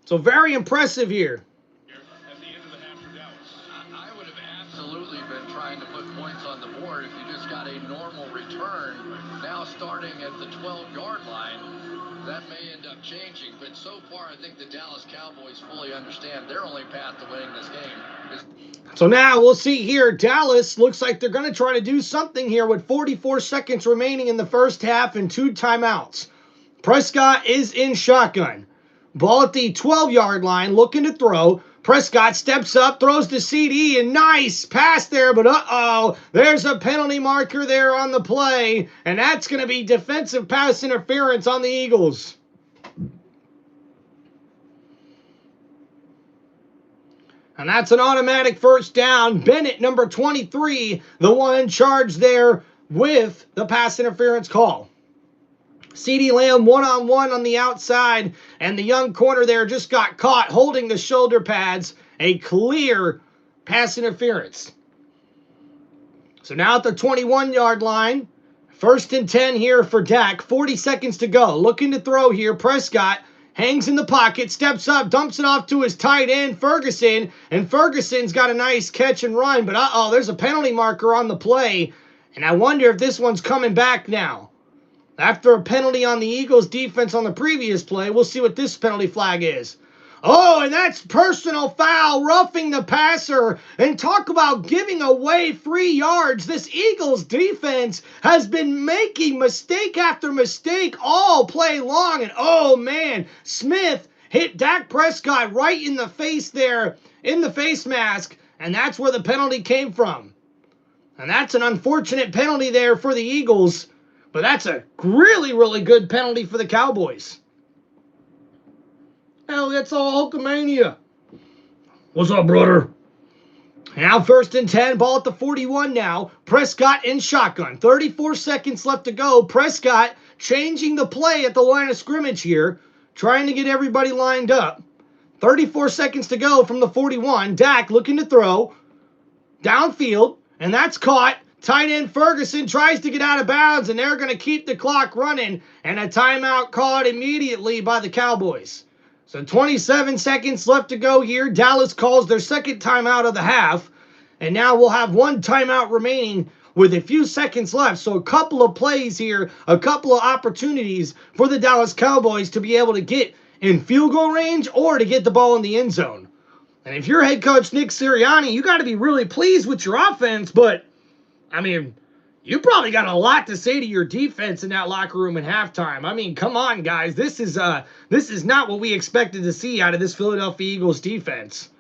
S1: So very impressive here.
S2: At the end of the half for Dallas.
S3: I would have absolutely been trying to put points on the board if you just got a normal return. Now starting at the 12-yard line, that may end up changing. But so far, I think the Dallas Cowboys fully understand their only path to winning this game is...
S1: So now we'll see here. Dallas looks like they're going to try to do something here with 44 seconds remaining in the first half and 2 timeouts. Prescott is in shotgun. Ball at the 12-yard line, looking to throw. Prescott steps up, throws to CD, and nice pass there, but uh-oh, there's a penalty marker there on the play, and that's going to be defensive pass interference on the Eagles. And that's an automatic first down. Bennett, number 23, the one in charge there with the pass interference call. CeeDee Lamb one-on-one on the outside, and the young corner there just got caught holding the shoulder pads. A clear pass interference. So now at the 21-yard line, 1st and 10 here for Dak. 40 seconds to go. Looking to throw here. Prescott hangs in the pocket, steps up, dumps it off to his tight end, Ferguson, and Ferguson's got a nice catch and run, but uh-oh, there's a penalty marker on the play, and I wonder if this one's coming back now. After a penalty on the Eagles defense on the previous play, we'll see what this penalty flag is. Oh, and that's personal foul, roughing the passer. And talk about giving away 3 yards. This Eagles defense has been making mistake after mistake all play long. And oh man, Smith hit Dak Prescott right in the face there, in the face mask. And that's where the penalty came from. And that's an unfortunate penalty there for the Eagles. But that's a really, really good penalty for the Cowboys. Hell, that's all Hulkamania. What's up, brother? Now 1st and 10, ball at the 41 now. Prescott in shotgun. 34 seconds left to go. Prescott changing the play at the line of scrimmage here. Trying to get everybody lined up. 34 seconds to go from the 41. Dak looking to throw. Downfield. And that's caught. Tight end Ferguson tries to get out of bounds, and they're going to keep the clock running, and a timeout called immediately by the Cowboys. So 27 seconds left to go here. Dallas calls their second timeout of the half, and now we'll have 1 timeout remaining with a few seconds left. So a couple of plays here, a couple of opportunities for the Dallas Cowboys to be able to get in field goal range or to get the ball in the end zone. And if you're head coach Nick Sirianni, you got to be really pleased with your offense, but I mean, you probably got a lot to say to your defense in that locker room at halftime. I mean, come on, guys. This is not what we expected to see out of this Philadelphia Eagles defense.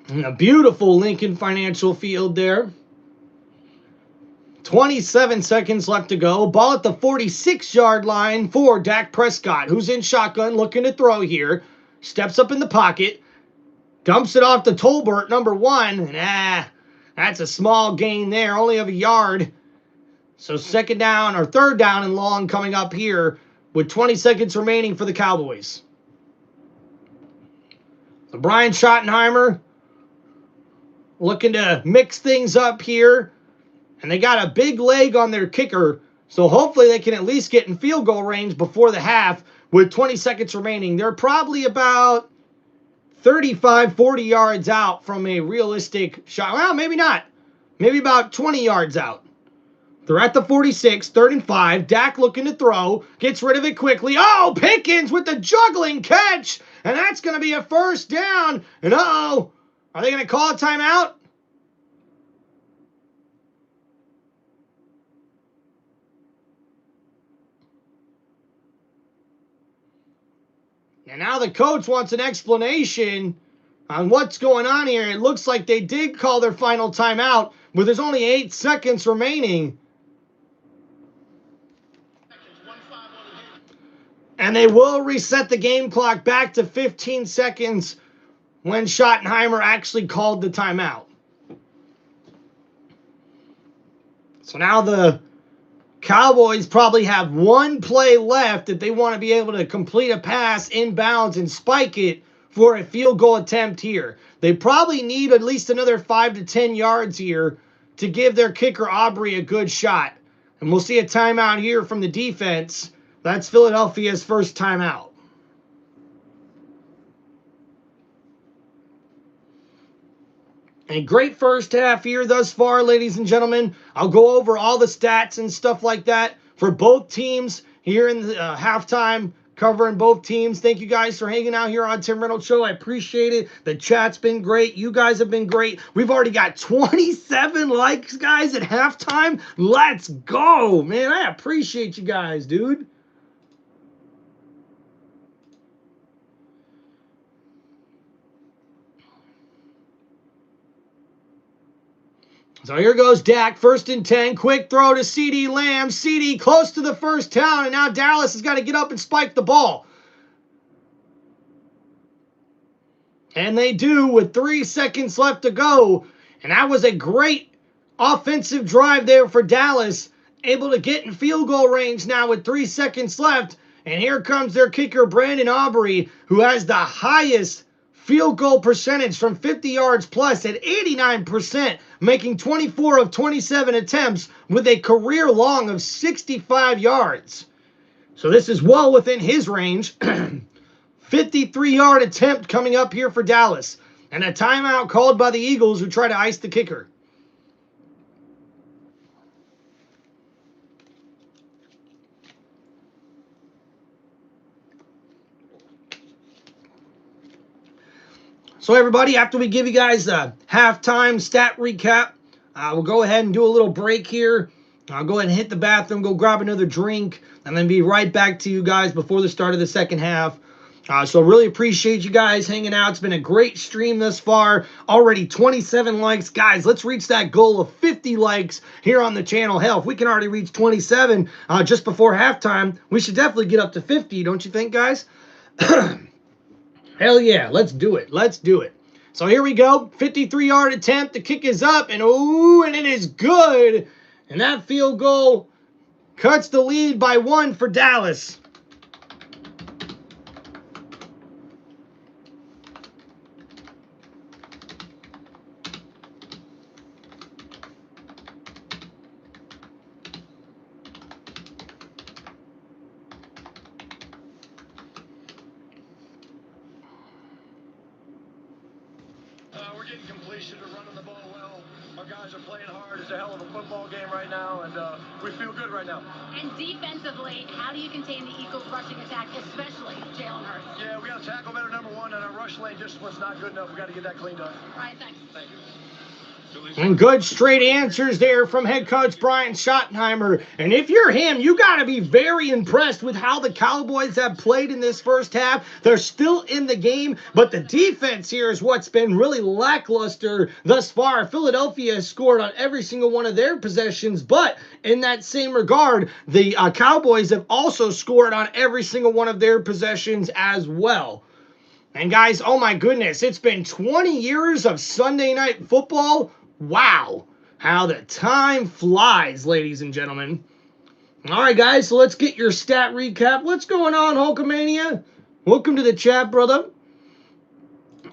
S1: And a beautiful Lincoln Financial Field there. 27 seconds left to go. Ball at the 46-yard line for Dak Prescott, who's in shotgun, looking to throw here. Steps up in the pocket. Dumps it off to Tolbert, number 1. And that's a small gain there, only of a yard. So 2nd down, or 3rd down and long coming up here with 20 seconds remaining for the Cowboys. So Brian Schottenheimer looking to mix things up here. And they got a big leg on their kicker, so hopefully they can at least get in field goal range before the half with 20 seconds remaining. They're probably about 35, 40 yards out from a realistic shot. Well, maybe not. Maybe about 20 yards out. They're at the 46, 3rd and 5. Dak looking to throw, gets rid of it quickly. Oh, Pickens with the juggling catch, and that's going to be a 1st down. And uh-oh, are they going to call a timeout? And now the coach wants an explanation on what's going on here. It looks like they did call their final timeout, but there's only 8 seconds remaining. And they will reset the game clock back to 15 seconds when Schottenheimer actually called the timeout. So now the Cowboys probably have one play left if they want to be able to complete a pass inbounds and spike it for a field goal attempt here. They probably need at least another 5 to 10 yards here to give their kicker Aubrey a good shot. And we'll see a timeout here from the defense. That's Philadelphia's first timeout. A great first half here thus far, ladies and gentlemen. I'll go over all the stats and stuff like that for both teams here in the halftime, covering both teams. Thank you guys for hanging out here on Tim Reynolds Show. I appreciate it. The chat's been great. You guys have been great. We've already got 27 likes, guys, at halftime. Let's go, man. I appreciate you guys, dude. So here goes Dak, 1st and 10, quick throw to CeeDee Lamb. CeeDee close to the first down, and now Dallas has got to get up and spike the ball. And they do with 3 seconds left to go. And that was a great offensive drive there for Dallas, able to get in field goal range now with 3 seconds left. And here comes their kicker, Brandon Aubrey, who has the highest field goal percentage from 50 yards plus at 89%, making 24 of 27 attempts with a career long of 65 yards. So this is well within his range. 53-yard attempt coming up here for Dallas. And a timeout called by the Eagles, who try to ice the kicker. So everybody, after we give you guys a halftime stat recap, we'll go ahead and do a little break here. I'll go ahead and hit the bathroom, go grab another drink, and then be right back to you guys before the start of the second half. So really appreciate you guys hanging out. It's been a great stream thus far. Already 27 likes. Guys, let's reach that goal of 50 likes here on the channel. Hell, if we can already reach 27 just before halftime, we should definitely get up to 50, don't you think, guys? Hell yeah, let's do it. Let's do it. So here we go. 53-yard attempt. The kick is up, and and it is good. And that field goal cuts the lead by 1 for Dallas.
S2: Completion of running the ball well. Our guys are playing hard. It's a hell of a football game right now, and we feel good right now.
S4: And defensively, how do you contain the Eagles' rushing attack, especially Jalen Hurts?
S2: Yeah, we got to tackle better, number one, and our rush lane discipline's not good enough. We got to get that cleaned up.
S4: All right, thanks.
S2: Thank you.
S1: And good straight answers there from head coach Brian Schottenheimer. And if you're him, you got to be very impressed with how the Cowboys have played in this first half. They're still in the game, but the defense here is what's been really lackluster thus far. Philadelphia has scored on every single one of their possessions, but in that same regard, the Cowboys have also scored on every single one of their possessions as well. And guys, oh my goodness, it's been 20 years of Sunday Night Football. Wow, how the time flies, ladies and gentlemen. All right, guys, so let's get your stat recap. What's going on, Hulkamania? Welcome to the chat, brother.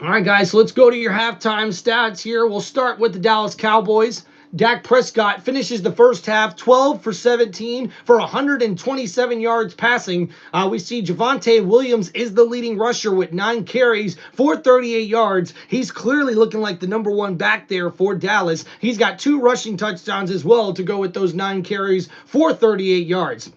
S1: All right, guys, so let's go to your halftime stats here. We'll start with the Dallas Cowboys. Dak Prescott finishes the first half 12 for 17 for 127 yards passing. We see Javonte Williams is the leading rusher with 9 carries for 38 yards. He's clearly looking like the number one back there for Dallas. He's got 2 rushing touchdowns as well to go with those 9 carries for 38 yards.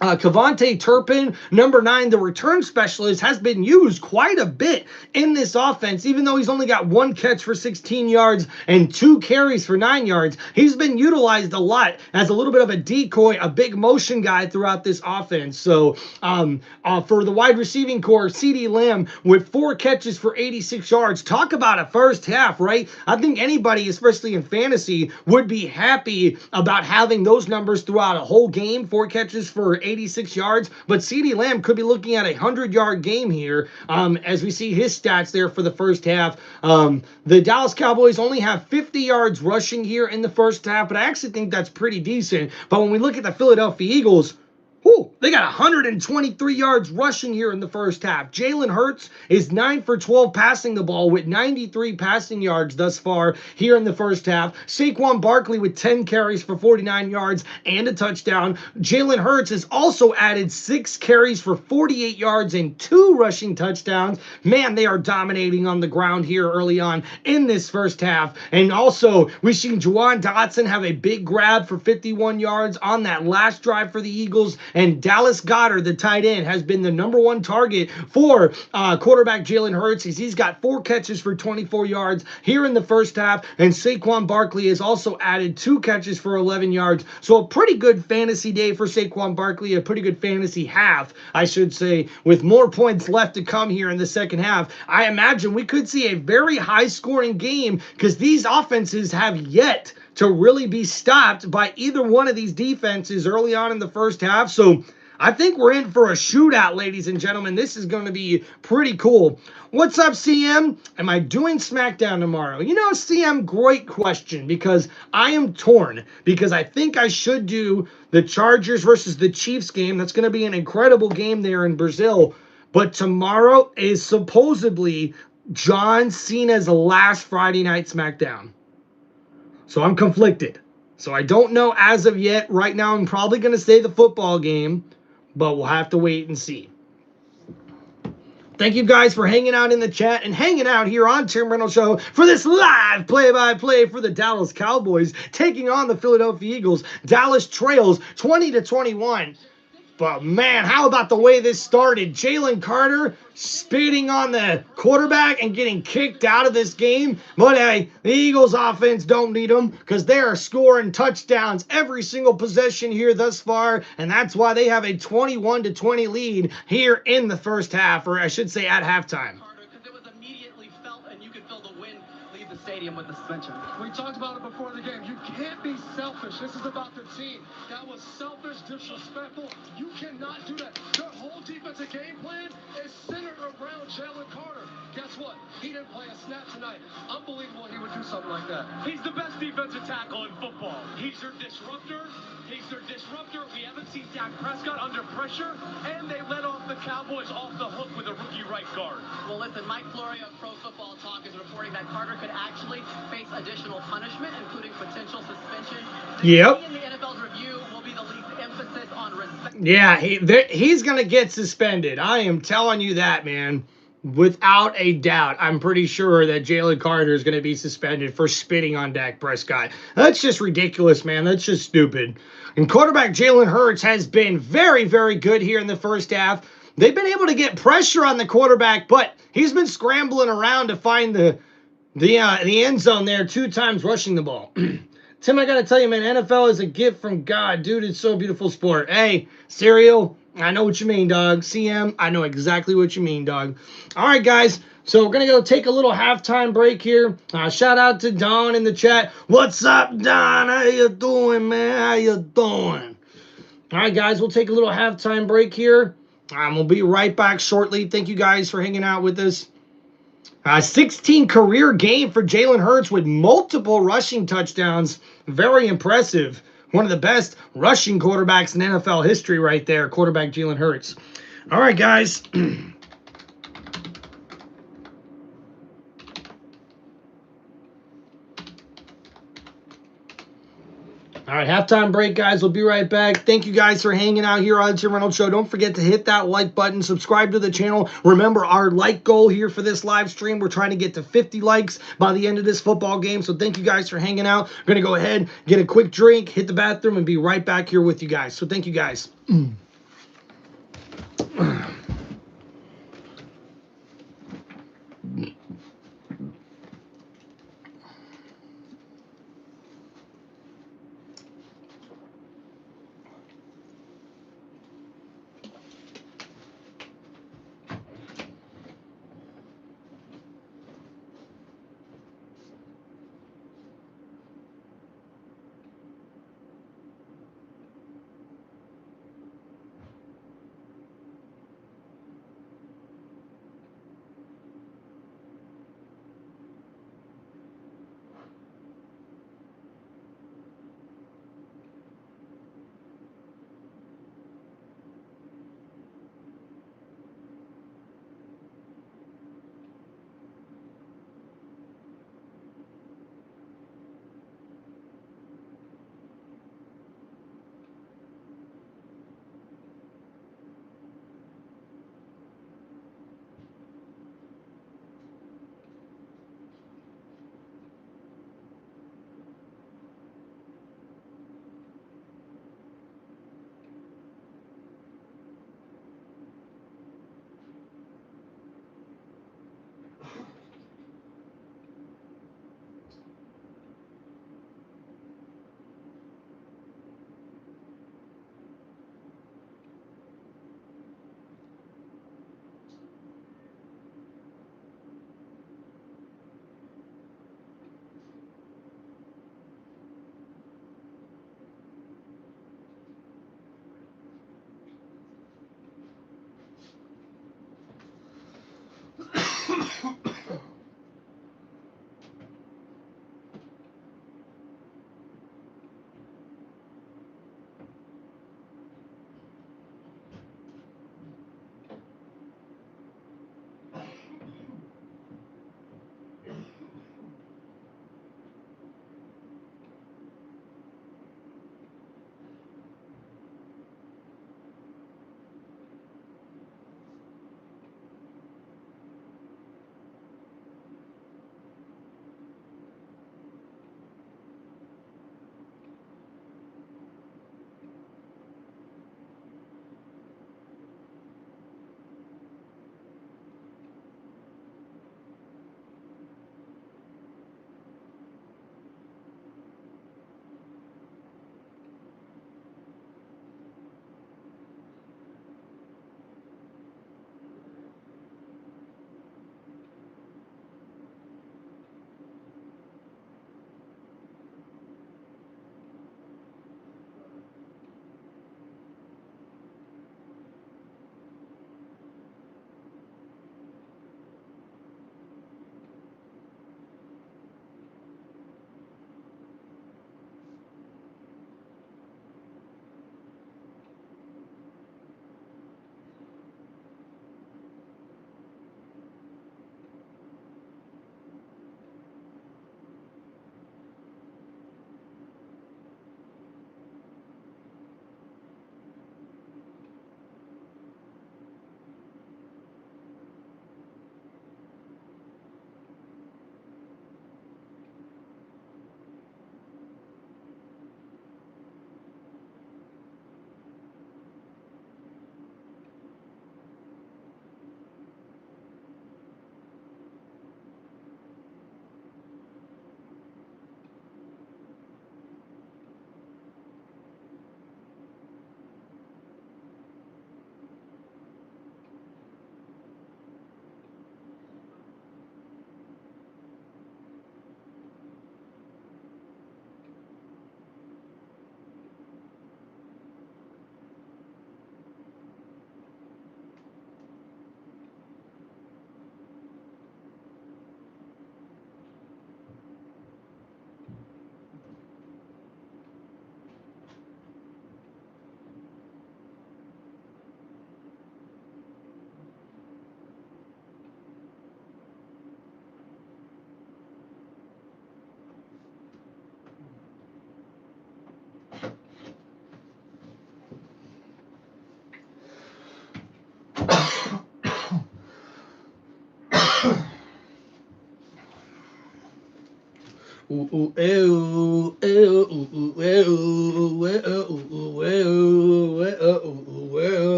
S1: Kevontae Turpin, number 9, the return specialist, has been used quite a bit in this offense, even though he's only got 1 catch for 16 yards and 2 carries for 9 yards. He's been utilized a lot as a little bit of a decoy, a big motion guy throughout this offense. So for the wide receiving core, CeeDee Lamb with 4 catches for 86 yards. Talk about a first half, right? I think anybody, especially in fantasy, would be happy about having those numbers throughout a whole game. 4 catches for 86 yards, but CeeDee Lamb could be looking at a 100-yard game here as we see his stats there for the first half. The Dallas Cowboys only have 50 yards rushing here in the first half, but I actually think that's pretty decent. But when we look at the Philadelphia Eagles, whew, they got 123 yards rushing here in the first half. Jalen Hurts is 9 for 12 passing the ball with 93 passing yards thus far here in the first half. Saquon Barkley with 10 carries for 49 yards and a touchdown. Jalen Hurts has also added 6 carries for 48 yards and 2 rushing touchdowns. Man, they are dominating on the ground here early on in this first half. And also, we've seen Juwan Dotson have a big grab for 51 yards on that last drive for the Eagles. And Dallas Goedert, the tight end, has been the #1 target for quarterback Jalen Hurts. He's got 4 catches for 24 yards here in the first half. And Saquon Barkley has also added 2 catches for 11 yards. So a pretty good fantasy day for Saquon Barkley, a pretty good fantasy half, I should say, with more points left to come here in the second half. I imagine we could see a very high-scoring game because these offenses have yet to really be stopped by either one of these defenses early on in the first half. So I think we're in for a shootout, ladies and gentlemen. This is going to be pretty cool. What's up, CM? Am I doing SmackDown tomorrow? You know, CM, great question, because I am torn, because I think I should do the Chargers versus the Chiefs game. That's going to be an incredible game there in Brazil. But tomorrow is supposedly John Cena's last Friday night SmackDown. So I'm conflicted. So I don't know as of yet. Right now, I'm probably going to say the football game, but we'll have to wait and see. Thank you guys for hanging out in the chat and hanging out here on Tim Reynolds Show for this live play-by-play for the Dallas Cowboys taking on the Philadelphia Eagles. Dallas trails 20-21. But, man, how about the way this started? Jalen Carter spitting on the quarterback and getting kicked out of this game. But, hey, the Eagles offense don't need them because they are scoring touchdowns every single possession here thus far. And that's why they have a 21-20 lead here in the first half, or I should say at halftime.
S5: Because it was immediately felt, and you could feel the wind leave the stadium with the suspension. We talked about it before the game. You can't be selfish. This is about the team. That was selfish, disrespectful. You cannot do that. Their whole defensive game plan is centered around Jalen Carter. Guess what? He didn't play a snap tonight. Unbelievable he would do something like that.
S2: He's the best defensive tackle in football. He's your disruptor. We haven't seen Dak Prescott under pressure, and they let off the Cowboys off the hook with a rookie right guard.
S5: Well, listen, Mike Florio of Pro Football Talk is reporting that Carter could actually face additional punishment, including potential suspension.
S1: Yep.
S5: In the NFL's review will be the league's emphasis on respect.
S1: Yeah, he's going to get suspended. I am telling you that, man. Without a doubt, I'm pretty sure that Jalen Carter is going to be suspended for spitting on Dak Prescott. That's just ridiculous, man. That's just stupid. And quarterback Jalen Hurts has been very, very good here in the first half. They've been able to get pressure on the quarterback, but he's been scrambling around to find the end zone there 2 times rushing the ball. Tim, I got to tell you, man, NFL is a gift from God. Dude, it's so beautiful sport. Hey, Serial, I know what you mean, dog. CM, I know exactly what you mean, dog. All right, guys. So we're going to go take a little halftime break here. Shout out to Don in the chat. What's up, Don? How you doing, man? How you doing? All right, guys. We'll take a little halftime break here. We'll be right back shortly. Thank you guys for hanging out with us. 16 career game for Jalen Hurts with multiple rushing touchdowns. Very impressive. One of the best rushing quarterbacks in NFL history right there, quarterback Jalen Hurts. All right, guys. All right, halftime break, guys. We'll be right back. Thank you guys for hanging out here on the Tim Reynolds Show. Don't forget to hit that like button, subscribe to the channel. Remember, our like goal here for this live stream, we're trying to get to 50 likes by the end of this football game. So thank you guys for hanging out. We're going to go ahead, get a quick drink, hit the bathroom, and be right back here with you guys. So thank you guys.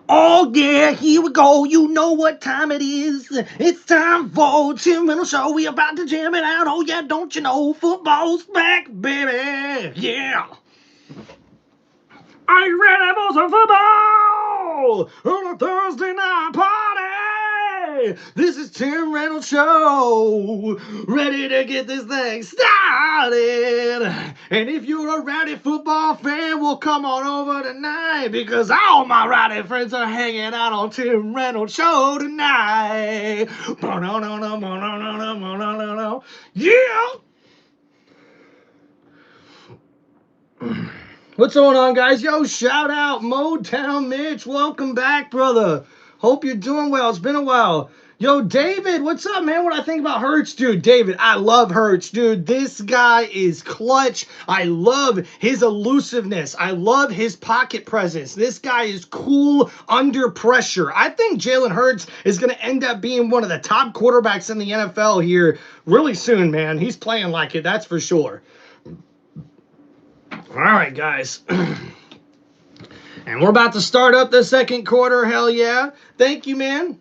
S1: Oh yeah, here we go. You know what time it is. It's time for Tim Reynolds Show. We about to jam it out. Oh yeah, don't you know football's back, baby? Yeah. Are you ready for some football on a Thursday night party? This is Tim Reynolds Show, ready to get this thing started. And if you're a rowdy football fan, well, come on over tonight because all my rowdy friends are hanging out on Tim Reynolds Show tonight. Yeah. What's going on, guys? Yo, shout out Motown Mitch. Welcome back, brother. Hope you're doing well. It's been a while. Yo, David, what's up, man? What I think about Hurts, dude? David, I love Hurts, dude. This guy is clutch. I love his elusiveness. I love his pocket presence. This guy is cool under pressure. I think Jalen Hurts is going to end up being one of the top quarterbacks in the NFL here really soon, man. He's playing like it, that's for sure. All right, guys. And we're about to start up the second quarter. Hell yeah. Thank you, man.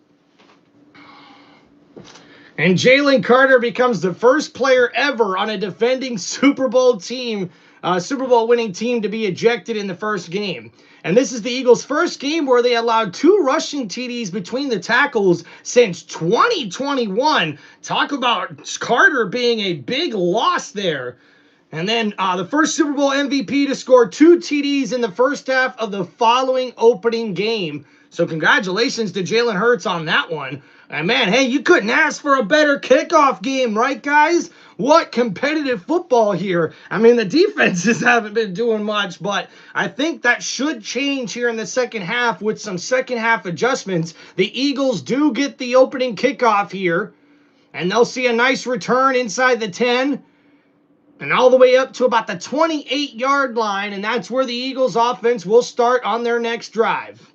S1: And Jalen Carter becomes the first player ever on a defending Super Bowl winning team to be ejected in the first game. And this is the Eagles' first game where they allowed 2 rushing TDs between the tackles since 2021. Talk about Carter being a big loss there. And then the first Super Bowl MVP to score 2 TDs in the first half of the following opening game. So congratulations to Jalen Hurts on that one. And man, hey, you couldn't ask for a better kickoff game, right, guys? What competitive football here. I mean, the defenses haven't been doing much, but I think that should change here in the second half with some second half adjustments. The Eagles do get the opening kickoff here, and they'll see a nice return inside the 10. And all the way up to about the 28-yard line, and that's where the Eagles offense will start on their next drive.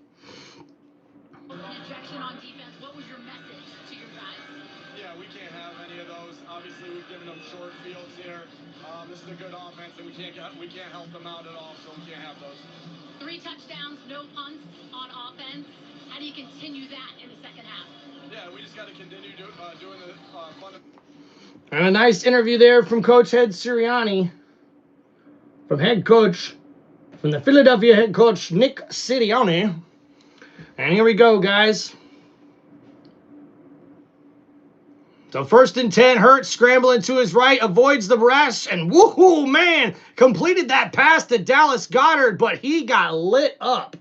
S4: Ejection on defense. What was your message to your guys?
S5: Yeah, we can't have any of those. Obviously, we've given them short fields here. This is a good offense, and we can't help them out at all, so we can't have those.
S4: 3 touchdowns, no punts on offense. How do you continue that in the second half?
S5: Yeah, we just got to continue doing the fun.
S1: And a nice interview there from Coach Ed Sirianni, from the Philadelphia head coach, Nick Sirianni. And here we go, guys. So 1st and 10, Hurts scrambling to his right, avoids the rush, and woohoo, man, completed that pass to Dallas Goedert, but he got lit up.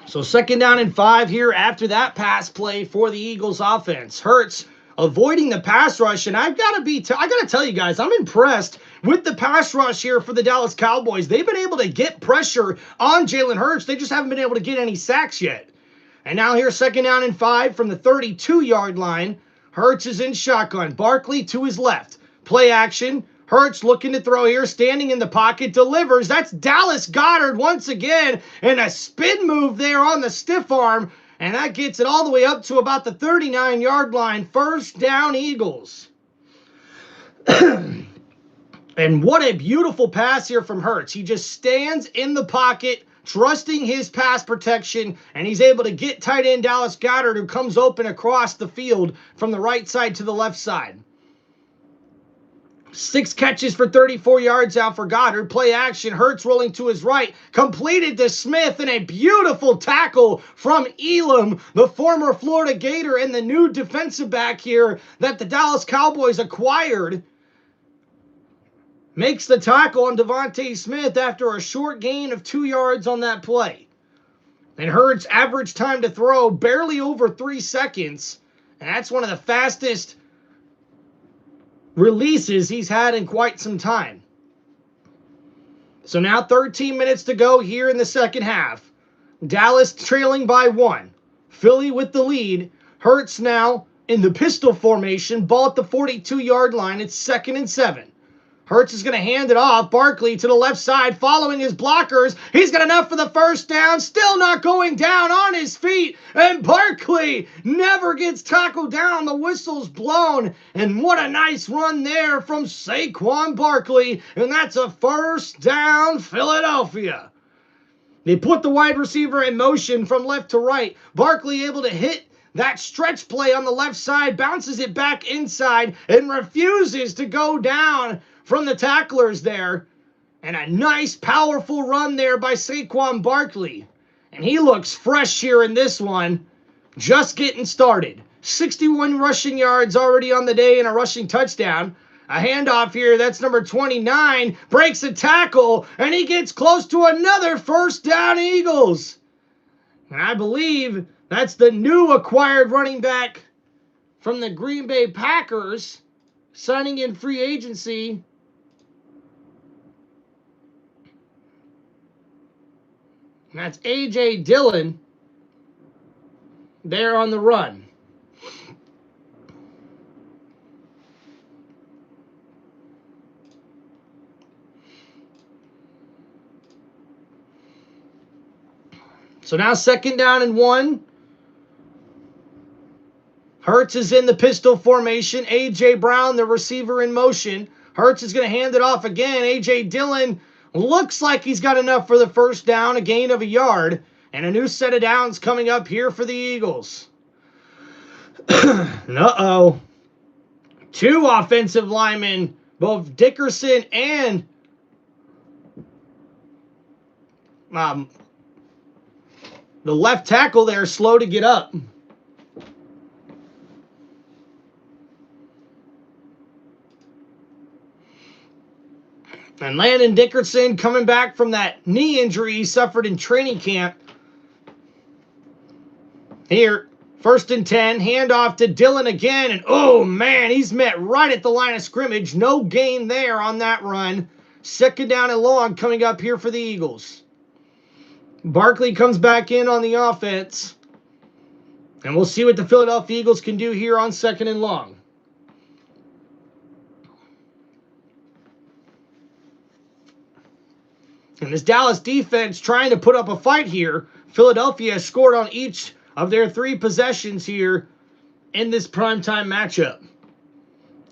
S1: So 2nd down and 5 here after that pass play for the Eagles offense. Hurts avoiding the pass rush, and I gotta tell you guys, I'm impressed with the pass rush here for the Dallas Cowboys. They've been able to get pressure on Jalen Hurts. They just haven't been able to get any sacks yet. And now here, 2nd down and 5 from the 32-yard line. Hurts is in shotgun. Barkley to his left. Play action. Hurts looking to throw here, standing in the pocket, delivers. That's Dallas Goedert once again, and a spin move there on the stiff arm, and that gets it all the way up to about the 39-yard line. 1st down, Eagles. And what a beautiful pass here from Hurts. He just stands in the pocket, trusting his pass protection, and he's able to get tight end Dallas Goedert, who comes open across the field from the right side to the left side. 6 catches for 34 yards out for Goedert. Play action. Hurts rolling to his right. Completed to Smith, and a beautiful tackle from Elam, the former Florida Gator and the new defensive back here that the Dallas Cowboys acquired. Makes the tackle on Devontae Smith after a short gain of 2 yards on that play. And Hurts' average time to throw barely over 3 seconds. And that's one of the fastest releases he's had in quite some time. So now 13 minutes to go here in the second half. Dallas trailing by 1. Philly with the lead. Hurts now in the pistol formation. Ball at the 42-yard line. It's 2nd and 7. Hurts is going to hand it off. Barkley to the left side, following his blockers. He's got enough for the 1st down. Still not going down on his feet. And Barkley never gets tackled down. The whistle's blown. And what a nice run there from Saquon Barkley. And that's a 1st down, Philadelphia. They put the wide receiver in motion from left to right. Barkley able to hit that stretch play on the left side, bounces it back inside, and refuses to go down from the tacklers there. And a nice, powerful run there by Saquon Barkley. And he looks fresh here in this one. Just getting started. 61 rushing yards already on the day and a rushing touchdown. A handoff here, that's number 29. Breaks a tackle, and he gets close to another 1st down, Eagles. And I believe that's the new acquired running back from the Green Bay Packers, signing in free agency. And that's A.J. Dillon there on the run. So now 2nd down and 1. Hurts is in the pistol formation. A.J. Brown, the receiver, in motion. Hurts is going to hand it off again. A.J. Dillon looks like he's got enough for the 1st down, a gain of a yard. And a new set of downs coming up here for the Eagles. Uh-oh. 2 offensive linemen, both Dickerson and The left tackle there slow to get up. And Landon Dickerson coming back from that knee injury he suffered in training camp. Here, 1st and 10, handoff to Dillon again, and oh man, he's met right at the line of scrimmage. No gain there on that run. 2nd down and long coming up here for the Eagles. Barkley comes back in on the offense, and we'll see what the Philadelphia Eagles can do here on 2nd and long. And this Dallas defense trying to put up a fight here. Philadelphia has scored on each of their 3 possessions here in this primetime matchup.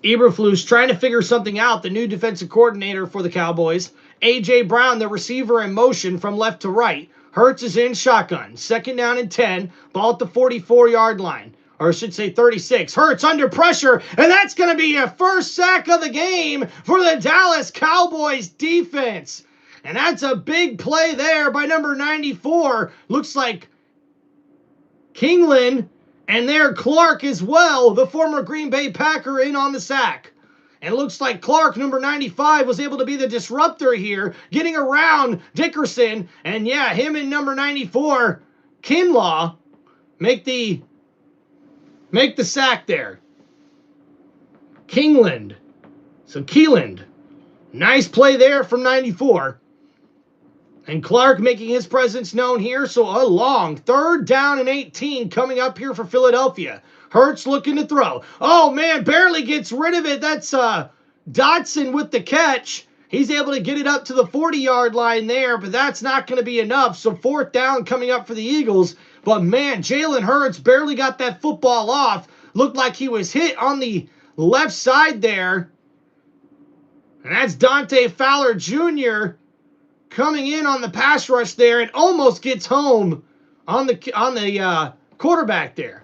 S1: Eberflus trying to figure something out, the new defensive coordinator for the Cowboys. A.J. Brown, the receiver, in motion from left to right. Hurts is in shotgun. 2nd down and 10. Ball at the 44-yard line. Or I should say 36. Hurts under pressure, and that's going to be a first sack of the game for the Dallas Cowboys defense. And that's a big play there by number 94. Looks like Kingland, and there Clark as well, the former Green Bay Packer, in on the sack. And it looks like Clark, number 95, was able to be the disruptor here, getting around Dickerson. And yeah, him and number 94, Kinlaw, make the sack there. Kingland. So Keeland. Nice play there from 94. And Clark making his presence known here. So a long 3rd down and 18 coming up here for Philadelphia. Hurts looking to throw. Oh, man, barely gets rid of it. That's Dotson with the catch. He's able to get it up to the 40-yard line there, but that's not going to be enough. So 4th down coming up for the Eagles. But, man, Jalen Hurts barely got that football off. Looked like he was hit on the left side there. And that's Dante Fowler Jr., coming in on the pass rush there and almost gets home on the quarterback there.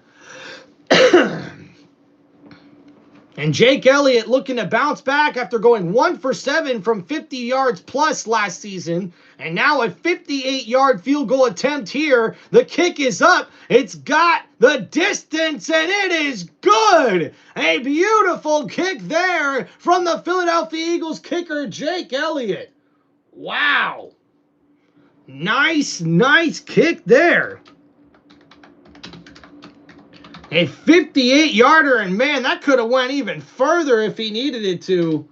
S1: And Jake Elliott looking to bounce back after going 1 for 7 from 50 yards plus last season. And now a 58-yard field goal attempt here. The kick is up. It's got the distance, and it is good. A beautiful kick there from the Philadelphia Eagles kicker, Jake Elliott. Wow. Nice kick there. A 58-yarder, and man, that could have went even further if he needed it to.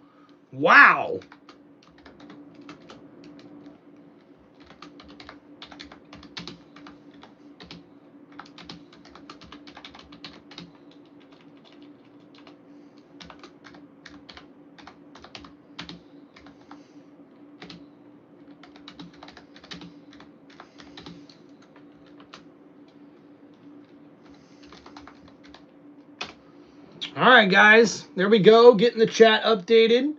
S1: Wow. All right, guys, there we go. Getting the chat updated.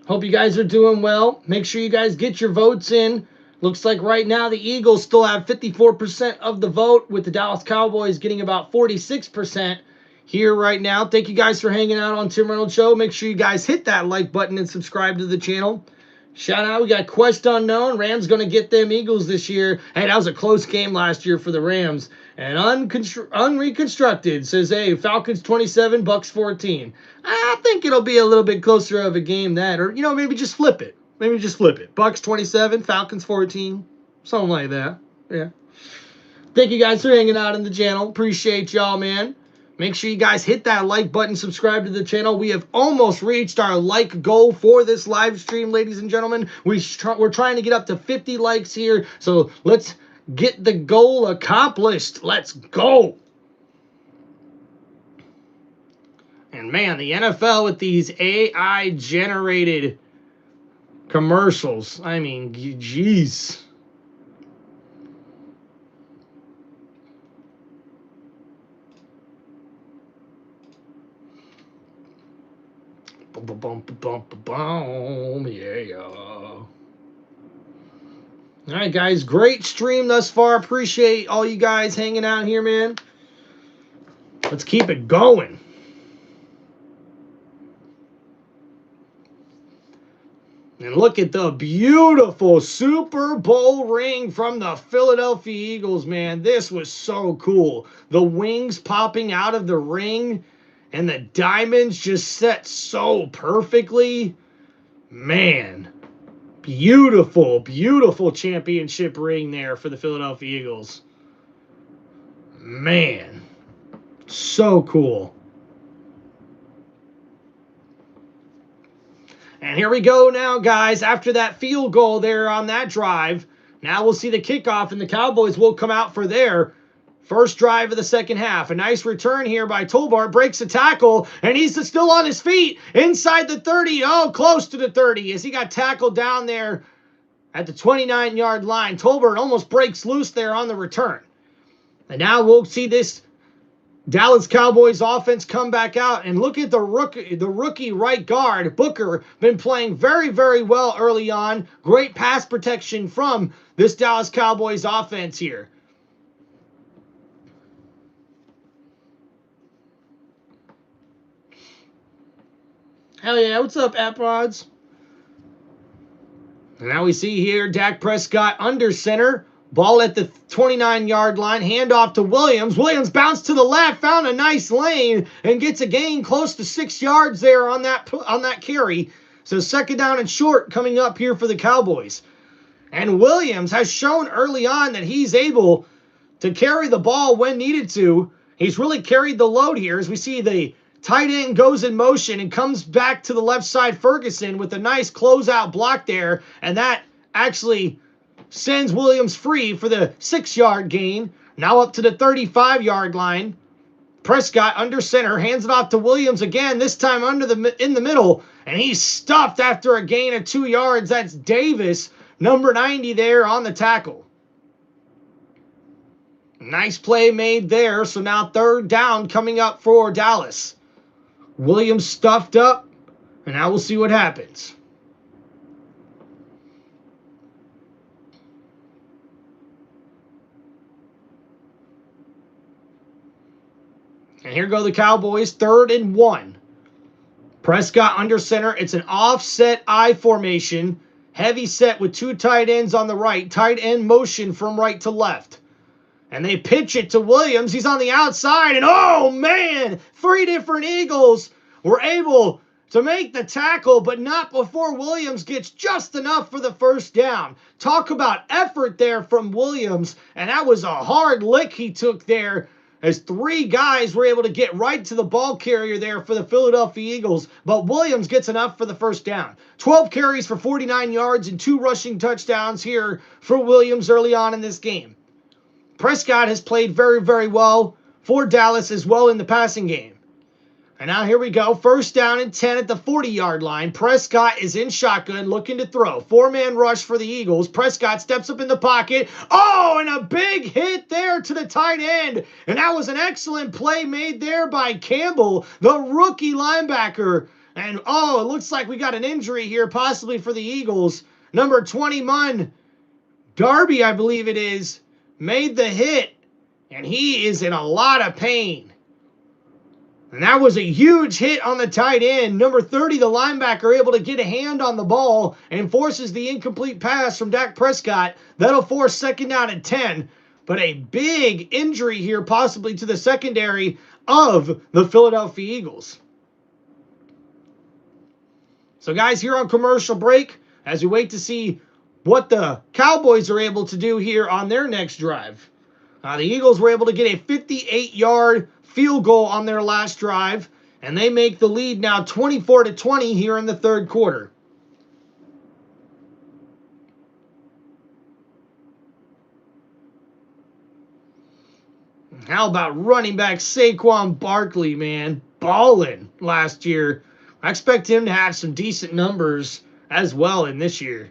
S1: Hope you guys are doing well. Make sure you guys get your votes in. Looks like right now the Eagles still have 54% of the vote, with the Dallas Cowboys getting about 46% here right now. Thank you guys for hanging out on Tim Reynolds Show. Make sure you guys hit that like button and subscribe to the channel. Shout out, we got Quest Unknown. Rams going to get them Eagles this year. Hey, that was a close game last year for the Rams. And Unreconstructed says, hey, Falcons 27, Bucks 14. I think it'll be a little bit closer of a game that, or, maybe just flip it. Bucks 27, Falcons 14. Something like that. Yeah. Thank you guys for hanging out on the channel. Appreciate y'all, man. Make sure you guys hit that like button, subscribe to the channel. We have almost reached our like goal for this live stream, ladies and gentlemen. We're trying to get up to 50 likes here, so let's get the goal accomplished. Let's go. And man, the NFL with these AI-generated commercials. I mean, jeez. Yeah. All right, guys. Great stream thus far. Appreciate all you guys hanging out here, man. Let's keep it going. And look at the beautiful Super Bowl ring from the Philadelphia Eagles, man. This was so cool. The wings popping out of the ring and the diamonds just set so perfectly. Man, beautiful, beautiful championship ring there for the Philadelphia Eagles. Man, so cool. And here we go now, guys. After that field goal there on that drive, now we'll see the kickoff, and the Cowboys will come out for their first drive of the second half. A nice return here by Tolbert. Breaks a tackle, and he's still on his feet inside the 30. Oh, close to the 30 as he got tackled down there at the 29-yard line. Tolbert almost breaks loose there on the return. And now we'll see this Dallas Cowboys offense come back out, and look at the rookie right guard, Booker, been playing very, very well early on. Great pass protection from this Dallas Cowboys offense here. Hell yeah, what's up, AppRods? And now we see here Dak Prescott under center. Ball at the 29-yard line. Handoff to Williams. Williams bounced to the left, found a nice lane, and gets a gain close to 6 yards there on that carry. So second down and short coming up here for the Cowboys. And Williams has shown early on that he's able to carry the ball when needed to. He's really carried the load here as we see the tight end goes in motion and comes back to the left side. Ferguson with a nice closeout block there, and that actually sends Williams free for the 6-yard gain. Now up to the 35-yard line. Prescott under center, hands it off to Williams again, this time in the middle, and he's stuffed after a gain of 2 yards. That's Davis, number 90 there on the tackle. Nice play made there. So now third down coming up for Dallas. Williams stuffed up, and now we'll see what happens. And here go the Cowboys, 3rd and 1. Prescott under center. It's an offset I formation. Heavy set with 2 tight ends on the right. Tight end motion from right to left. And they pitch it to Williams. He's on the outside. And oh, man, 3 different Eagles were able to make the tackle, but not before Williams gets just enough for the first down. Talk about effort there from Williams. And that was a hard lick he took there, as 3 guys were able to get right to the ball carrier there for the Philadelphia Eagles. But Williams gets enough for the first down. 12 carries for 49 yards and 2 rushing touchdowns here for Williams early on in this game. Prescott has played very, very well for Dallas as well in the passing game. And now here we go. 1st down and 10 at the 40-yard line. Prescott is in shotgun looking to throw. 4-man rush for the Eagles. Prescott steps up in the pocket. Oh, and a big hit there to the tight end. And that was an excellent play made there by Campbell, the rookie linebacker. And oh, it looks like we got an injury here possibly for the Eagles. Number 21, Darby, I believe it is, made the hit. And he is in a lot of pain. And that was a huge hit on the tight end. Number 30, the linebacker, able to get a hand on the ball and forces the incomplete pass from Dak Prescott. That'll force 2nd down and 10. But a big injury here, possibly to the secondary of the Philadelphia Eagles. So, guys, here on commercial break, as we wait to see what the Cowboys are able to do here on their next drive. The Eagles were able to get a 58-yard field goal on their last drive, and they make the lead now 24-20 here in the 3rd quarter. How about running back Saquon Barkley, man? Balling last year. I expect him to have some decent numbers as well in this year.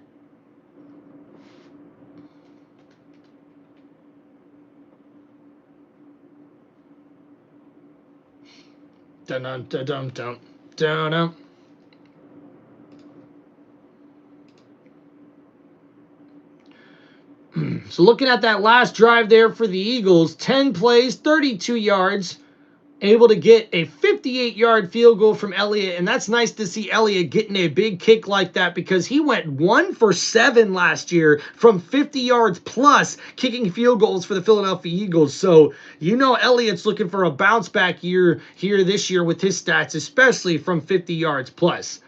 S1: Dun-dun-dun-dun-dun-dun. So looking at that last drive there for the Eagles, 10 plays, 32 yards, able to get a 58-yard field goal from Elliott, and that's nice to see Elliott getting a big kick like that because he went 1 for 7 last year from 50 yards plus kicking field goals for the Philadelphia Eagles. So, you know, Elliott's looking for a bounce back year here this year with his stats, especially from 50 yards plus.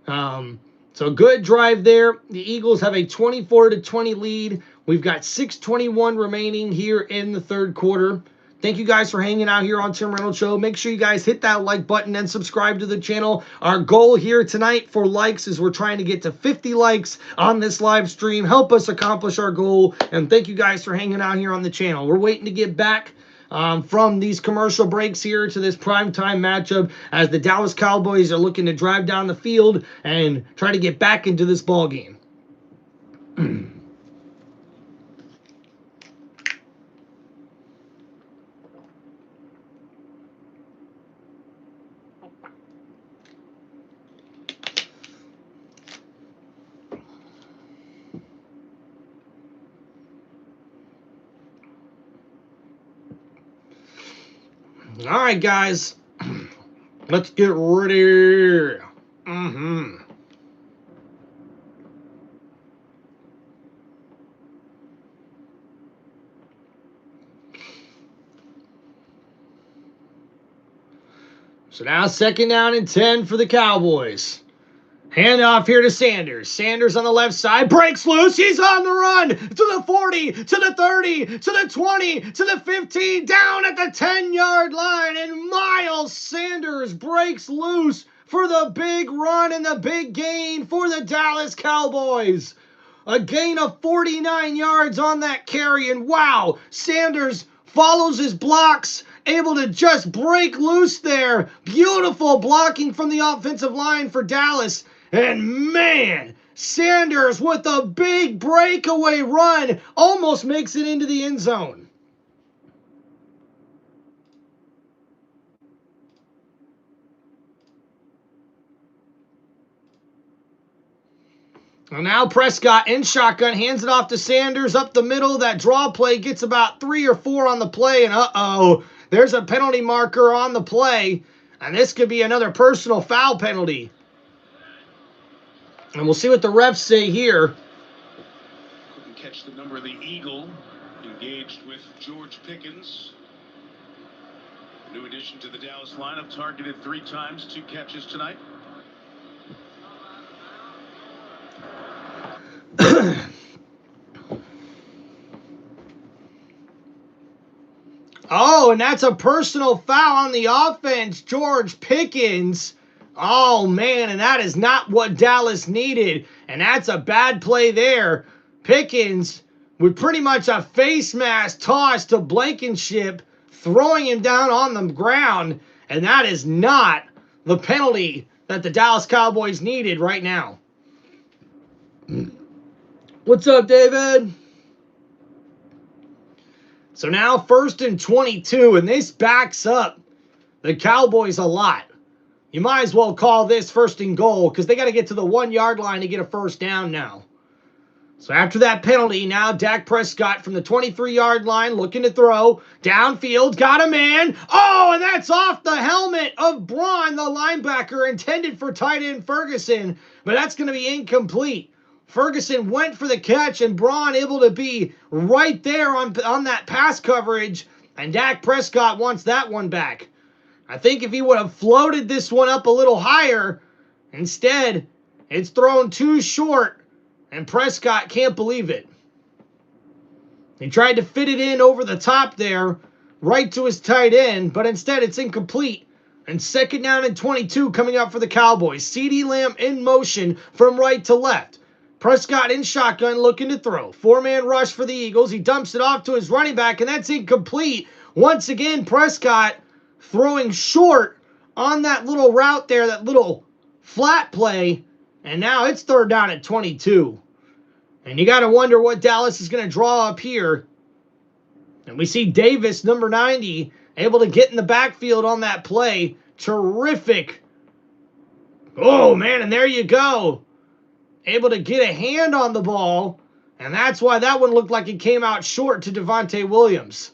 S1: So good drive there. The Eagles have a 24-20 lead. We've got 6:21 remaining here in the third quarter. Thank you guys for hanging out here on Tim Reynolds Show. Make sure you guys hit that like button and subscribe to the channel. Our goal here tonight for likes is we're trying to get to 50 likes on this live stream. Help us accomplish our goal. And thank you guys for hanging out here on the channel. We're waiting to get back from these commercial breaks here to this primetime matchup as the Dallas Cowboys are looking to drive down the field and try to get back into this ball game. All right, guys, let's get ready. So now 2nd down and 10 for the Cowboys. Hand off here to Sanders. Sanders on the left side, breaks loose. He's on the run to the 40, to the 30, to the 20, to the 15, down at the 10-yard line. And Miles Sanders breaks loose for the big run and the big gain for the Dallas Cowboys. A gain of 49 yards on that carry. And wow, Sanders follows his blocks, able to just break loose there. Beautiful blocking from the offensive line for Dallas. And man, Sanders with a big breakaway run almost makes it into the end zone. And now Prescott in shotgun, hands it off to Sanders up the middle. That draw play gets about 3 or 4 on the play. And uh-oh, there's a penalty marker on the play. And this could be another personal foul penalty. And we'll see what the refs say here.
S2: Couldn't catch the number of the Eagle. Engaged with George Pickens. New addition to the Dallas lineup, targeted 3 times, 2 catches tonight.
S1: Oh, and that's a personal foul on the offense, George Pickens. Oh, man, and that is not what Dallas needed. And that's a bad play there. Pickens with pretty much a face mask toss to Blankenship, throwing him down on the ground. And that is not the penalty that the Dallas Cowboys needed right now. What's up, David? So now 1st and 22, and this backs up the Cowboys a lot. You might as well call this 1st and goal because they got to get to the 1-yard line to get a 1st down now. So after that penalty, now Dak Prescott from the 23-yard line looking to throw. Downfield, got a man. Oh, and that's off the helmet of Braun, the linebacker, intended for tight end Ferguson. But that's going to be incomplete. Ferguson went for the catch, and Braun able to be right there on that pass coverage. And Dak Prescott wants that one back. I think if he would have floated this one up a little higher, instead, it's thrown too short, and Prescott can't believe it. He tried to fit it in over the top there, right to his tight end, but instead it's incomplete. And 2nd down and 22 coming up for the Cowboys. CeeDee Lamb in motion from right to left. Prescott in shotgun looking to throw. 4-man rush for the Eagles. He dumps it off to his running back, and that's incomplete. Once again, Prescott throwing short on that little route there, that little flat play. And now it's 3rd down at 22. And you got to wonder what Dallas is going to draw up here. And we see Davis, number 90, able to get in the backfield on that play. Terrific. Oh, man, and there you go. Able to get a hand on the ball. And that's why that one looked like it came out short to Devontae Williams.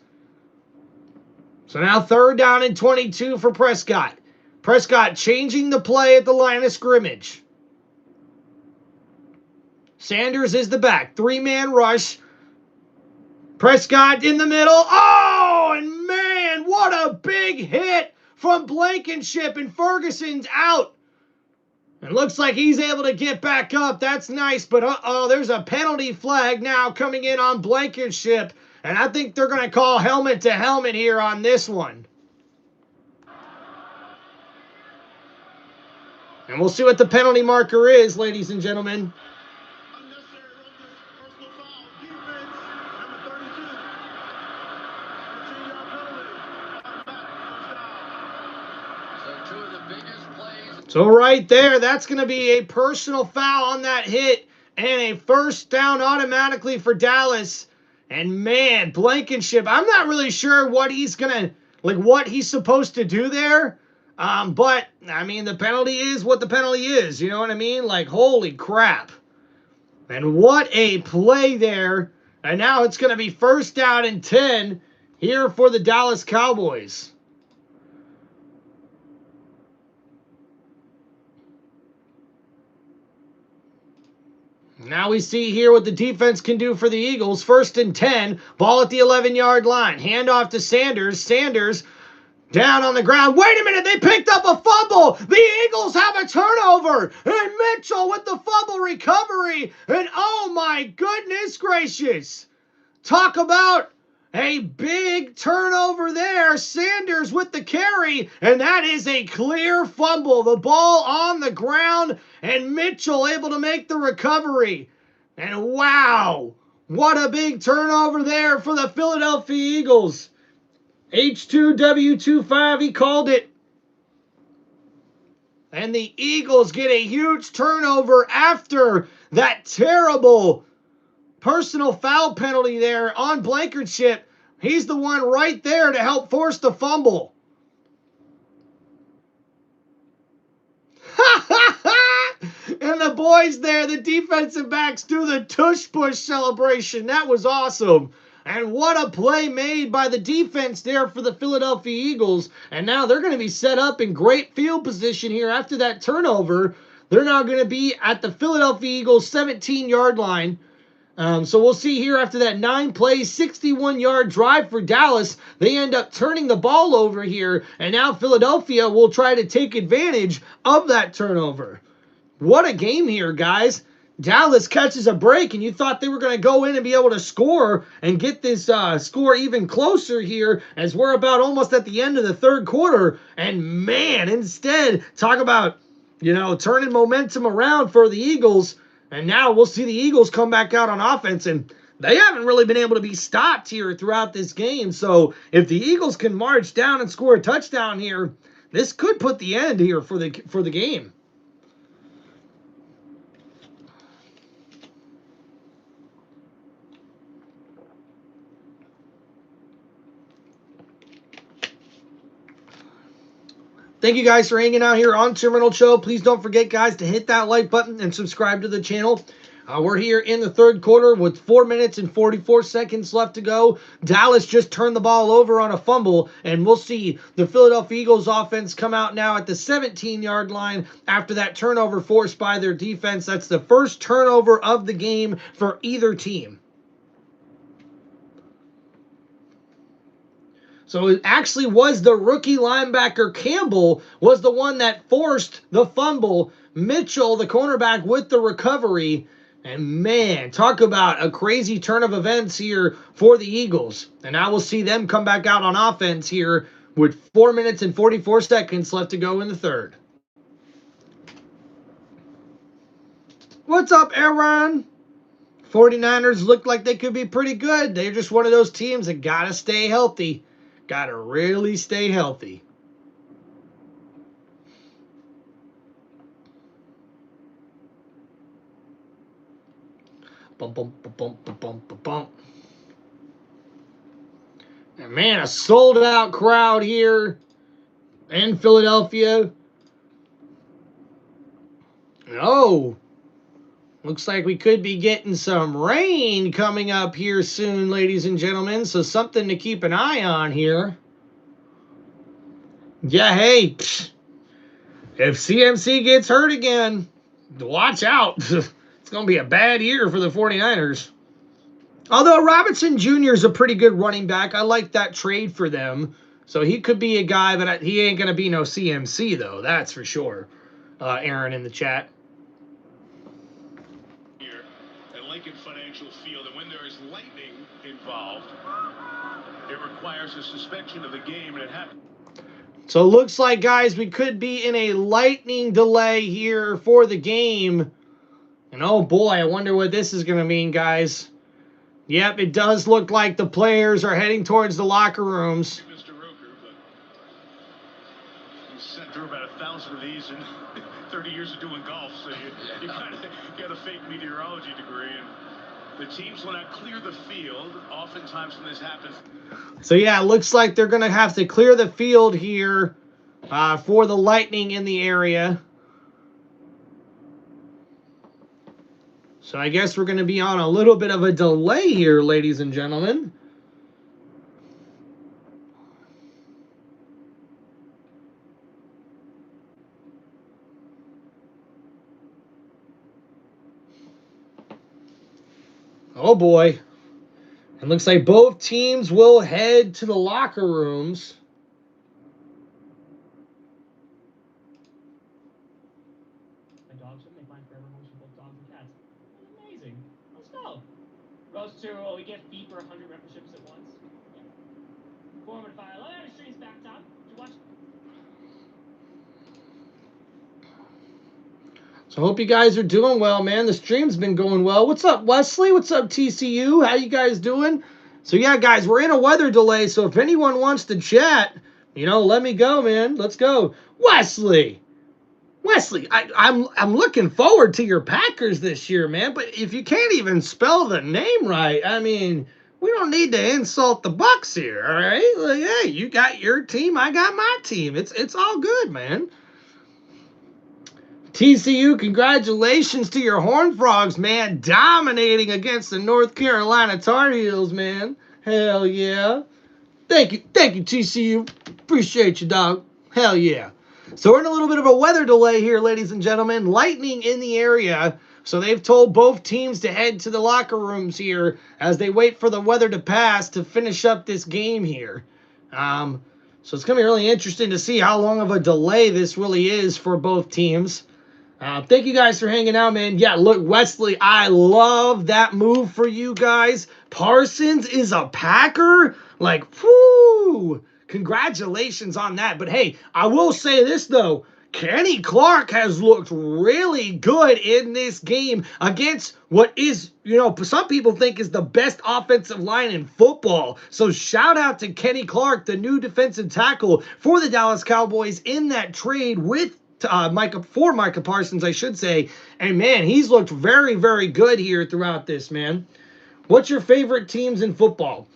S1: So now 3rd down and 22 for Prescott. Prescott changing the play at the line of scrimmage. Sanders is the back. 3-man rush. Prescott in the middle. Oh, and man, what a big hit from Blankenship, and Ferguson's out. It looks like he's able to get back up. That's nice, but there's a penalty flag now coming in on Blankenship, and I think they're going to call helmet to helmet here on this one. And we'll see what the penalty marker is, ladies and gentlemen. So right there, that's going to be a personal foul on that hit and a 1st down automatically for Dallas. And man, Blankenship, I'm not really sure what he's what he's supposed to do there. But I mean, the penalty is what the penalty is. You know what I mean? Like, holy crap. And what a play there. And now it's going to be 1st down and 10 here for the Dallas Cowboys. Now we see here what the defense can do for the Eagles. 1st and 10. Ball at the 11-yard line. Handoff to Sanders. Sanders down on the ground. Wait a minute. They picked up a fumble. The Eagles have a turnover. And Mitchell with the fumble recovery. And oh my goodness gracious. Talk about a big turnover there. Sanders with the carry, and that is a clear fumble. The ball on the ground, and Mitchell able to make the recovery. And wow, what a big turnover there for the Philadelphia Eagles. H2W25, he called it. And the Eagles get a huge turnover after that terrible personal foul penalty there on Blankenship. He's the one right there to help force the fumble. And the boys there, the defensive backs, do the tush push celebration. That was awesome. And what a play made by the defense there for the Philadelphia Eagles. And now they're going to be set up in great field position here after that turnover. They're now going to be at the Philadelphia Eagles 17-yard line. So we'll see here after that 9-play, 61-yard drive for Dallas, they end up turning the ball over here, and now Philadelphia will try to take advantage of that turnover. What a game here, guys. Dallas catches a break, and you thought they were going to go in and be able to score and get this score even closer here as we're about almost at the end of the 3rd quarter. And man, instead, talk about, turning momentum around for the Eagles. And now we'll see the Eagles come back out on offense, and they haven't really been able to be stopped here throughout this game. So if the Eagles can march down and score a touchdown here, this could put the end here for the game. Thank you guys for hanging out here on TimReynoldsShow. Please don't forget, guys, to hit that like button and subscribe to the channel. We're here in the 3rd quarter with 4 minutes and 44 seconds left to go. Dallas just turned the ball over on a fumble, and we'll see the Philadelphia Eagles offense come out now at the 17-yard line after that turnover forced by their defense. That's the 1st turnover of the game for either team. So it actually was the rookie linebacker Campbell was the one that forced the fumble. Mitchell, the cornerback, with the recovery. And man, talk about a crazy turn of events here for the Eagles. And now we'll see them come back out on offense here with 4 minutes and 44 seconds left to go in the 3rd. What's up, Aaron? 49ers look like they could be pretty good. They're just one of those teams that got to stay healthy. Got to really stay healthy. Bump, bump, bump, bump, bump, bump. And man, a sold-out crowd here in Philadelphia. Oh, looks like we could be getting some rain coming up here soon, ladies and gentlemen. So something to keep an eye on here. Yeah, hey, if CMC gets hurt again, watch out. It's going to be a bad year for the 49ers. Although Robinson Jr. is a pretty good running back. I like that trade for them. So he could be a guy, but he ain't going to be no CMC, though. That's for sure. Aaron in the chat.
S2: Here at Lincoln Financial Field, and when there is lightning involved, it requires a suspension of the game, and it happens.
S1: So it looks like, guys, we could be in a lightning delay here for the game. And oh boy, I wonder what this is going to mean, guys. Yep, it does look like the players are heading towards the locker rooms.
S2: Mr. Roker, but he's sent through about 1,000 of these in 30 years of doing golf, so you kind of get a fake meteorology degree. And the teams will not clear the field. Oftentimes when this happens.
S1: So yeah, it looks like they're going to have to clear the field here for the lightning in the area. So I guess we're going to be on a little bit of a delay here, ladies and gentlemen. Oh boy. It looks like both teams will head to the locker rooms.
S6: Goes to, oh, we get feet for 100 memberships at once. Yeah. Form and file. Oh, yeah, stream's back up. Did you watch?
S1: So I hope you guys are doing well, man. The stream's been going well. What's up, Wesley? What's up, TCU? How you guys doing? So yeah, guys, we're in a weather delay, so if anyone wants to chat, let me go, man. Let's go. Wesley, I'm looking forward to your Packers this year, man. But if you can't even spell the name right, I mean, we don't need to insult the Bucks here, all right? Like, hey, you got your team, I got my team. It's all good, man. TCU, congratulations to your Horned Frogs, man, dominating against the North Carolina Tar Heels, man. Hell yeah. Thank you, TCU. Appreciate you, dog. Hell yeah. So we're in a little bit of a weather delay here, ladies and gentlemen. Lightning in the area. So they've told both teams to head to the locker rooms here as they wait for the weather to pass to finish up this game here. So it's going to be really interesting to see how long of a delay this really is for both teams. Thank you guys for hanging out, man. Yeah, look, Wesley, I love that move for you guys. Parsons is a Packer? Like, whoo! Congratulations on that. But hey, I will say this, though. Kenny Clark has looked really good in this game against what is, some people think is the best offensive line in football. So shout out to Kenny Clark, the new defensive tackle for the Dallas Cowboys in that trade with Micah Parsons, I should say. And man, he's looked very, very good here throughout this, man. What's your favorite teams in football?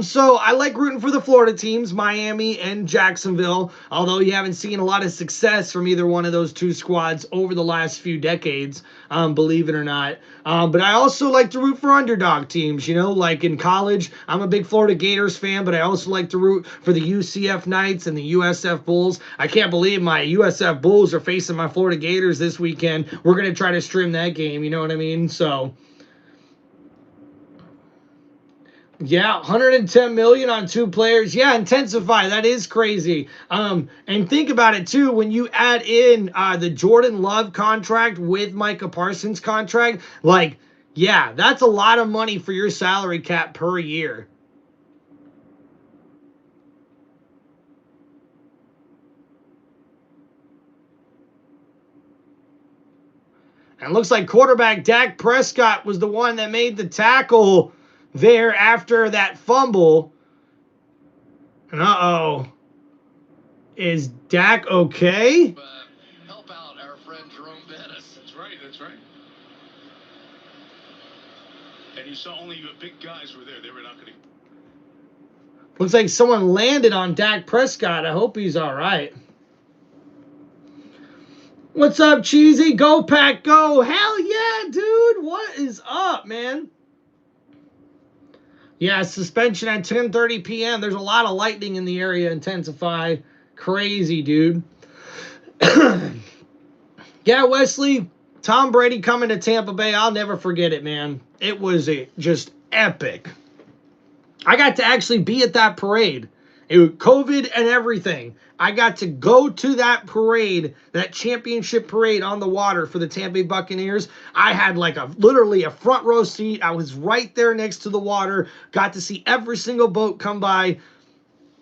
S1: So I like rooting for the Florida teams, Miami and Jacksonville, although you haven't seen a lot of success from either one of those two squads over the last few decades, believe it or not. But I also like to root for underdog teams, like in college, I'm a big Florida Gators fan, but I also like to root for the UCF Knights and the USF Bulls. I can't believe my USF Bulls are facing my Florida Gators this weekend. We're going to try to stream that game, you know what I mean? So yeah, 110 million on two players. Yeah, intensify. That is crazy. And think about it too. When you add in the Jordan Love contract with Micah Parsons contract, like, yeah, that's a lot of money for your salary cap per year. And it looks like quarterback Dak Prescott was the one that made the tackle there after that fumble. And uh-oh. Is Dak okay?
S3: Help out our friend Jerome Bettis.
S2: That's right. And you saw only the big guys were there. They were not going to.
S1: Looks like someone landed on Dak Prescott. I hope he's all right. What's up, Cheesy? Go Pack, go. Hell yeah, dude. What is up, man? Yeah, suspension at 10:30 p.m. There's a lot of lightning in the area. Intensify. Crazy, dude. Yeah, Wesley, Tom Brady coming to Tampa Bay, I'll never forget it, man. It was just epic. I got to actually be at that parade. It was COVID and everything. I got to go to that parade, that championship parade on the water for the Tampa Bay Buccaneers. I had like literally a front row seat. I was right there next to the water. Got to see every single boat come by.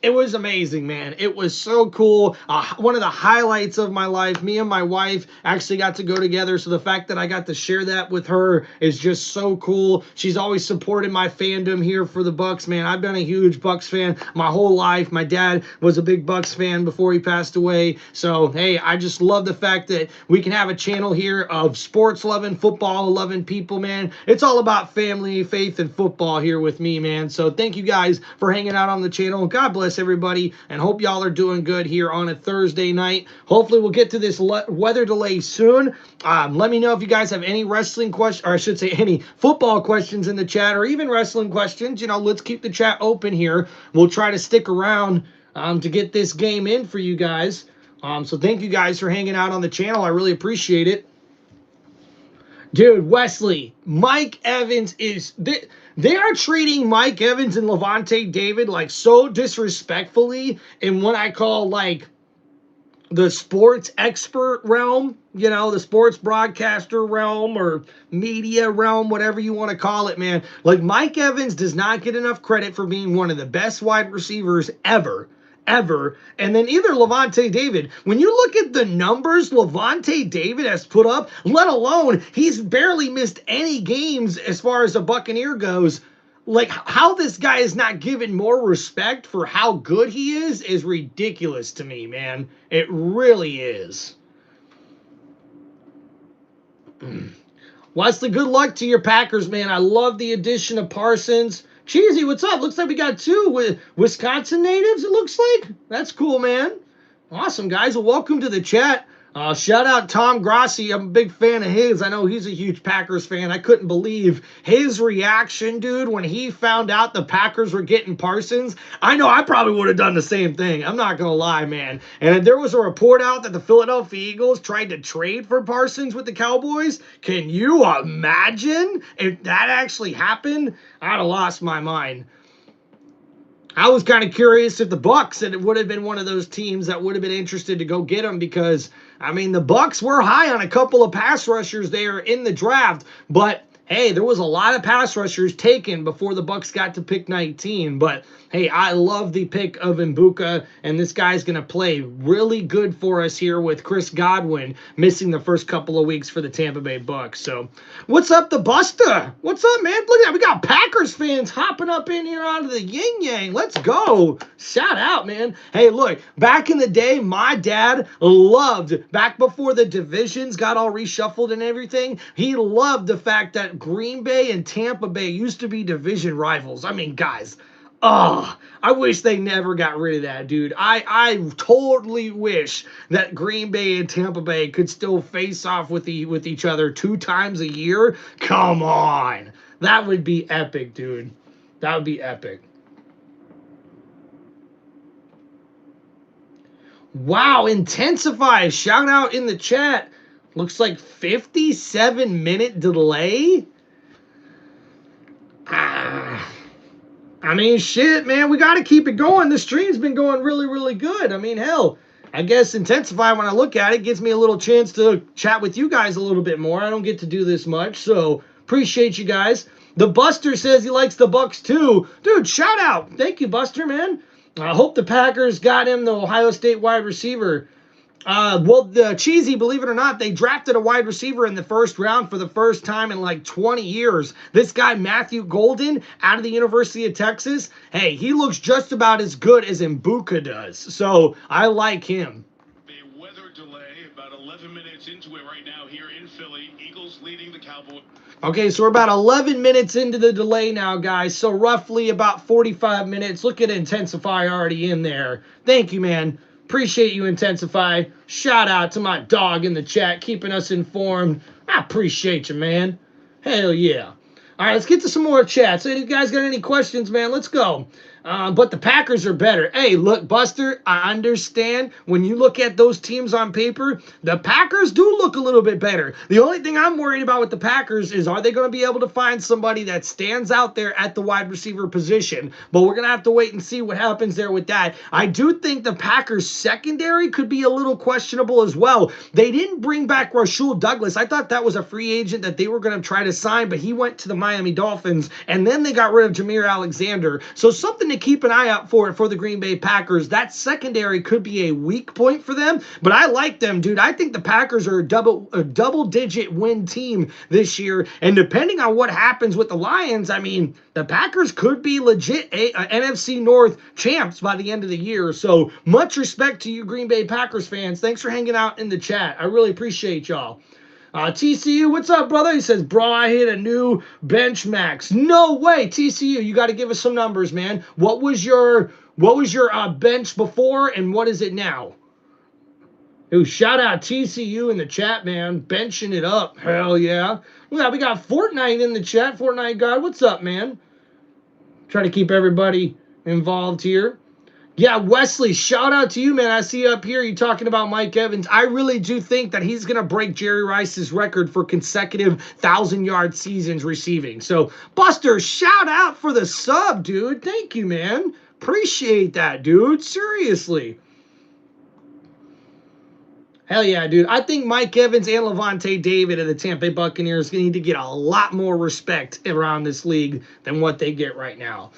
S1: It was amazing, man. It was so cool. One of the highlights of my life. Me and my wife actually got to go together. So the fact that I got to share that with her is just so cool. She's always supported my fandom here for the Bucs, man. I've been a huge Bucs fan my whole life. My dad was a big Bucs fan before he passed away. So, hey, I just love the fact that we can have a channel here of sports-loving, football-loving people, man. It's all about family, faith, and football here with me, man. So thank you guys for hanging out on the channel. God bless everybody, and hope y'all are doing good here on a Thursday night. Hopefully we'll get to this weather delay soon. Let me know if you guys have any wrestling questions, or I should say any football questions in the chat, or even wrestling questions. You know, let's keep the chat open here. We'll try to stick around to get this game in for you guys. So thank you guys for hanging out on the channel. I really appreciate it. Dude, Wesley, Mike Evans is... They are treating Mike Evans and Lavonte David like so disrespectfully in what I call like the sports expert realm, you know, the sports broadcaster realm or media realm, whatever you want to call it, man. Like Mike Evans does not get enough credit for being one of the best wide receivers ever. And then either Lavonte David, when you look at the numbers Lavonte David has put up, let alone he's barely missed any games as far as a Buccaneer goes. Like, how this guy is not given more respect for how good he is ridiculous to me, man. It really is. Wesley, good luck to your Packers, man. I love the addition of Parsons. Cheesy, what's up? Looks like we got 2 Wisconsin natives, it looks like. That's cool, man. Awesome, guys. Well, welcome to the chat. Shout out Tom Grassi. I'm a big fan of his. I know he's a huge Packers fan. I couldn't believe his reaction, dude, when he found out the Packers were getting Parsons. I know I probably would have done the same thing. I'm not going to lie, man. And there was a report out that the Philadelphia Eagles tried to trade for Parsons with the Cowboys. Can you imagine if that actually happened? I'd have lost my mind. I was kind of curious if the Bucs, and it would have been one of those teams that would have been interested to go get him because, I mean, the Bucs were high on a couple of pass rushers there in the draft, but hey, there was a lot of pass rushers taken before the Bucs got to pick 19. But hey, I love the pick of Mbuka, and this guy's going to play really good for us here with Chris Godwin missing the first couple of weeks for the Tampa Bay Bucs. So, what's up, the Buster? What's up, man? Look at that. We got Packers fans hopping up in here out of the yin-yang. Let's go. Shout out, man. Hey, look, back in the day, my dad loved, back before the divisions got all reshuffled and everything, he loved the fact that Green Bay and Tampa Bay used to be division rivals. I mean, guys, oh, I wish they never got rid of that, dude. I totally wish that Green Bay and Tampa Bay could still face off with each other 2 times a year. Come on. That would be epic, dude. That would be epic. Wow, Intensify. Shout out in the chat. Looks like 57-minute delay. I mean, shit, man. We got to keep it going. The stream's been going really, really good. I mean, hell, I guess Intensify, when I look at it, gives me a little chance to chat with you guys a little bit more. I don't get to do this much, so appreciate you guys. The Buster says he likes the Bucs too. Dude, shout out. Thank you, Buster, man. I hope the Packers got him, the Ohio State wide receiver. Well, the Cheesy, believe it or not, they drafted a wide receiver in the first round for the first time in like 20 years. This guy, Matthew Golden, out of the University of Texas, hey, he looks just about as good as Mbuka does. So I like him.
S2: A weather delay, about 11 minutes into it right now here in Philly. Eagles leading the Cowboys.
S1: Okay, so we're about 11 minutes into the delay now, guys. So roughly about 45 minutes. Look at Intensify already in there. Thank you, man. Appreciate you, Intensify. Shout out to my dog in the chat, keeping us informed. I appreciate you, man. Hell yeah. All right, let's get to some more chats. So, you guys got any questions, man? Let's go. But the Packers are better. Hey, look, Buster, I understand when you look at those teams on paper, the Packers do look a little bit better. The only thing I'm worried about with the Packers is, are they going to be able to find somebody that stands out there at the wide receiver position? But we're going to have to wait and see what happens there with that. I do think the Packers secondary could be a little questionable as well. They didn't bring back Rasul Douglas. I thought that was a free agent that they were going to try to sign, but he went to the Miami Dolphins, and then they got rid of Jameer Alexander. So something to keep an eye out for the Green Bay Packers. That secondary could be a weak point for them, but I like them, dude. I think the Packers are a double-digit win team this year, and depending on what happens with the Lions, I mean, the Packers could be legit NFC North champs by the end of the year. So much respect to you Green Bay Packers fans. Thanks for hanging out in the chat. I really appreciate y'all. TCU, what's up, brother? He says, bro, I hit a new bench max. No way, TCU. You got to give us some numbers, man. What was your bench before, and what is it now? Ooh, shout out TCU in the chat, man. Benching it up. Hell yeah. Yeah, we got Fortnite in the chat. Fortnite God, what's up, man? Try to keep everybody involved here. Yeah, Wesley, shout out to you, man. I see up here you talking about Mike Evans. I really do think that he's going to break Jerry Rice's record for consecutive 1,000-yard seasons receiving. So, Buster, shout out for the sub, dude. Thank you, man. Appreciate that, dude. Seriously. Hell yeah, dude. I think Mike Evans and Levante David of the Tampa Bay Buccaneers need to get a lot more respect around this league than what they get right now.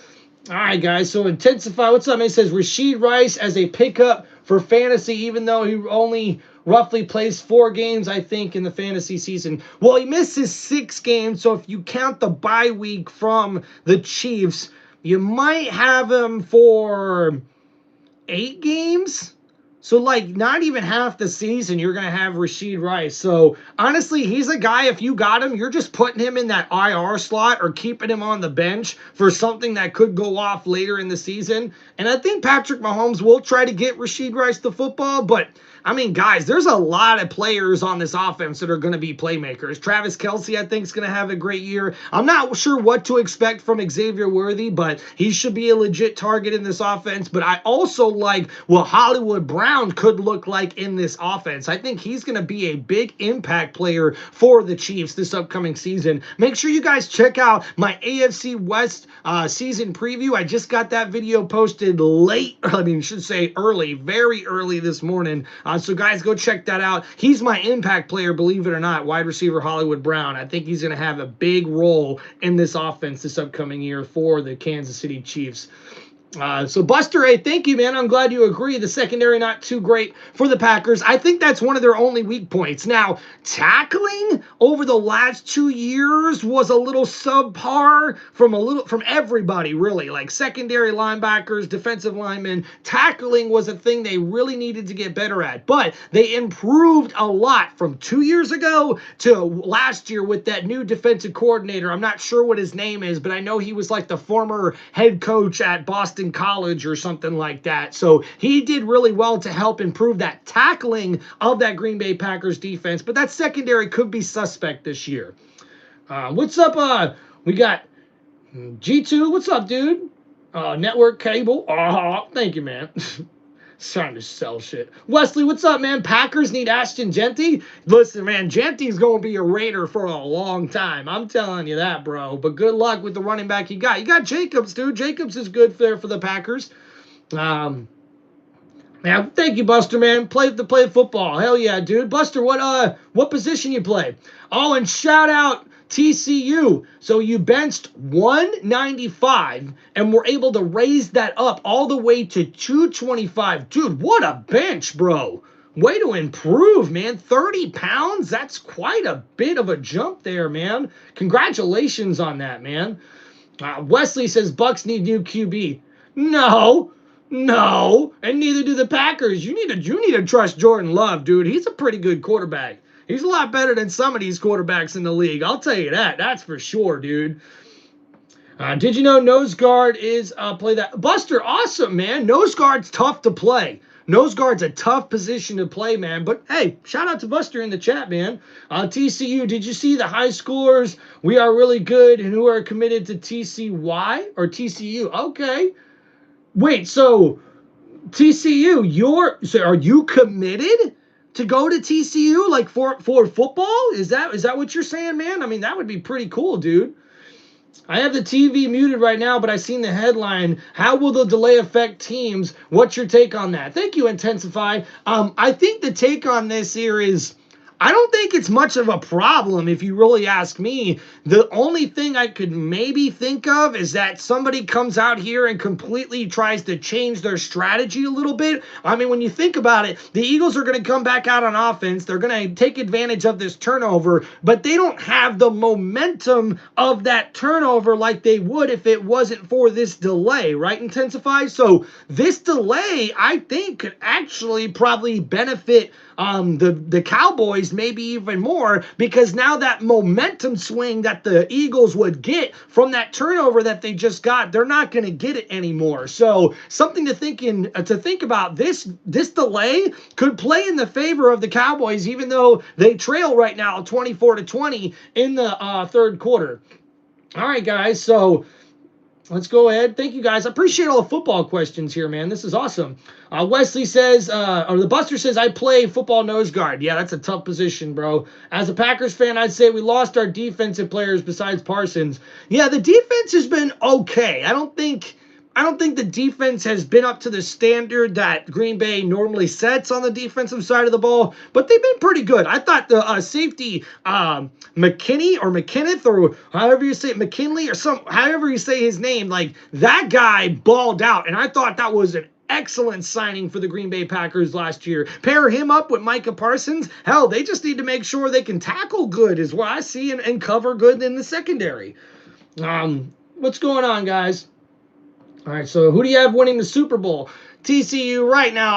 S1: All right, guys, so Intensify, what's up, man? It says Rashid Rice as a pickup for fantasy, even though he only roughly plays 4 games, I think, in the fantasy season. Well, he misses 6 games, so if you count the bye week from the Chiefs, you might have him for 8 games. So, like, not even half the season, you're going to have Rashid Rice. So, honestly, he's a guy, if you got him, you're just putting him in that IR slot or keeping him on the bench for something that could go off later in the season. And I think Patrick Mahomes will try to get Rashid Rice the football, but I mean, guys, there's a lot of players on this offense that are going to be playmakers. Travis Kelce, I think, is going to have a great year. I'm not sure what to expect from Xavier Worthy, but he should be a legit target in this offense. But I also like what Hollywood Brown could look like in this offense. I think he's going to be a big impact player for the Chiefs this upcoming season. Make sure you guys check out my AFC West season preview. I just got that video posted late, I should say early, very early this morning. So, guys, go check that out. He's my impact player, believe it or not, wide receiver Hollywood Brown. I think he's going to have a big role in this offense this upcoming year for the Kansas City Chiefs. So, Buster, hey, thank you, man. I'm glad you agree. The secondary not too great for the Packers. I think that's one of their only weak points. Now, tackling over the last 2 years was a little subpar from everybody, really. Like secondary linebackers, defensive linemen. Tackling was a thing they really needed to get better at. But they improved a lot from 2 years ago to last year with that new defensive coordinator. I'm not sure what his name is, but I know he was like the former head coach at Boston College or something like that. So he did really well to help improve that tackling of that Green Bay Packers defense, but that secondary could be suspect this year. What's up? We got G2. What's up, dude? Network cable. Thank you, man. Trying to sell shit. Wesley, what's up, man? Packers need Ashton Jeanty. Listen, man, Genty's going to be a Raider for a long time. I'm telling you that, bro. But good luck with the running back you got. You got Jacobs, dude. Jacobs is good there for the Packers. Man, thank you, Buster, man. Play football. Hell yeah, dude. Buster, what position you play? Oh, and shout out TCU. So you benched 195 and were able to raise that up all the way to 225. Dude, what a bench, bro. Way to improve, man. 30 pounds? That's quite a bit of a jump there, man. Congratulations on that, man. Wesley says Bucks need new QB. No, and neither do the Packers. You need to trust Jordan Love, dude. He's a pretty good quarterback. He's a lot better than some of these quarterbacks in the league. I'll tell you that. That's for sure, dude. Did you know nose guard is play that? Buster, awesome, man. Nose guard's tough to play. Nose guard's a tough position to play, man. But, hey, shout out to Buster in the chat, man. TCU, did you see the high schoolers? We are really good and who are committed to TCY or TCU. Okay. Wait, so TCU, so are you committed to go to TCU like for football? Is that what you're saying, man? I mean, that would be pretty cool, dude. I have the TV muted right now, but I seen the headline. How will the delay affect teams? What's your take on that? Thank you, Intensify. I think the take on this here is I don't think it's much of a problem if you really ask me. The only thing I could maybe think of is that somebody comes out here and completely tries to change their strategy a little bit. I mean, when you think about it, the Eagles are going to come back out on offense. They're going to take advantage of this turnover, but they don't have the momentum of that turnover like they would if it wasn't for this delay, right? Intensify. So this delay, I think, could actually probably benefit the Cowboys maybe even more, because now that momentum swing that the Eagles would get from that turnover that they just got, they're not going to get it anymore. So something to think about. This delay could play in the favor of the Cowboys, even though they trail right now 24-20 in the third quarter. All right, guys. So let's go ahead. Thank you, guys. I appreciate all the football questions here, man. This is awesome. Wesley says, or the Buster says, I play football nose guard. Yeah, that's a tough position, bro. As a Packers fan, I'd say we lost our defensive players besides Parsons. Yeah, the defense has been okay. I don't think the defense has been up to the standard that Green Bay normally sets on the defensive side of the ball, but they've been pretty good. I thought the safety McKinney or McKinneth or however you say it, McKinley or however you say his name, like that guy balled out, and I thought that was an excellent signing for the Green Bay Packers last year. Pair him up with Micah Parsons. Hell, they just need to make sure they can tackle good is what I see, and cover good in the secondary. What's going on, guys? All right, so who do you have winning the Super Bowl? TCU right now,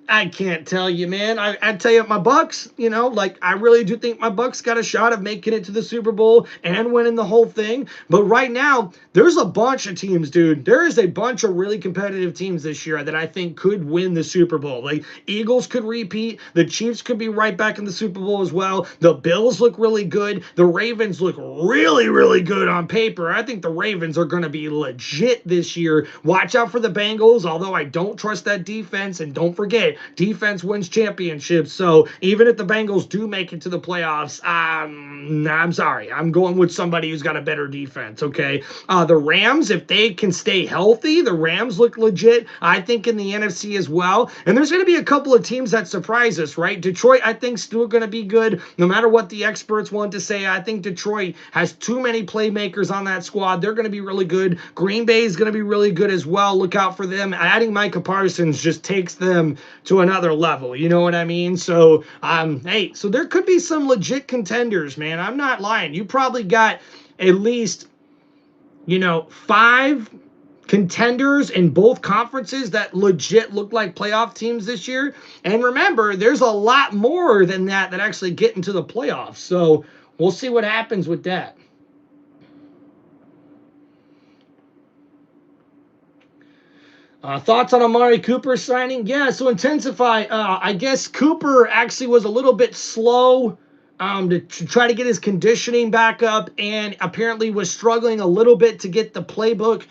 S1: I can't tell you, man. I'd tell you my Bucks, like I really do think my Bucks got a shot of making it to the Super Bowl and winning the whole thing. But right now, there's a bunch of teams, dude. There is a bunch of really competitive teams this year that I think could win the Super Bowl. Like Eagles could repeat. The Chiefs could be right back in the Super Bowl as well. The Bills look really good. The Ravens look really, really good on paper. I think the Ravens are going to be legit this year. Watch out for the Bengals, although I don't trust that defense. And don't forget, defense wins championships. So even if the Bengals do make it to the playoffs, I'm sorry. I'm going with somebody who's got a better defense, okay? The Rams, if they can stay healthy, the Rams look legit, I think, in the NFC as well. And there's going to be a couple of teams that surprise us, right? Detroit, I think, still going to be good. No matter what the experts want to say, I think Detroit has too many playmakers on that squad. They're going to be really good. Green Bay is going to be really good as well. Look out for them. Adding Micah Parsons just takes them to another level. You know what I mean? So, hey, so there could be some legit contenders, man. I'm not lying. You probably got at least 5 contenders in both conferences that legit look like playoff teams this year. And remember, there's a lot more than that actually get into the playoffs. So we'll see what happens with that. Thoughts on Amari Cooper signing? Yeah, so Intensify. I guess Cooper actually was a little bit slow to try to get his conditioning back up, and apparently was struggling a little bit to get the playbook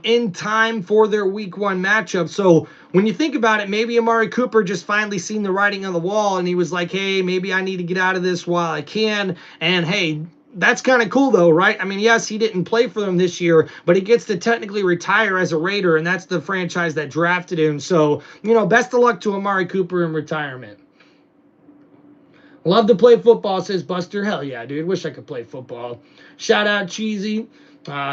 S1: in time for their week 1 matchup. So when you think about it, maybe Amari Cooper just finally seen the writing on the wall, and he was like, hey, maybe I need to get out of this while I can. And hey, that's kind of cool though, right? I mean, yes, he didn't play for them this year, but he gets to technically retire as a Raider, and that's the franchise that drafted him. So, best of luck to Amari Cooper in retirement. Love to play football, says Buster. Hell yeah, dude. Wish I could play football. Shout out Cheesy.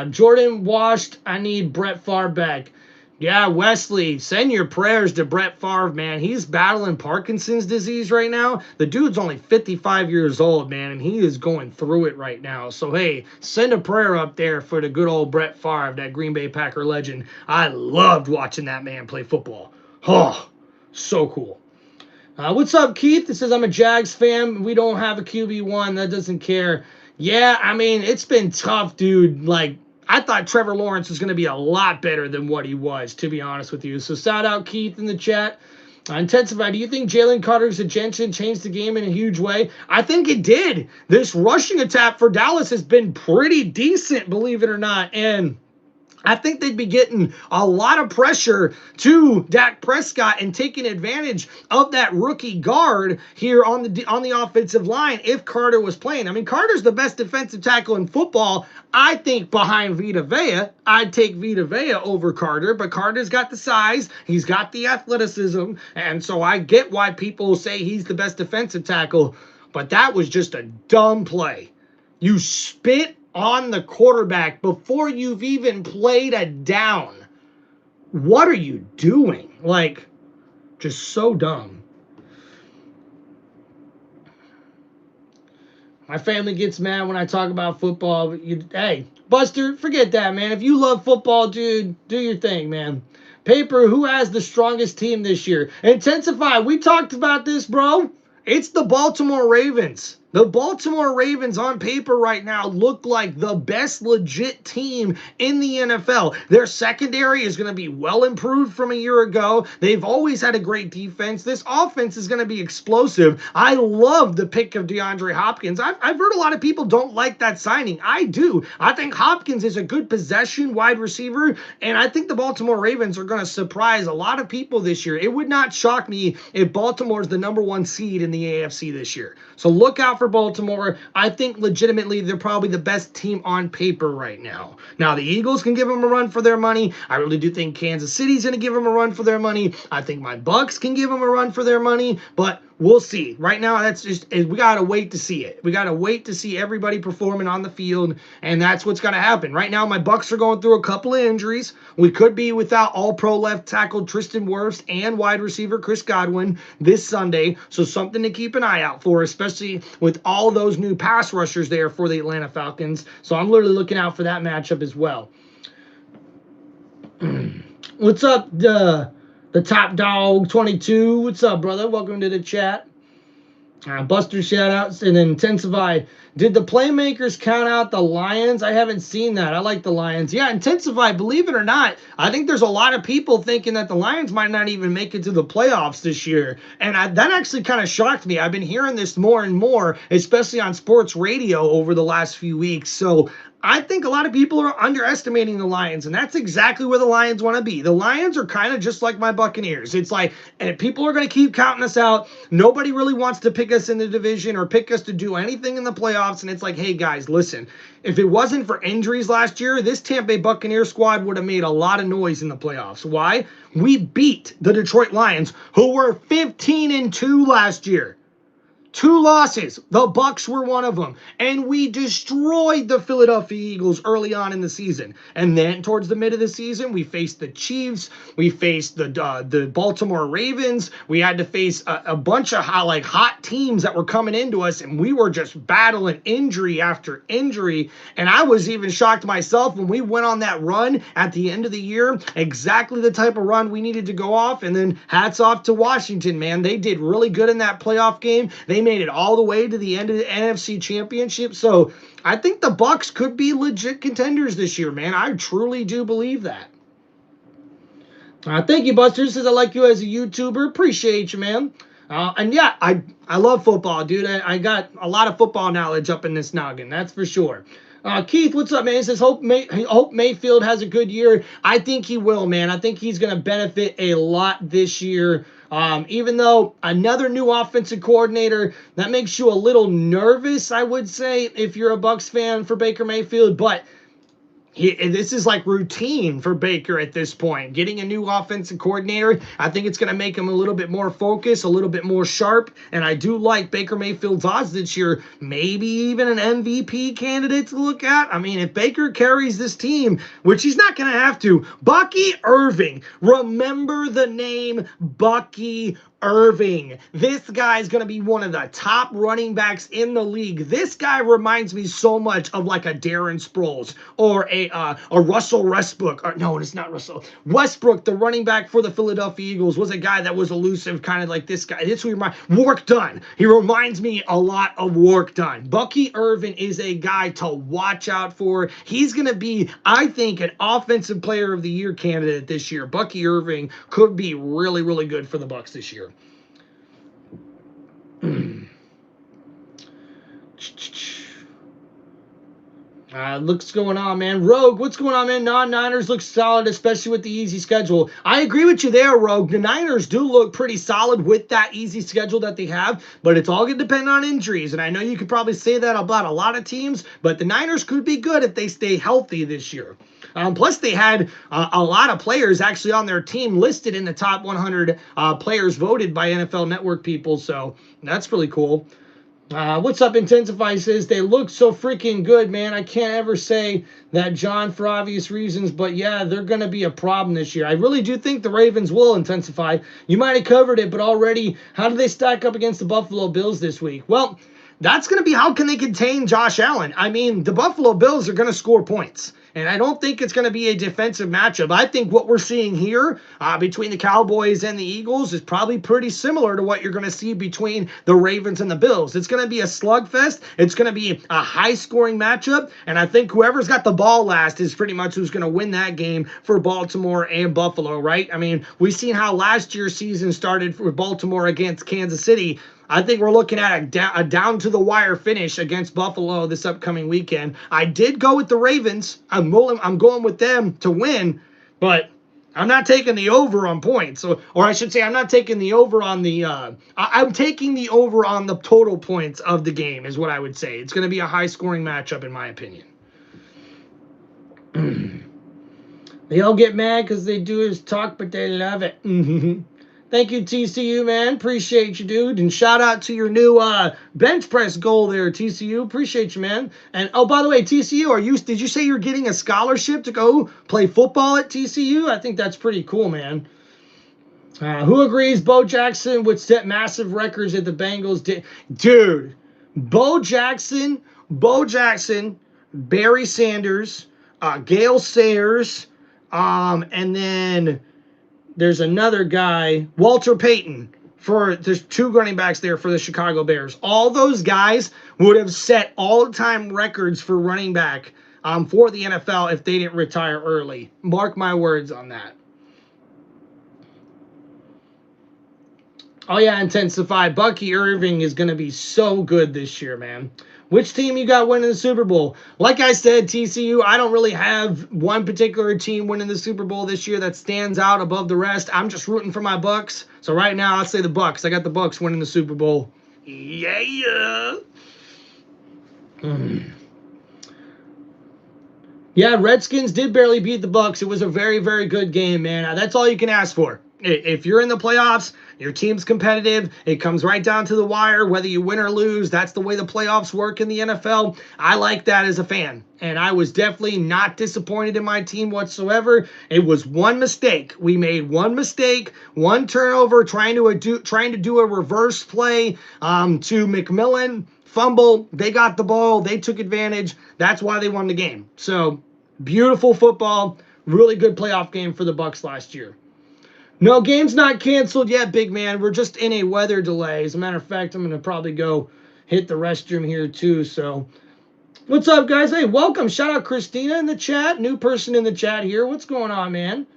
S1: Jordan washed. I need Brett Favre back. Yeah, Wesley, send your prayers to Brett Favre, man. He's battling Parkinson's disease right now. The dude's only 55 years old, man, and he is going through it right now. So, hey, send a prayer up there for the good old Brett Favre, that Green Bay Packer legend. I loved watching that man play football. Oh, so cool. What's up, Keith? It says, I'm a Jags fan. We don't have a QB1. That doesn't care. Yeah, I mean, it's been tough, dude. Like, I thought Trevor Lawrence was going to be a lot better than what he was, to be honest with you. So shout out Keith in the chat. Intensify, do you think Jalen Carter's ejection changed the game in a huge way? I think it did. This rushing attack for Dallas has been pretty decent, believe it or not. And I think they'd be getting a lot of pressure to Dak Prescott and taking advantage of that rookie guard here on the offensive line if Carter was playing. I mean, Carter's the best defensive tackle in football. I think behind Vita Vea, I'd take Vita Vea over Carter, but Carter's got the size, he's got the athleticism, and so I get why people say he's the best defensive tackle, but that was just a dumb play. You spit on the quarterback before you've even played a down. What are you doing? Like, just so dumb. My family gets mad when I talk about football. Hey, Buster, forget that, man. If you love football, dude, do your thing, man. Paper, who has the strongest team this year? Intensify. We talked about this, bro. It's the Baltimore Ravens. The Baltimore Ravens on paper right now look like the best legit team in the NFL. Their secondary is going to be well improved from a year ago. They've always had a great defense. This offense is going to be explosive. I love the pick of DeAndre Hopkins. I've heard a lot of people don't like that signing. I do. I think Hopkins is a good possession wide receiver, and I think the Baltimore Ravens are going to surprise a lot of people this year. It would not shock me if Baltimore is the #1 seed in the AFC this year. So look out for Baltimore. I think legitimately they're probably the best team on paper right now. Now, the Eagles can give them a run for their money. I really do think Kansas City's going to give them a run for their money. I think my Bucks can give them a run for their money, but we'll see. Right now, that's just, we got to wait to see it. We got to wait to see everybody performing on the field, and that's what's going to happen. Right now, my Bucks are going through a couple of injuries. We could be without all-pro left tackle Tristan Wirfs and wide receiver Chris Godwin this Sunday, so something to keep an eye out for, especially with all those new pass rushers there for the Atlanta Falcons. So I'm literally looking out for that matchup as well. What's up, the Top Dog 22? What's up, brother? Welcome to the chat. Buster shout-outs and Intensify. Did the playmakers count out the Lions? I haven't seen that. I like the Lions. Yeah, Intensify, believe it or not, I think there's a lot of people thinking that the Lions might not even make it to the playoffs this year. And that actually kind of shocked me. I've been hearing this more and more, especially on sports radio over the last few weeks. So I think a lot of people are underestimating the Lions, and that's exactly where the Lions want to be. The Lions are kind of just like my Buccaneers. It's like, and people are going to keep counting us out. Nobody really wants to pick us in the division or pick us to do anything in the playoffs, and it's like, hey, guys, listen. If it wasn't for injuries last year, this Tampa Bay Buccaneers squad would have made a lot of noise in the playoffs. Why? We beat the Detroit Lions, who were 15-2 last year. 2 losses. The Bucs were one of them. And we destroyed the Philadelphia Eagles early on in the season. And then towards the mid of the season, we faced the Chiefs. We faced the Baltimore Ravens. We had to face a bunch of hot teams that were coming into us. And we were just battling injury after injury. And I was even shocked myself when we went on that run at the end of the year. Exactly the type of run we needed to go off. And then hats off to Washington, man. They did really good in that playoff game. They made it all the way to the end of the NFC Championship. So I think the Bucs could be legit contenders this year, man. I truly do believe that. Thank you, Buster. Says I like you as a YouTuber. Appreciate you, man. And yeah, I love football, dude. I got a lot of football knowledge up in this noggin. That's for sure. Keith, what's up, man? He says, hope Mayfield has a good year. I think he will, man. I think he's going to benefit a lot this year. Even though another new offensive coordinator, that makes you a little nervous, I would say, if you're a Bucs fan for Baker Mayfield. But this is like routine for Baker at this point. Getting a new offensive coordinator, I think it's going to make him a little bit more focused, a little bit more sharp. And I do like Baker Mayfield's odds this year. Maybe even an MVP candidate to look at. I mean, if Baker carries this team, which he's not going to have to, Bucky Irving. Remember the name Bucky Irving. This guy is going to be one of the top running backs in the league. This guy reminds me so much of like a Darren Sproles or a Russell Westbrook. Or, no, it's not Russell. Westbrook, the running back for the Philadelphia Eagles, was a guy that was elusive, kind of like this guy. This who he reminds. Work done. He reminds me a lot of Work done. Bucky Irving is a guy to watch out for. He's going to be, I think, an offensive player of the year candidate this year. Bucky Irving could be really, really good for the Bucs this year. Looks going on, man. Rogue, what's going on, man? Non-Niners look solid, especially with the easy schedule. I agree with you there, Rogue. The Niners do look pretty solid with that easy schedule that they have, but it's all going to depend on injuries. And I know you could probably say that about a lot of teams, but the Niners could be good if they stay healthy this year. Plus, they had a lot of players actually on their team listed in the top 100 players voted by NFL Network people, so that's really cool. What's up, Intensify says, they look so freaking good, man. I can't ever say that, John, for obvious reasons, but yeah, they're going to be a problem this year. I really do think the Ravens will intensify. You might have covered it, but already, how do they stack up against the Buffalo Bills this week? Well, that's going to be how can they contain Josh Allen. I mean, the Buffalo Bills are going to score points. And I don't think it's going to be a defensive matchup. I think what we're seeing here between the Cowboys and the Eagles is probably pretty similar to what you're going to see between the Ravens and the Bills. It's going to be a slugfest. It's going to be a high-scoring matchup. And I think whoever's got the ball last is pretty much who's going to win that game for Baltimore and Buffalo, right? I mean, we've seen how last year's season started for Baltimore against Kansas City. I think we're looking at a down-to-the-wire finish against Buffalo this upcoming weekend. I did go with the Ravens. I'm going with them to win, but I'm not taking the over on points. Or I should say I'm not taking the over on the I'm taking the over on the total points of the game is what I would say. It's going to be a high-scoring matchup in my opinion. They all get mad because they do is talk, but they love it. Thank you, TCU, man. Appreciate you, dude. And shout out to your new bench press goal there, TCU. Appreciate you, man. And, oh, by the way, TCU, did you say you're getting a scholarship to go play football at TCU? I think that's pretty cool, man. Who agrees Bo Jackson would set massive records at the Bengals? Dude, Bo Jackson, Barry Sanders, Gale Sayers, and then there's another guy, Walter Payton. There's two running backs there for the Chicago Bears. All those guys would have set all-time records for running back for the NFL if they didn't retire early. Mark my words on that. Oh, yeah, intensify. Bucky Irving is going to be so good this year, man. Which team you got winning the Super Bowl? Like I said, TCU, I don't really have one particular team winning the Super Bowl this year that stands out above the rest. I'm just rooting for my Bucks. So right now, I'll say the Bucks. I got the Bucks winning the Super Bowl. Yeah. Yeah, Redskins did barely beat the Bucks. It was a very, very good game, man. That's all you can ask for. If you're in the playoffs, your team's competitive, it comes right down to the wire, whether you win or lose. That's the way the playoffs work in the NFL. I like that as a fan, and I was definitely not disappointed in my team whatsoever. It was one mistake. We made one mistake, one turnover, trying to do a reverse play to McMillan. Fumble, they got the ball, they took advantage. That's why they won the game. So, beautiful football, really good playoff game for the Bucks last year. No, game's not canceled yet, big man. We're just in a weather delay. As a matter of fact, I'm going to probably go hit the restroom here too. So, what's up, guys? Hey, welcome. Shout out Christina in the chat. New person in the chat here. What's going on, man?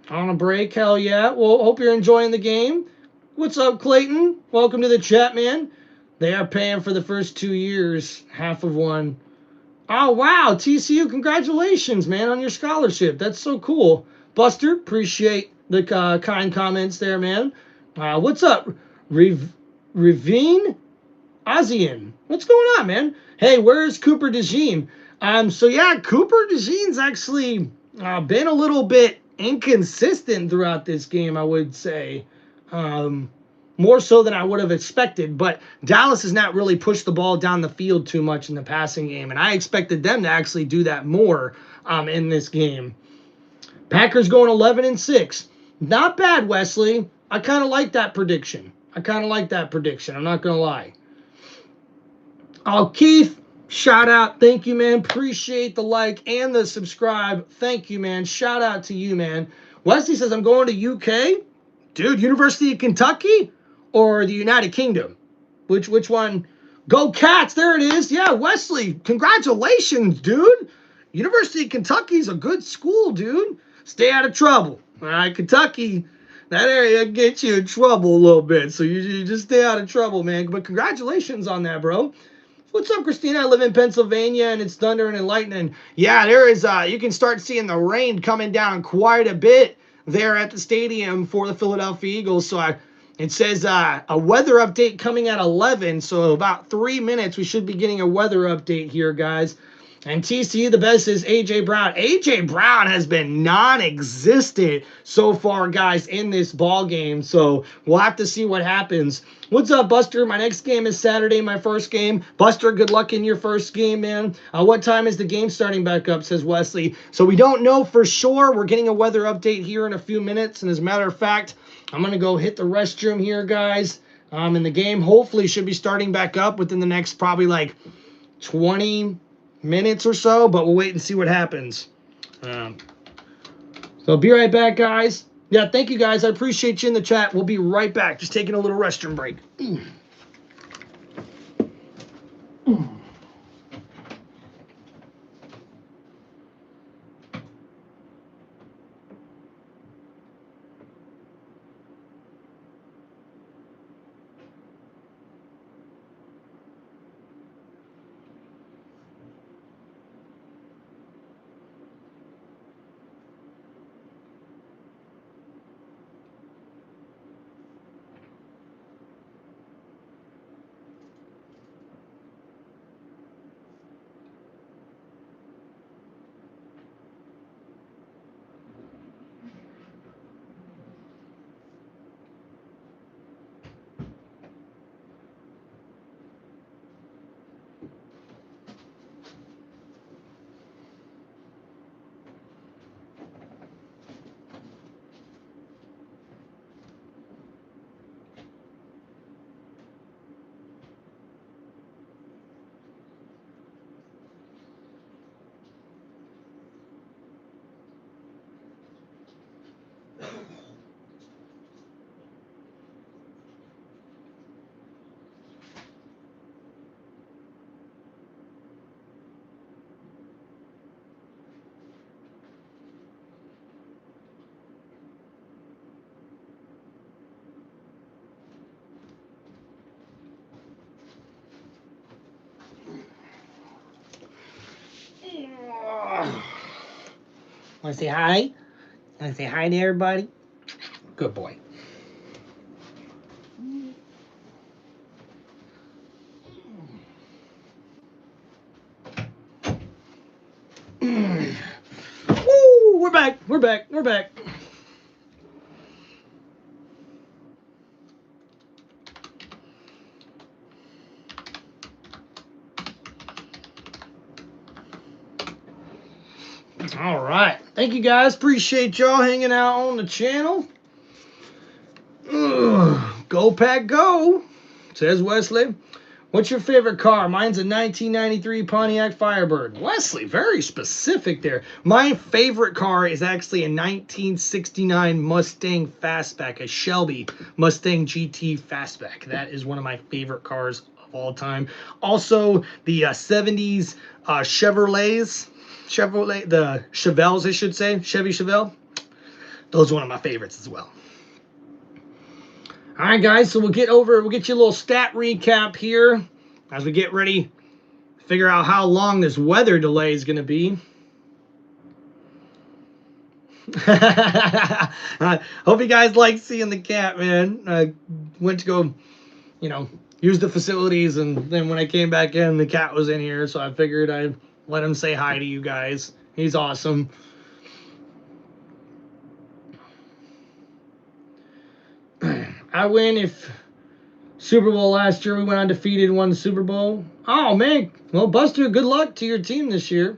S1: On a break? Hell yeah. Well, hope you're enjoying the game. What's up, Clayton? Welcome to the chat, man. They are paying for the first 2 years, half of one. Oh, wow, TCU, congratulations, man, on your scholarship. That's so cool. Buster, appreciate the kind comments there, man. What's up, Ravine Azian? What's going on, man? Hey, where's Cooper DeJean? So, yeah, Cooper DeJean's actually been a little bit inconsistent throughout this game, I would say. More so than I would have expected, but Dallas has not really pushed the ball down the field too much in the passing game, and I expected them to actually do that more in this game. Packers going 11-6. Not bad, Wesley. I kind of like that prediction. I'm not going to lie. Oh, Keith, shout out. Thank you, man. Appreciate the like and the subscribe. Thank you, man. Shout out to you, man. Wesley says, I'm going to UK. Dude, University of Kentucky or the United Kingdom? Which one? Go Cats. There it is. Yeah, Wesley, congratulations, dude. University of Kentucky's a good school, dude. Stay out of trouble. All right, Kentucky, That area gets you in trouble a little bit, so you just stay out of trouble, man. But congratulations on that, bro. What's up, Christina? I live in Pennsylvania, and it's thundering and lightning. Yeah, there is, you can start seeing the rain coming down quite a bit there at the stadium for the Philadelphia Eagles. So it says a weather update coming at 11, so about 3 minutes we should be getting a weather update here, guys. And TCU, the best is A.J. Brown. A.J. Brown has been non-existent so far, guys, in this ball game. So we'll have to see what happens. What's up, Buster? My next game is Saturday, my first game. Buster, good luck in your first game, man. What time is the game starting back up, says Wesley. So we don't know for sure. We're getting a weather update here in a few minutes. And as a matter of fact, I'm going to go hit the restroom here, guys. And the game hopefully should be starting back up within the next probably like 20 minutes or so, but we'll wait and see what happens. So be right back, guys. Yeah, thank you, guys. I appreciate you in the chat. We'll be right back. Just taking a little restroom break. Want to say hi? Want to say hi to everybody? Good boy. Woo! We're back. We're back. We're back. All right. Thank you, guys. Appreciate y'all hanging out on the channel. Go Pack Go, says Wesley. What's your favorite car? Mine's a 1993 Pontiac Firebird. Wesley, very specific there. My favorite car is actually a 1969 Mustang Fastback, a Shelby Mustang GT Fastback. That is one of my favorite cars of all time. Also, the 70s Chevrolet, the Chevelles, I should say, Chevy Chevelle. Those are one of my favorites as well. All right, guys, so we'll get you a little stat recap here as we get ready to figure out how long this weather delay is going to be. Hope you guys like seeing the cat, man. I went to go, use the facilities, and then when I came back in, the cat was in here, so I figured I'd let him say hi to you guys. He's awesome. I win if Super Bowl last year we went undefeated and won the Super Bowl. Oh, man. Well, Buster, good luck to your team this year.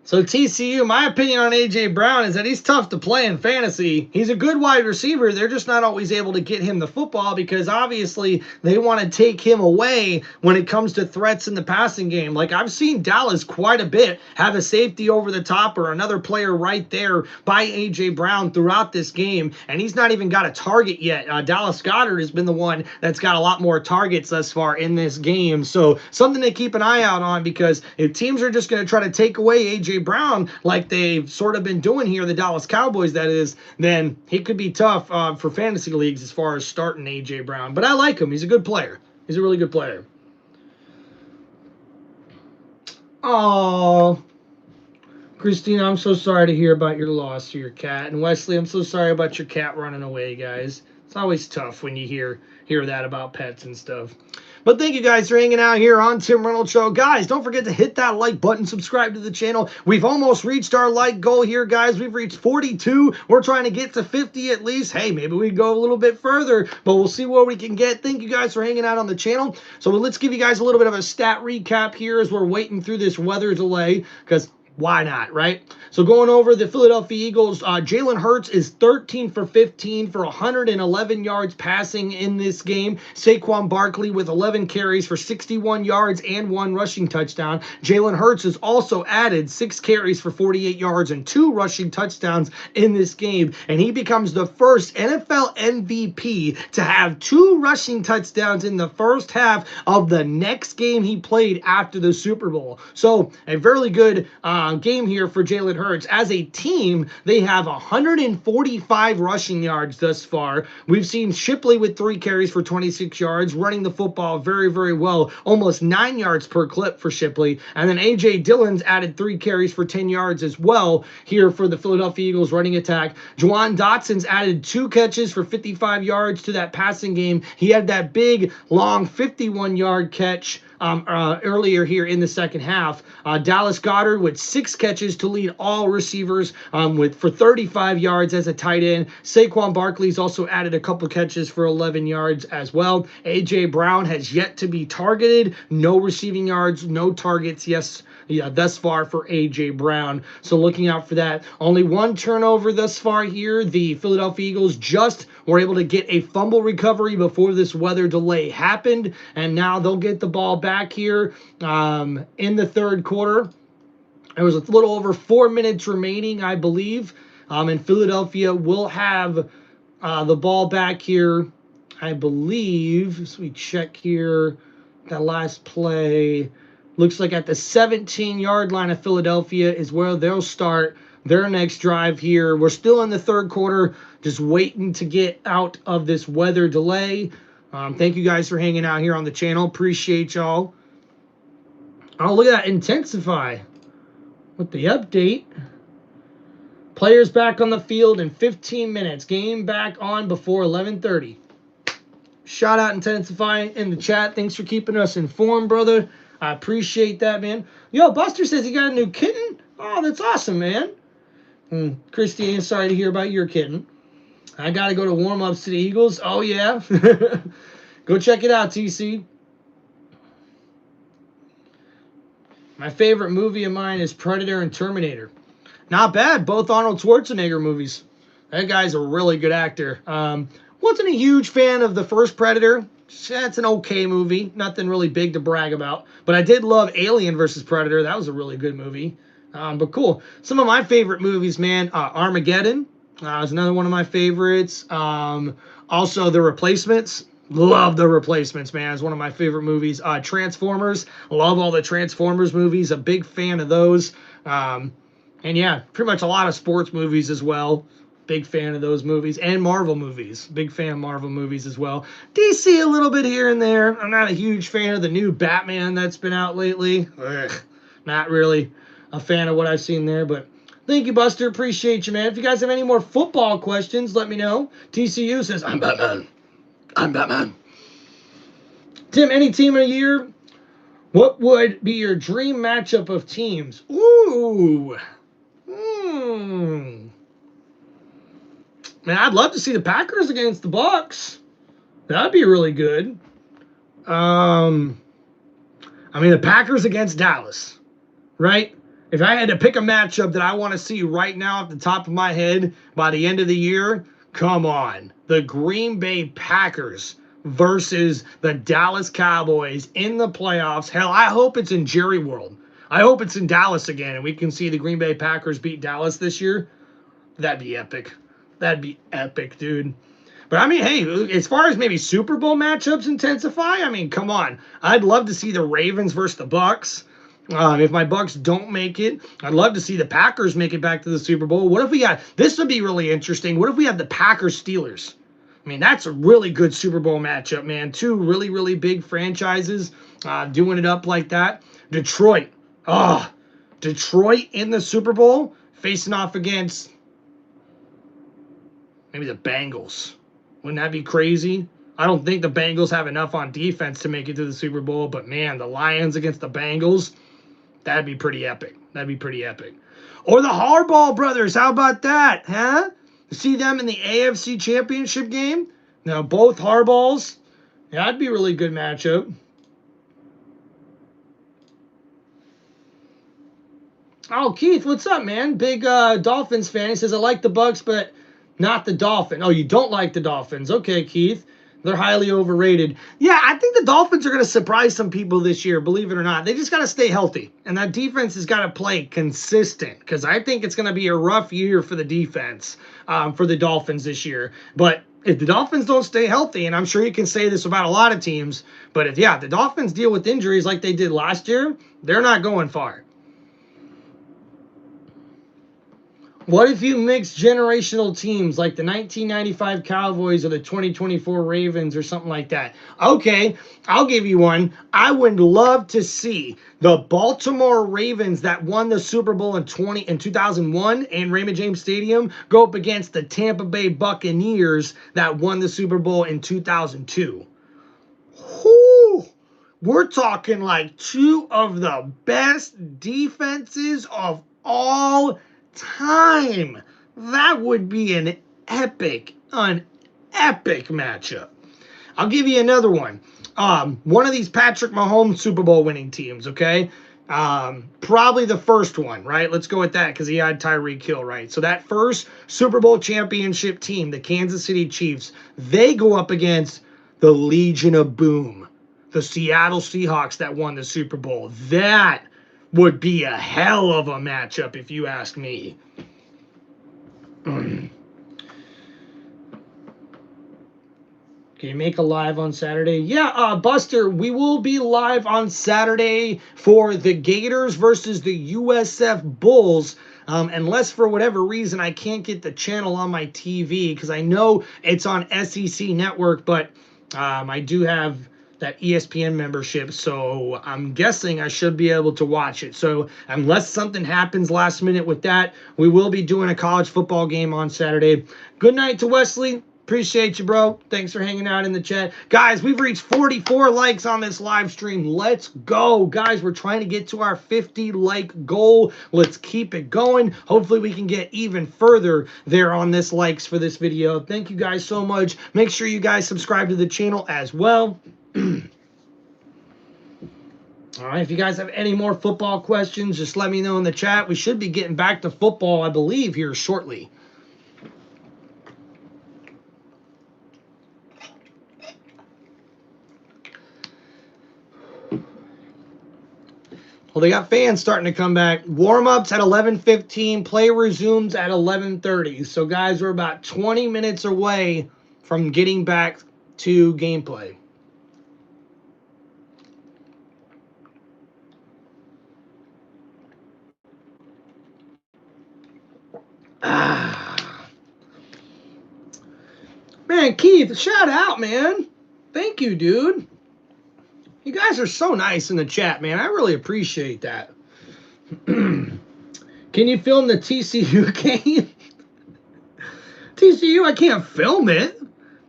S1: So TCU, my opinion on A.J. Brown is that he's tough to play in fantasy. He's a good wide receiver. They're just not always able to get him the football because obviously they want to take him away when it comes to threats in the passing game. Like I've seen Dallas quite a bit have a safety over the top or another player right there by A.J. Brown throughout this game, and he's not even got a target yet. Dallas Goedert has been the one that's got a lot more targets thus far in this game. So something to keep an eye out on because if teams are just going to try to take away A.J. Brown like they've sort of been doing here, the Dallas Cowboys, that is, then he could be tough for fantasy leagues as far as starting A.J. Brown. But I like him. He's a good player. He's a really good player. Oh, Christina, I'm so sorry to hear about your loss to your cat. And Wesley, I'm so sorry about your cat running away, guys. It's always tough when you hear that about pets and stuff. But thank you guys for hanging out here on Tim Reynolds Show. Guys, don't forget to hit that like button, subscribe to the channel. We've almost reached our like goal here, guys. We've reached 42. We're trying to get to 50 at least. Hey, maybe we go a little bit further, but we'll see where we can get. Thank you guys for hanging out on the channel. So let's give you guys a little bit of a stat recap here as we're waiting through this weather delay, because why not, right? So going over the Philadelphia Eagles, Jalen Hurts is 13 for 15 for 111 yards passing in this game. Saquon Barkley with 11 carries for 61 yards and 1 rushing touchdown. Jalen Hurts has also added 6 carries for 48 yards and 2 rushing touchdowns in this game. And he becomes the first NFL MVP to have 2 rushing touchdowns in the first half of the next game he played after the Super Bowl. So a very good game here for Jalen Hurts. As a team, they have 145 rushing yards thus far. We've seen Shipley with 3 carries for 26 yards, running the football very, very well, almost 9 yards per clip for Shipley. And then A.J. Dillon's added 3 carries for 10 yards as well here for the Philadelphia Eagles running attack. Juwan Dotson's added 2 catches for 55 yards to that passing game. He had that big, long 51-yard catch earlier here in the second half. Dallas Goedert with 6 catches to lead all receivers for 35 yards as a tight end. Saquon Barkley's also added a couple catches for 11 yards as well. A.J. Brown has yet to be targeted. No receiving yards, no targets, thus far for A.J. Brown. So looking out for that. Only 1 turnover thus far here. The Philadelphia Eagles just were able to get a fumble recovery before this weather delay happened, and now they'll get the ball back here in the third quarter. There was a little over 4 minutes remaining, I believe, and Philadelphia will have the ball back here, I believe. As we check here, that last play looks like at the 17-yard line of Philadelphia is where they'll start their next drive here. We're still in the third quarter, just waiting to get out of this weather delay. Thank you guys for hanging out here on the channel. Appreciate y'all. Oh, look at that. Intensify with the update. Players back on the field in 15 minutes. Game back on before 11:30. Shout out Intensify in the chat. Thanks for keeping us informed, brother. I appreciate that, man. Yo, Buster says he got a new kitten. Oh, that's awesome, man. Christine, sorry to hear about your kitten. I got to go to warm-ups to the Eagles. Oh, yeah. Go check it out, TC. My favorite movie of mine is Predator and Terminator. Not bad. Both Arnold Schwarzenegger movies. That guy's a really good actor. Wasn't a huge fan of the first Predator. That's an okay movie. Nothing really big to brag about. But I did love Alien vs. Predator. That was a really good movie. But cool. Some of my favorite movies, man. Armageddon is another one of my favorites. Also, The Replacements. Love The Replacements, man. It's one of my favorite movies. Transformers. Love all the Transformers movies. A big fan of those. And yeah, pretty much a lot of sports movies as well. Big fan of those movies. And Marvel movies. Big fan of Marvel movies as well. DC a little bit here and there. I'm not a huge fan of the new Batman that's been out lately. Ugh, not really a fan of what I've seen there, but thank you, Buster. Appreciate you, man. If you guys have any more football questions, let me know. TCU says, I'm Batman. I'm Batman. Tim, any team of the year? What would be your dream matchup of teams? Ooh. Man, I'd love to see the Packers against the Bucs. That'd be really good. I mean, the Packers against Dallas, right? If I had to pick a matchup that I want to see right now at the top of my head by the end of the year, come on. The Green Bay Packers versus the Dallas Cowboys in the playoffs. Hell, I hope it's in Jerry World. I hope it's in Dallas again, and we can see the Green Bay Packers beat Dallas this year. That'd be epic. That'd be epic, dude. But, I mean, hey, as far as maybe Super Bowl matchups intensify, I mean, come on. I'd love to see the Ravens versus the Bucs. If my Bucks don't make it, I'd love to see the Packers make it back to the Super Bowl. What if we got, this would be really interesting. What if we have the Packers Steelers? I mean, that's a really good Super Bowl matchup, man. Two really, really big franchises doing it up like that. Detroit. Detroit in the Super Bowl facing off against maybe the Bengals. Wouldn't that be crazy? I don't think the Bengals have enough on defense to make it to the Super Bowl, but man, the Lions against the Bengals, that'd be pretty epic. That'd be pretty epic. Or the Harbaugh brothers, how about that, huh? See them in the AFC Championship game? Now, both Harbaughs. Yeah, that'd be a really good matchup. Oh, Keith, what's up, man? Big Dolphins fan. He says, I like the Bucks, but not the Dolphins. Oh, you don't like the Dolphins. Okay, Keith. They're highly overrated. Yeah, I think the Dolphins are going to surprise some people this year, believe it or not. They just got to stay healthy. And that defense has got to play consistent because I think it's going to be a rough year for the defense for the Dolphins this year. But if the Dolphins don't stay healthy, and I'm sure you can say this about a lot of teams, but if, the Dolphins deal with injuries like they did last year, they're not going far. What if you mix generational teams like the 1995 Cowboys or the 2024 Ravens or something like that? Okay, I'll give you one. I would love to see the Baltimore Ravens that won the Super Bowl in 2001 in Raymond James Stadium go up against the Tampa Bay Buccaneers that won the Super Bowl in 2002. Whew. We're talking like two of the best defenses of all time. That would be an epic matchup. I'll give you another one. One of these Patrick Mahomes Super Bowl winning teams, okay? Probably the first one, right? Let's go with that because he had Tyreek Hill, right? So that first Super Bowl championship team, the Kansas City Chiefs, they go up against the Legion of Boom, the Seattle Seahawks that won the Super Bowl. That would be a hell of a matchup if you ask me. Can you make a live on Saturday? Yeah, Buster, we will be live on Saturday for the Gators versus the USF Bulls. Unless for whatever reason I can't get the channel on my TV because I know it's on SEC Network, but I do have that ESPN membership, so I'm guessing I should be able to watch it. So unless something happens last minute with that, we will be doing a college football game on Saturday. Good night to Wesley. Appreciate you, bro. Thanks for hanging out in the chat. Guys, we've reached 44 likes on this live stream. Let's go. Guys, we're trying to get to our 50 like goal. Let's keep it going. Hopefully we can get even further there on this likes for this video. Thank you guys so much. Make sure you guys subscribe to the channel as well. All right, if you guys have any more football questions, just let me know in the chat. We should be getting back to football, I believe, here shortly. Well, they got fans starting to come back. Warm-ups at 11:15. Play resumes at 11:30. So, guys, we're about 20 minutes away from getting back to gameplay. Man, Keith, shout out, man. Thank you, dude. You guys are so nice in the chat, man. I really appreciate that. Can you film the TCU game? TCU, I can't film it.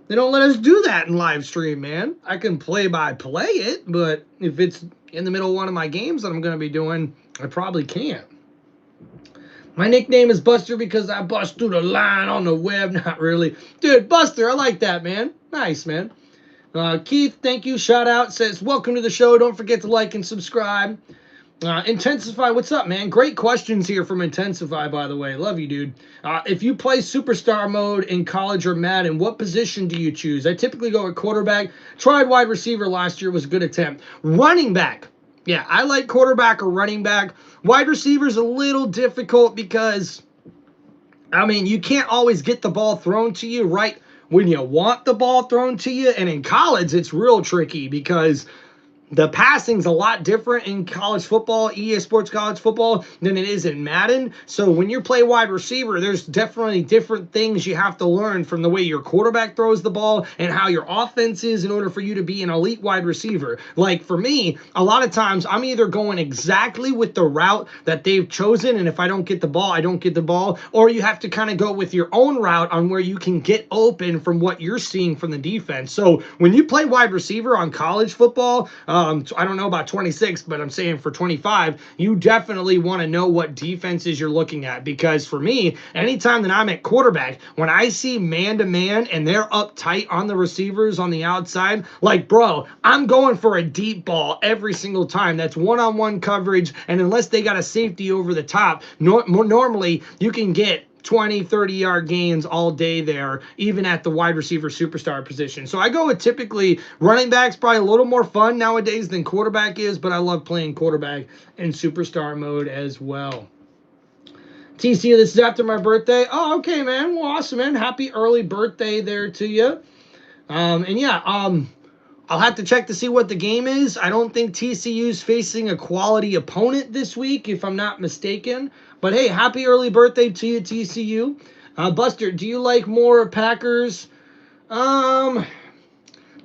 S1: They don't let us do that in live stream, man. I can play it, but if it's in the middle of one of my games that I'm going to be doing, I probably can't. My nickname is Buster because I bust through the line on the web. Not really. Dude, Buster, I like that, man. Nice, man. Keith, thank you. Shout out. Says, welcome to the show. Don't forget to like and subscribe. Intensify, what's up, man? Great questions here from Intensify, by the way. Love you, dude. If you play Superstar mode in college or Madden, what position do you choose? I typically go at quarterback. Tried wide receiver last year. Was a good attempt. Running back. Yeah, I like quarterback or running back. Wide receiver is a little difficult because, I mean, you can't always get the ball thrown to you right when you want the ball thrown to you. And in college, it's real tricky because the passing's a lot different in college football, EA Sports College Football, than it is in Madden. So when you play wide receiver, there's definitely different things you have to learn from the way your quarterback throws the ball and how your offense is in order for you to be an elite wide receiver. Like for me, a lot of times I'm either going exactly with the route that they've chosen, and if I don't get the ball, I don't get the ball, or you have to kind of go with your own route on where you can get open from what you're seeing from the defense. So when you play wide receiver on college football, I don't know about 26, but I'm saying for 25, you definitely want to know what defenses you're looking at, because for me, anytime that I'm at quarterback, when I see man-to-man and they're up tight on the receivers on the outside, like, bro, I'm going for a deep ball every single time. That's one-on-one coverage, and unless they got a safety over the top, normally you can get 20, 30-yard gains all day there, even at the wide receiver superstar position. So I go with typically running back's probably a little more fun nowadays than quarterback is, but I love playing quarterback in superstar mode as well. TCU, this is after my birthday. Oh, okay, man. Well, awesome, man. Happy early birthday there to you. I'll have to check to see what the game is. I don't think TCU's facing a quality opponent this week, if I'm not mistaken. But hey, happy early birthday to you, TCU. Buster, do you like more Packers? Do I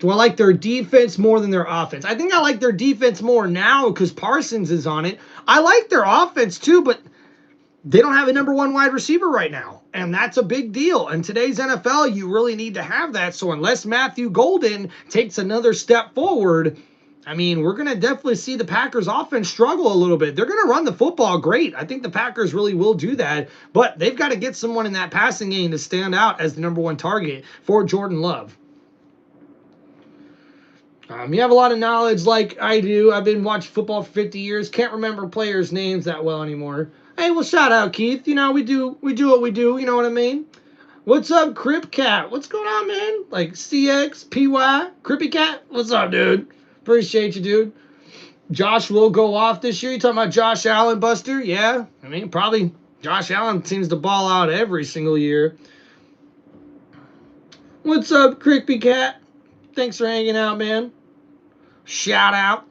S1: like their defense more than their offense? I think I like their defense more now because Parsons is on it. I like their offense too, but they don't have a number one wide receiver right now, and that's a big deal. In today's NFL, you really need to have that. So unless Matthew Golden takes another step forward, I mean, we're going to definitely see the Packers offense struggle a little bit. They're going to run the football great. I think the Packers really will do that, but they've got to get someone in that passing game to stand out as the number one target for Jordan Love. You have a lot of knowledge like I do. I've been watching football for 50 years. Can't remember players' names that well anymore. Hey, well, shout out, Keith. You know, we do what we do. You know what I mean? What's up, Crip Cat? What's going on, man? Like CX, PY, Crippy Cat? What's up, dude? Appreciate you, dude. Josh will go off this year. You talking about Josh Allen, Buster? Yeah. I mean, probably Josh Allen seems to ball out every single year. What's up, Crippy Cat? Thanks for hanging out, man. Shout out.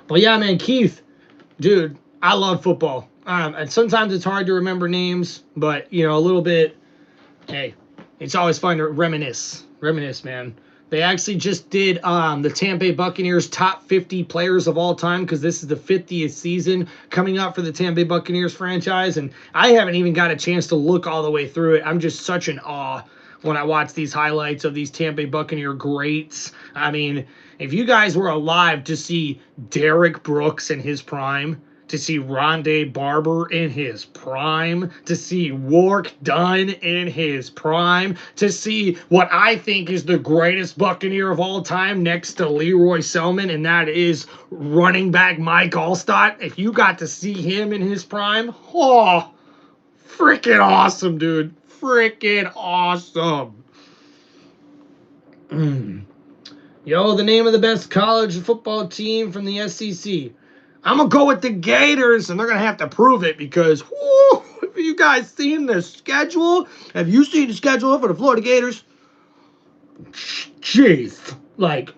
S1: But yeah, man, Keith, dude, I love football. And sometimes it's hard to remember names, but, you know, a little bit, hey, it's always fun to reminisce. Reminisce, man. They actually just did the Tampa Bay Buccaneers top 50 players of all time, because this is the 50th season coming up for the Tampa Bay Buccaneers franchise, and I haven't even got a chance to look all the way through it. I'm just such in awe when I watch these highlights of these Tampa Bay Buccaneer greats. I mean, if you guys were alive to see Derek Brooks in his prime, to see Rondé Barber in his prime, to see Wark Dunn in his prime, to see what I think is the greatest Buccaneer of all time next to Leroy Selman, and that is running back Mike Allstott. If you got to see him in his prime, oh, freaking awesome, dude. Freaking awesome. Yo, the name of the best college football team from the SEC. I'm going to go with the Gators, and they're going to have to prove it because, whoo, have you guys seen the schedule? Have you seen the schedule for the Florida Gators? Jeez. Like,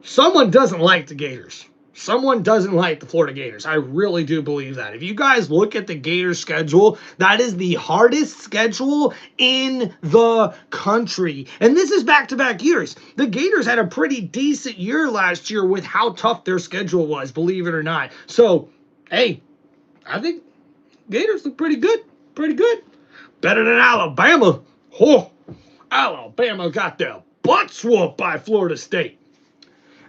S1: someone doesn't like the Gators. Someone doesn't like the Florida Gators. I really do believe that. If you guys look at the Gators schedule, that is the hardest schedule in the country. And this is back-to-back years. The Gators had a pretty decent year last year with how tough their schedule was, believe it or not. So, hey, I think Gators look pretty good. Pretty good. Better than Alabama. Oh, Alabama got their butts whooped by Florida State.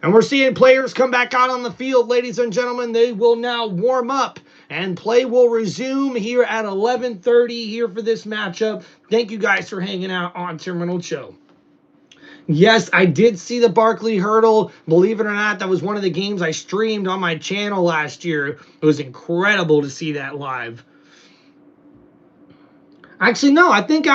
S1: And we're seeing players come back out on the field, ladies and gentlemen. They will now warm up, and play will resume here at 11:30 here for this matchup. Thank you guys for hanging out on Tim Reynolds Show. Yes, I did see the Barkley Hurdle. Believe it or not, that was one of the games I streamed on my channel last year. It was incredible to see that live. Actually, no, I think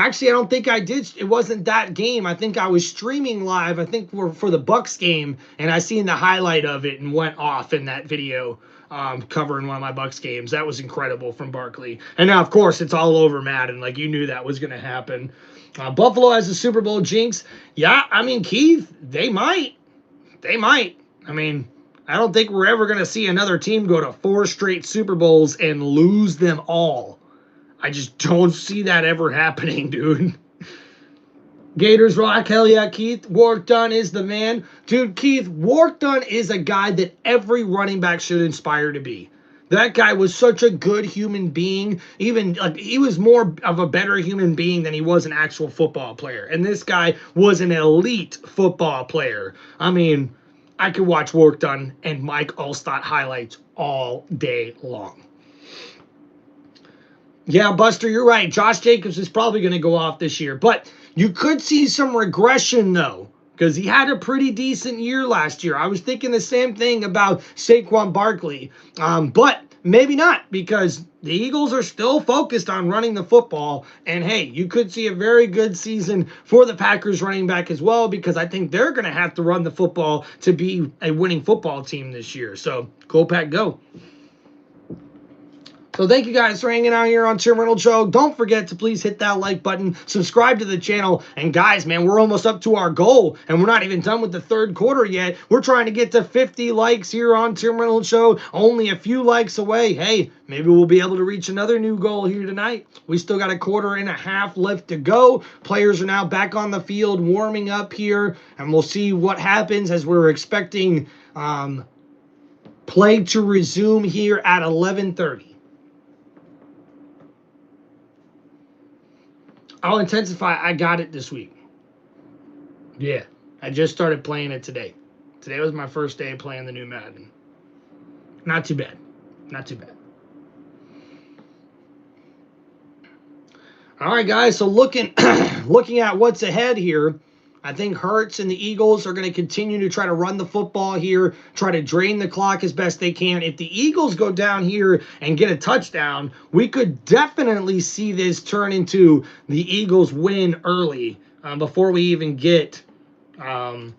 S1: Actually, I don't think I did. It wasn't that game. I think I was streaming live. I think for the Bucks game, and I seen the highlight of it and went off in that video covering one of my Bucks games. That was incredible from Barkley. And now, of course, it's all over Madden. Like, you knew that was going to happen. Buffalo has a Super Bowl jinx. Yeah, I mean, Keith, they might. They might. I mean, I don't think we're ever going to see another team go to 4 straight Super Bowls and lose them all. I just don't see that ever happening, dude. Gators rock, hell yeah, Keith. Warrick Dunn is the man. Dude, Keith, Warrick Dunn is a guy that every running back should aspire to be. That guy was such a good human being. Even like he was more of a better human being than he was an actual football player. And this guy was an elite football player. I mean, I could watch Warrick Dunn and Mike Allstott highlights all day long. Yeah, Buster, you're right. Josh Jacobs is probably going to go off this year. But you could see some regression, though, because he had a pretty decent year last year. I was thinking the same thing about Saquon Barkley. But maybe not, because the Eagles are still focused on running the football. And, hey, you could see a very good season for the Packers running back as well, because I think they're going to have to run the football to be a winning football team this year. So, go Pack, go. So thank you guys for hanging out here on Tim Reynolds Show. Don't forget to please hit that like button, subscribe to the channel, and guys, man, we're almost up to our goal, and we're not even done with the third quarter yet. We're trying to get to 50 likes here on Tim Reynolds Show, only a few likes away. Hey, maybe we'll be able to reach another new goal here tonight. We still got a quarter and a half left to go. Players are now back on the field, warming up here, and we'll see what happens as we're expecting play to resume here at 11:30. I'll intensify. I got it this week. Yeah, I just started playing it today. Today was my first day playing the new Madden. Not too bad. Not too bad. All right, guys. So looking at what's ahead here, I think Hurts and the Eagles are going to continue to try to run the football here, try to drain the clock as best they can. If the Eagles go down here and get a touchdown, we could definitely see this turn into the Eagles win early before we even get to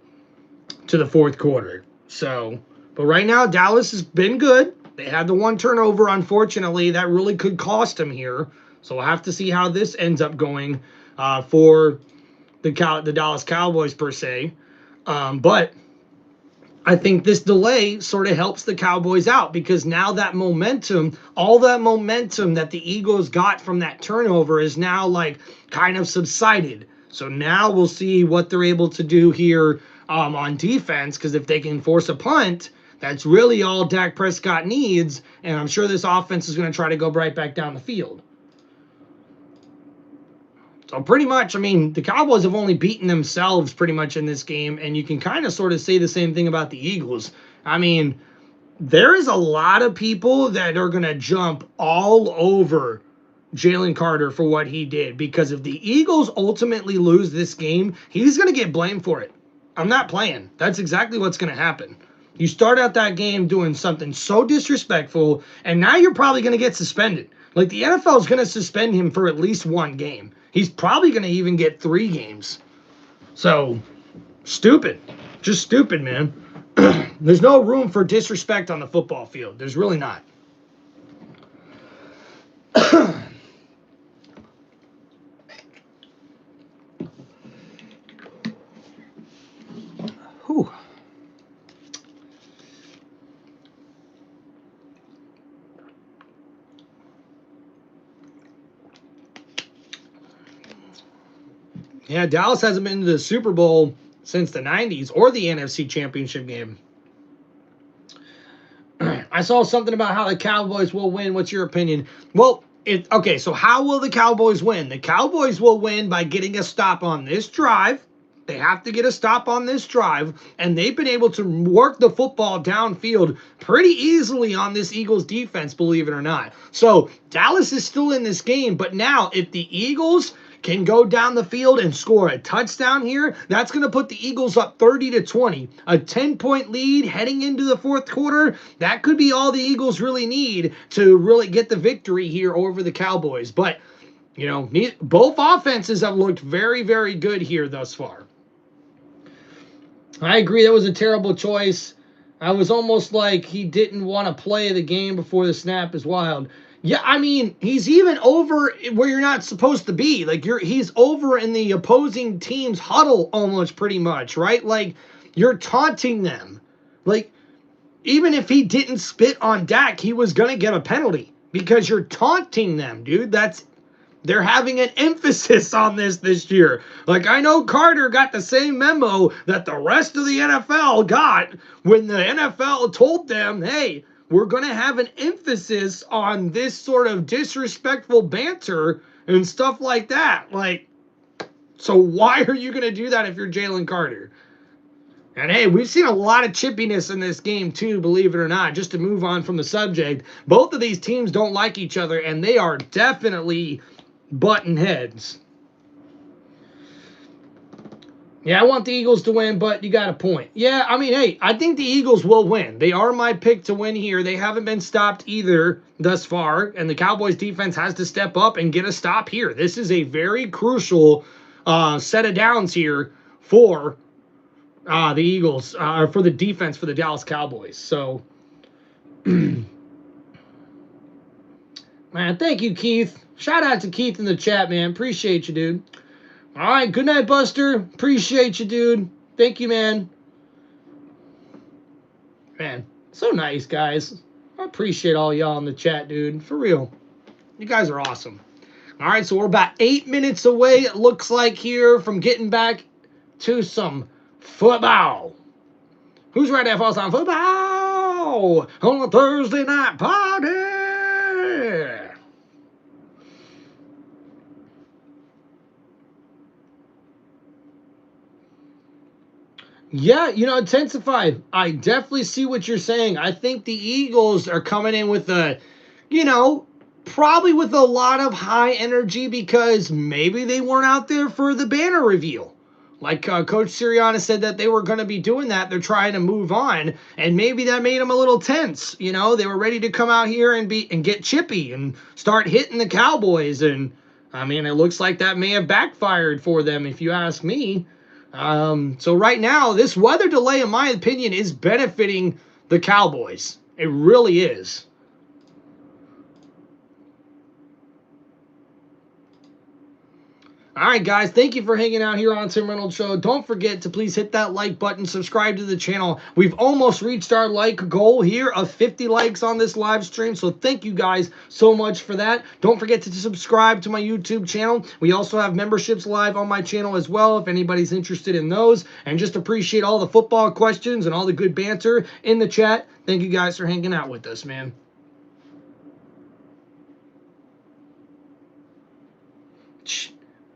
S1: the fourth quarter. So, but right now, Dallas has been good. They had the one turnover, unfortunately. That really could cost them here. So we'll have to see how this ends up going for the Dallas Cowboys per se. But I think this delay sort of helps the Cowboys out, because now that momentum, all that momentum that the Eagles got from that turnover is now like kind of subsided. So now we'll see what they're able to do here on defense, because if they can force a punt, that's really all Dak Prescott needs. And I'm sure this offense is going to try to go right back down the field. So pretty much, I mean, the Cowboys have only beaten themselves pretty much in this game, and you can kind of sort of say the same thing about the Eagles. I mean, there is a lot of people that are going to jump all over Jalen Carter for what he did, because if the Eagles ultimately lose this game, he's going to get blamed for it. I'm not playing. That's exactly what's going to happen. You start out that game doing something so disrespectful, and now you're probably going to get suspended. Like, the NFL is going to suspend him for at least one game. He's probably going to even get 3 games. So, stupid. Just stupid, man. There's no room for disrespect on the football field. There's really not. Whew. Yeah, Dallas hasn't been to the Super Bowl since the 90s or the NFC Championship game. I saw something about how the Cowboys will win. What's your opinion? Well, okay, so how will the Cowboys win? The Cowboys will win by getting a stop on this drive. They have to get a stop on this drive, and they've been able to work the football downfield pretty easily on this Eagles defense, believe it or not. So Dallas is still in this game, but now if the Eagles can go down the field and score a touchdown here, that's going to put the Eagles up 30-20. A 10-point lead heading into the fourth quarter, that could be all the Eagles really need to really get the victory here over the Cowboys. But You know, both offenses have looked very, very good here thus far. I agree that was a terrible choice. I was almost like he didn't want to play the game before the snap is wild. Yeah, I mean, he's even over where you're not supposed to be. Like he's over in the opposing team's huddle almost pretty much, right? Like you're taunting them. Like even if he didn't spit on Dak, he was going to get a penalty because you're taunting them, dude. They're having an emphasis on this year. Like, I know Carter got the same memo that the rest of the NFL got when the NFL told them, hey, we're going to have an emphasis on this sort of disrespectful banter and stuff like that. Like, so why are you going to do that if you're Jalen Carter? And hey, we've seen a lot of chippiness in this game too, believe it or not. Just to move on from the subject, both of these teams don't like each other, and they are definitely button heads. Yeah, I want the Eagles to win, but you got a point. Yeah, I mean, hey, I think the Eagles will win. They are my pick to win here. They haven't been stopped either thus far, and the Cowboys defense has to step up and get a stop here. This is a very crucial set of downs here for the Eagles, for the defense for the Dallas Cowboys. So, man, thank you, Keith. Shout out to Keith in the chat, man. Appreciate you, dude. All right, good night, Buster. Appreciate you, dude. Thank you, man. Man, so nice, guys. I appreciate all y'all in the chat, dude. For real. You guys are awesome. All right, so we're about 8 minutes away, it looks like, here from getting back to some football. Who's ready for some football on a Thursday night party? Yeah, you know, intensified. I definitely see what you're saying. I think the Eagles are coming in with probably with a lot of high energy because maybe they weren't out there for the banner reveal. Like Coach Sirianni said that they were going to be doing that. They're trying to move on, and maybe that made them a little tense. You know, they were ready to come out here and get chippy and start hitting the Cowboys. And I mean, it looks like that may have backfired for them, if you ask me. So right now, this weather delay, in my opinion, is benefiting the Cowboys. It really is. All right, guys, thank you for hanging out here on Tim Reynolds Show. Don't forget to please hit that like button, subscribe to the channel. We've almost reached our like goal here of 50 likes on this live stream, so thank you guys so much for that. Don't forget to subscribe to my YouTube channel. We also have memberships live on my channel as well if anybody's interested in those. And just appreciate all the football questions and all the good banter in the chat. Thank you guys for hanging out with us, man.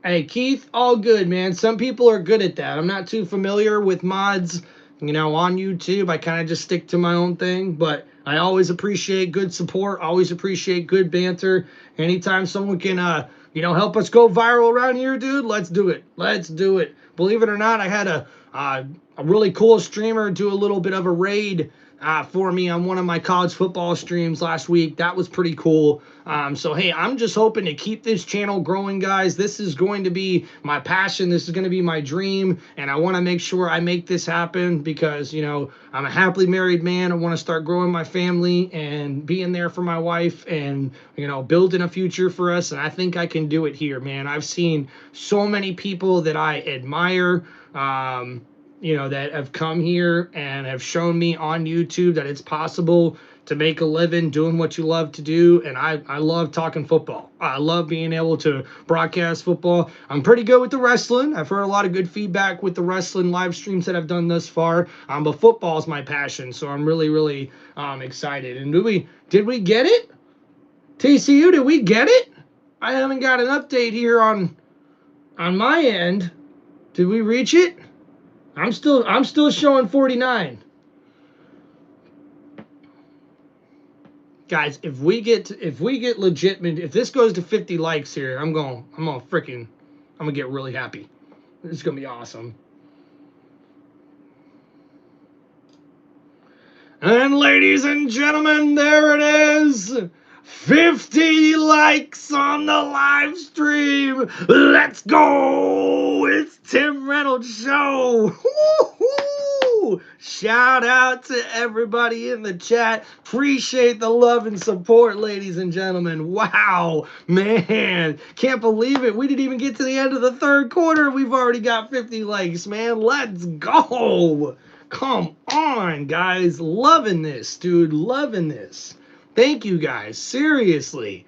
S1: Hey, Keith, all good, man. Some people are good at that. I'm not too familiar with mods, on YouTube. I kind of just stick to my own thing, but I always appreciate good support, always appreciate good banter. Anytime someone can, help us go viral around here, dude, let's do it. Let's do it. Believe it or not, I had a really cool streamer do a little bit of a raid for me on one of my college football streams last week. That was pretty cool. So, hey, I'm just hoping to keep this channel growing, guys. This is going to be my passion. This is going to be my dream, and I want to make sure I make this happen because, I'm a happily married man. I want to start growing my family and being there for my wife and, building a future for us, and I think I can do it here, man. I've seen so many people that I admire, that have come here and have shown me on YouTube that it's possible to make a living doing what you love to do. And I love talking football. I love being able to broadcast football. I'm pretty good with the wrestling. I've heard a lot of good feedback with the wrestling live streams that I've done thus far. But football is my passion. So I'm really, really excited. And did we get it? TCU, did we get it? I haven't got an update here on my end. Did we reach it? I'm still showing 49. Guys, if we get legitimate, if this goes to 50 likes here, I'm gonna get really happy. It's gonna be awesome. And ladies and gentlemen, there it is. 50 likes on the live stream. Let's go. It's Tim Reynolds Show. Woo-hoo! Shout out to everybody in the chat. Appreciate the love and support, ladies and gentlemen. Wow, man. Can't believe it. We didn't even get to the end of the third quarter. We've already got 50 likes, man. Let's go. Come on, guys. Loving this, dude. Loving this. Thank you, guys. Seriously.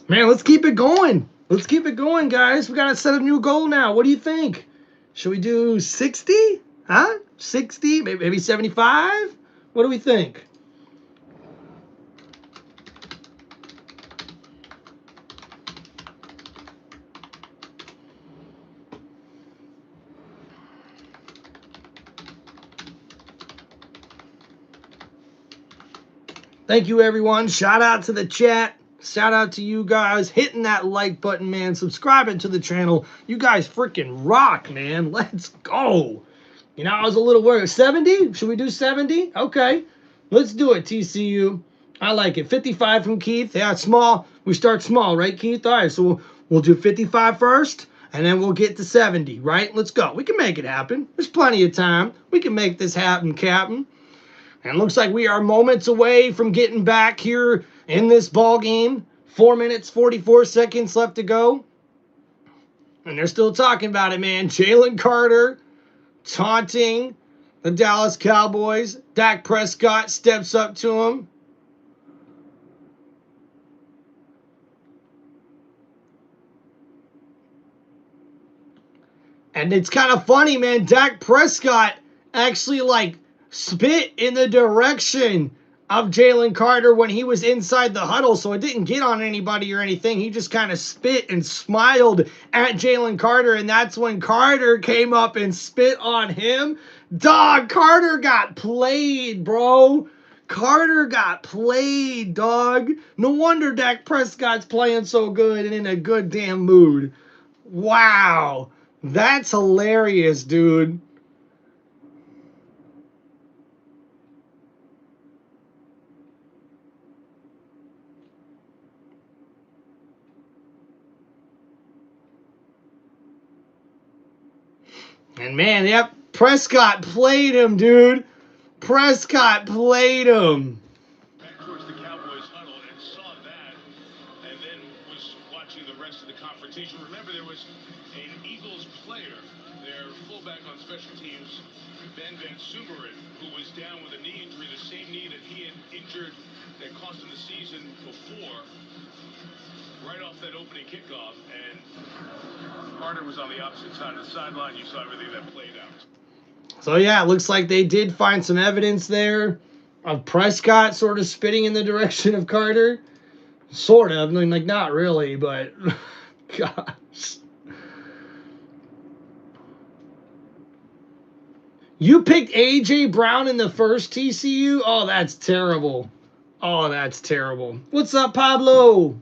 S1: Man, let's keep it going. Let's keep it going, guys. We got to set a new goal now. What do you think? Should we do 60? Huh? 60? Maybe 75? What do we think? Thank you, everyone. Shout out to the chat. Shout out to you guys. Hitting that like button, man. Subscribing to the channel. You guys freaking rock, man. Let's go. You know, I was a little worried. 70? Should we do 70? Okay. Let's do it, TCU. I like it. 55 from Keith. Yeah, small. We start small, right, Keith? All right, so we'll do 55 first, and then we'll get to 70, right? Let's go. We can make it happen. There's plenty of time. We can make this happen, Captain. And looks like we are moments away from getting back here in this ball game. 4 minutes, 44 seconds left to go. And they're still talking about it, man. Jalen Carter taunting the Dallas Cowboys. Dak Prescott steps up to him. And it's kind of funny, man. Dak Prescott actually, spit in the direction of Jalen Carter when he was inside the huddle, so it didn't get on anybody or anything. He just kind of spit and smiled at Jalen Carter, and that's when Carter came up and spit on him. Dog, Carter got played, bro. Carter got played, dog. No wonder Dak Prescott's playing so good and in a good damn mood. Wow. That's hilarious, dude. And man, yep, Prescott played him, dude. Prescott played him.
S2: Back towards the Cowboys huddle and saw that, and then was watching the rest of the confrontation. Remember, there was an Eagles player, their fullback on special teams, Ben Van Sumeren, who was down with a knee injury, the same knee that he had injured that cost him the season before, right off that opening kickoff, and Carter was on the opposite side of the sideline. You saw everything that played out.
S1: So yeah, it looks like they did find some evidence there of Prescott sort of spitting in the direction of Carter. Sort of. I mean, not really, but gosh. You picked A.J. Brown in the first, TCU? Oh, that's terrible. Oh, that's terrible. What's up, Pablo?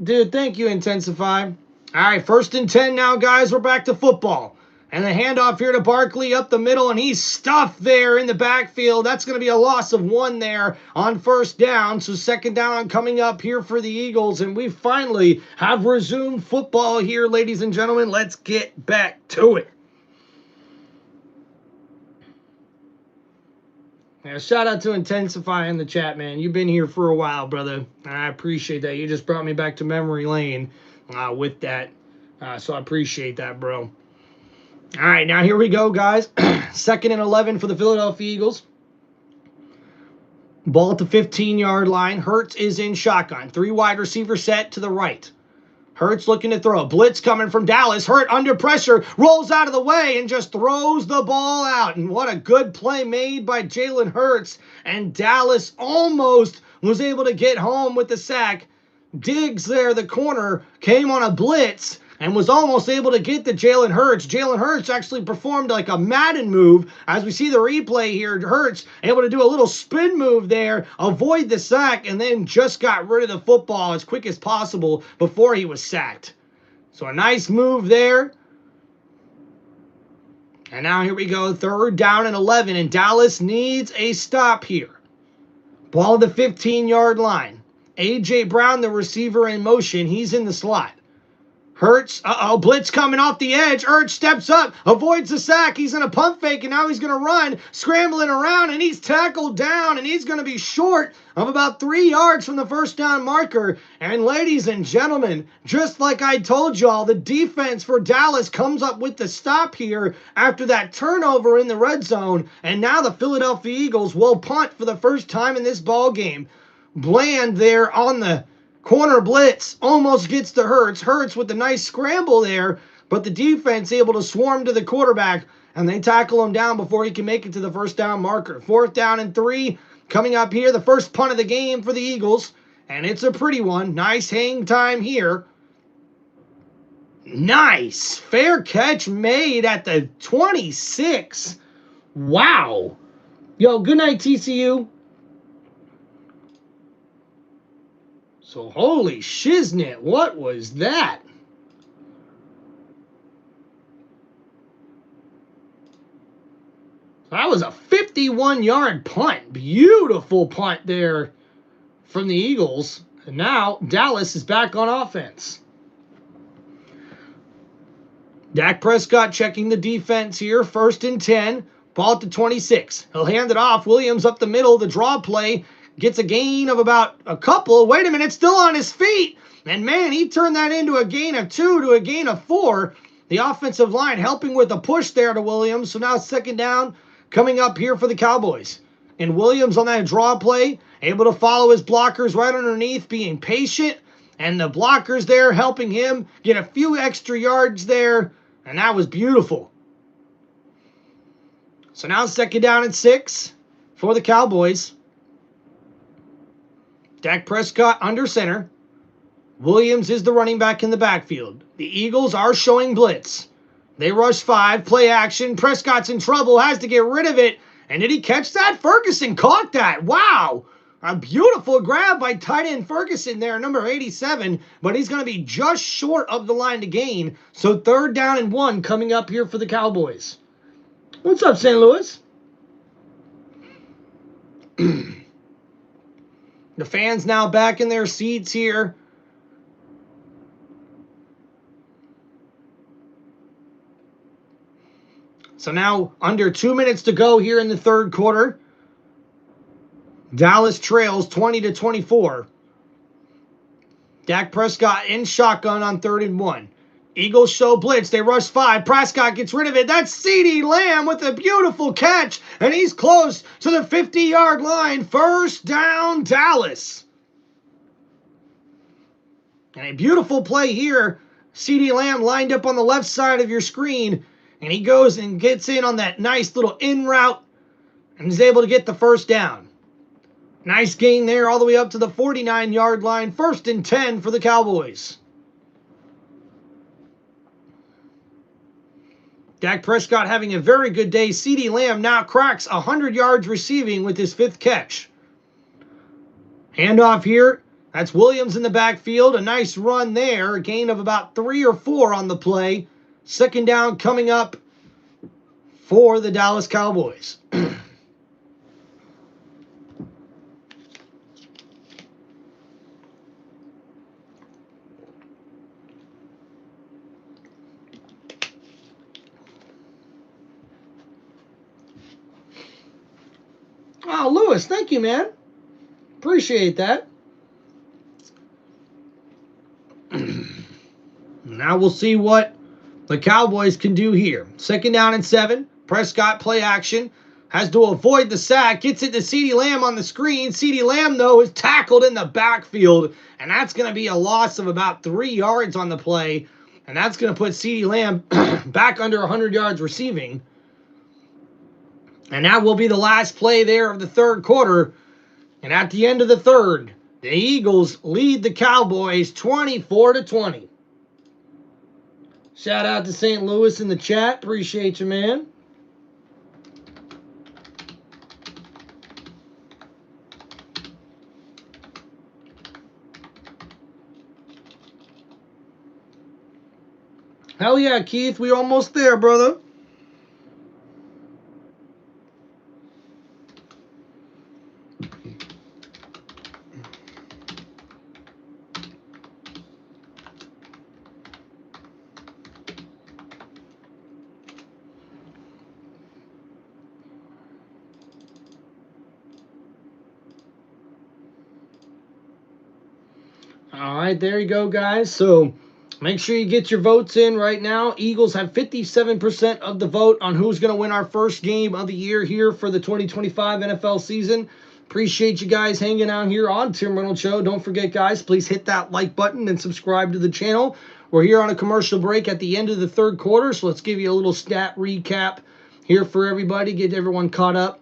S1: Dude, thank you, Intensify. All right, 1st and 10 now, guys. We're back to football. And the handoff here to Barkley up the middle, and he's stuffed there in the backfield. That's going to be a loss of 1 there on 1st down. So 2nd down coming up here for the Eagles. And we finally have resumed football here, ladies and gentlemen. Let's get back to it. Yeah, shout out to Intensify in the chat, man. You've been here for a while, brother. I appreciate that. You just brought me back to memory lane with that. So I appreciate that, bro. All right, now here we go, guys. 2nd and 11 for the Philadelphia Eagles. Ball at the 15-yard line. Hurts is in shotgun. 3 wide receiver set to the right. Hurts looking to throw. Blitz coming from Dallas. Hurt under pressure. Rolls out of the way and just throws the ball out. And what a good play made by Jalen Hurts. And Dallas almost was able to get home with the sack. Diggs there, the corner, came on a blitz and was almost able to get to Jalen Hurts. Jalen Hurts actually performed like a Madden move. As we see the replay here, Hurts able to do a little spin move there, avoid the sack, and then just got rid of the football as quick as possible before he was sacked. So a nice move there. And now here we go, 3rd down and 11, and Dallas needs a stop here. Ball at the 15-yard line. A.J. Brown, the receiver, in motion. He's in the slot. Hurts, blitz coming off the edge. Ertz steps up, avoids the sack. He's in a pump fake, and now he's going to run, scrambling around, and he's tackled down, and he's going to be short of about 3 yards from the first down marker. And ladies and gentlemen, just like I told y'all, the defense for Dallas comes up with the stop here after that turnover in the red zone, and now the Philadelphia Eagles will punt for the first time in this ball game. Bland there on the corner blitz almost gets to Hurts. Hurts with a nice scramble there, but the defense able to swarm to the quarterback, and they tackle him down before he can make it to the first down marker. 4th down and 3 coming up here. The first punt of the game for the Eagles, and it's a pretty one. Nice hang time here. Nice. Fair catch made at the 26. Wow. Yo, good night, TCU. So, holy shiznit, what was that? That was a 51-yard punt. Beautiful punt there from the Eagles. And now Dallas is back on offense. Dak Prescott checking the defense here. 1st and 10. Ball at the 26. He'll hand it off. Williams up the middle. The draw play. Gets a gain of about a couple. Wait a minute, still on his feet. And man, he turned that into a gain of 2 to a gain of 4. The offensive line helping with a push there to Williams. So now 2nd down coming up here for the Cowboys. And Williams on that draw play, able to follow his blockers right underneath, being patient. And the blockers there helping him get a few extra yards there. And that was beautiful. So now 2nd down and 6 for the Cowboys. Dak Prescott under center. Williams is the running back in the backfield. The Eagles are showing blitz. They rush 5, play action. Prescott's in trouble, has to get rid of it. And did he catch that? Ferguson caught that. Wow. A beautiful grab by tight end Ferguson there, number 87. But he's going to be just short of the line to gain. So 3rd down and 1 coming up here for the Cowboys. What's up, St. Louis? The fans now back in their seats here. So now under 2 minutes to go here in the 3rd quarter. Dallas trails 20-24. Dak Prescott in shotgun on 3rd and 1. Eagles show blitz. They rush 5. Prescott gets rid of it. That's CeeDee Lamb with a beautiful catch. And he's close to the 50-yard line. 1st down, Dallas. And a beautiful play here. CeeDee Lamb lined up on the left side of your screen. And he goes and gets in on that nice little in route. And is able to get the 1st down. Nice gain there all the way up to the 49-yard line. 1st and 10 for the Cowboys. Dak Prescott having a very good day. CeeDee Lamb now cracks 100 yards receiving with his 5th catch. Handoff here. That's Williams in the backfield. A nice run there. A gain of about 3 or 4 on the play. 2nd down coming up for the Dallas Cowboys. Oh, Lewis, thank you, man. Appreciate that. Now we'll see what the Cowboys can do here. 2nd down and 7. Prescott play action. Has to avoid the sack. Gets it to CeeDee Lamb on the screen. CeeDee Lamb, though, is tackled in the backfield. And that's going to be a loss of about 3 yards on the play. And that's going to put CeeDee Lamb back under 100 yards receiving. And that will be the last play there of the 3rd quarter. And at the end of the 3rd, the Eagles lead the Cowboys 24-20. Shout out to St. Louis in the chat. Appreciate you, man. Hell yeah, Keith. We almost there, brother. All right, there you go, guys. So make sure you get your votes in right now. Eagles have 57% of the vote on who's going to win our first game of the year here for the 2025 NFL season. Appreciate you guys hanging out here on Tim Reynolds Show. Don't forget, guys, please hit that like button and subscribe to the channel. We're here on a commercial break at the end of the third quarter, so let's give you a little stat recap here for everybody, get everyone caught up.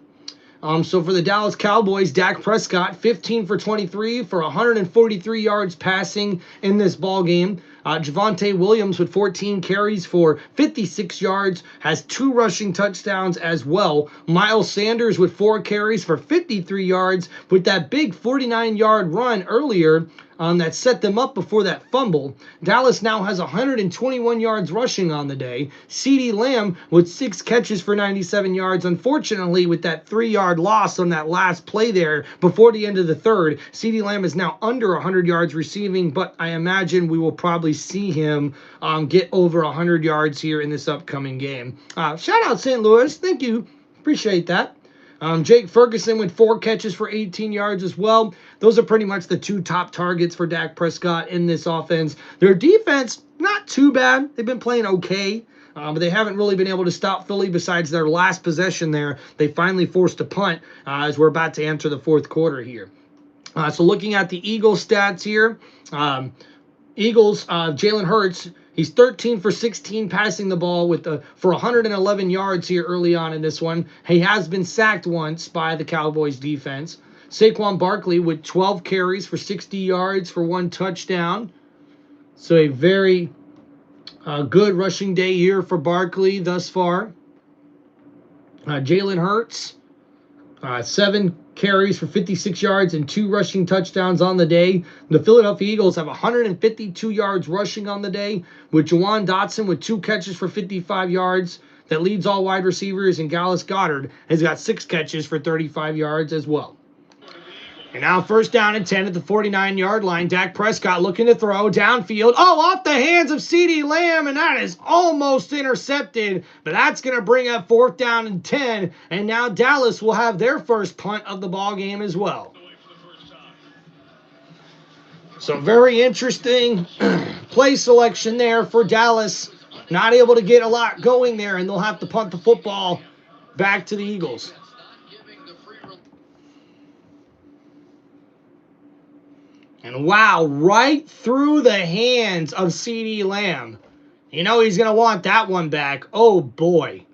S1: So for the Dallas Cowboys, Dak Prescott, 15 for 23 for 143 yards passing in this ball game. Javonte Williams with 14 carries for 56 yards, has 2 rushing touchdowns as well. Miles Sanders with 4 carries for 53 yards with that big 49-yard run earlier that set them up before that fumble. Dallas now has 121 yards rushing on the day. CeeDee Lamb with 6 catches for 97 yards. Unfortunately, with that 3-yard loss on that last play there before the end of the third, CeeDee Lamb is now under 100 yards receiving, but I imagine we will probably see him get over 100 yards here in this upcoming game. Shout out St. Louis. Thank you. Appreciate that. Jake Ferguson with 4 catches for 18 yards as well. Those are pretty much the 2 top targets for Dak Prescott in this offense. Their defense, not too bad. They've been playing okay, but they haven't really been able to stop Philly besides their last possession there. They finally forced a punt as we're about to enter the fourth quarter here. So looking at the Eagles stats here, Eagles, Jalen Hurts, he's 13 for 16 passing the ball for 111 yards here early on in this one. He has been sacked once by the Cowboys defense. Saquon Barkley with 12 carries for 60 yards for 1 touchdown. So a very good rushing day here for Barkley thus far. Jalen Hurts, 7 carries for 56 yards and 2 rushing touchdowns on the day. The Philadelphia Eagles have 152 yards rushing on the day, with Jawan Dotson with 2 catches for 55 yards. That leads all wide receivers, and Dallas Goedert has got 6 catches for 35 yards as well. And now 1st down and 10 at the 49-yard line. Dak Prescott looking to throw downfield. Oh, off the hands of CeeDee Lamb, and that is almost intercepted. But that's going to bring up 4th down and 10. And now Dallas will have their first punt of the ball game as well. So very interesting play selection there for Dallas. Not able to get a lot going there, and they'll have to punt the football back to the Eagles. And wow, right through the hands of CeeDee Lamb. You know he's going to want that one back. Oh, boy.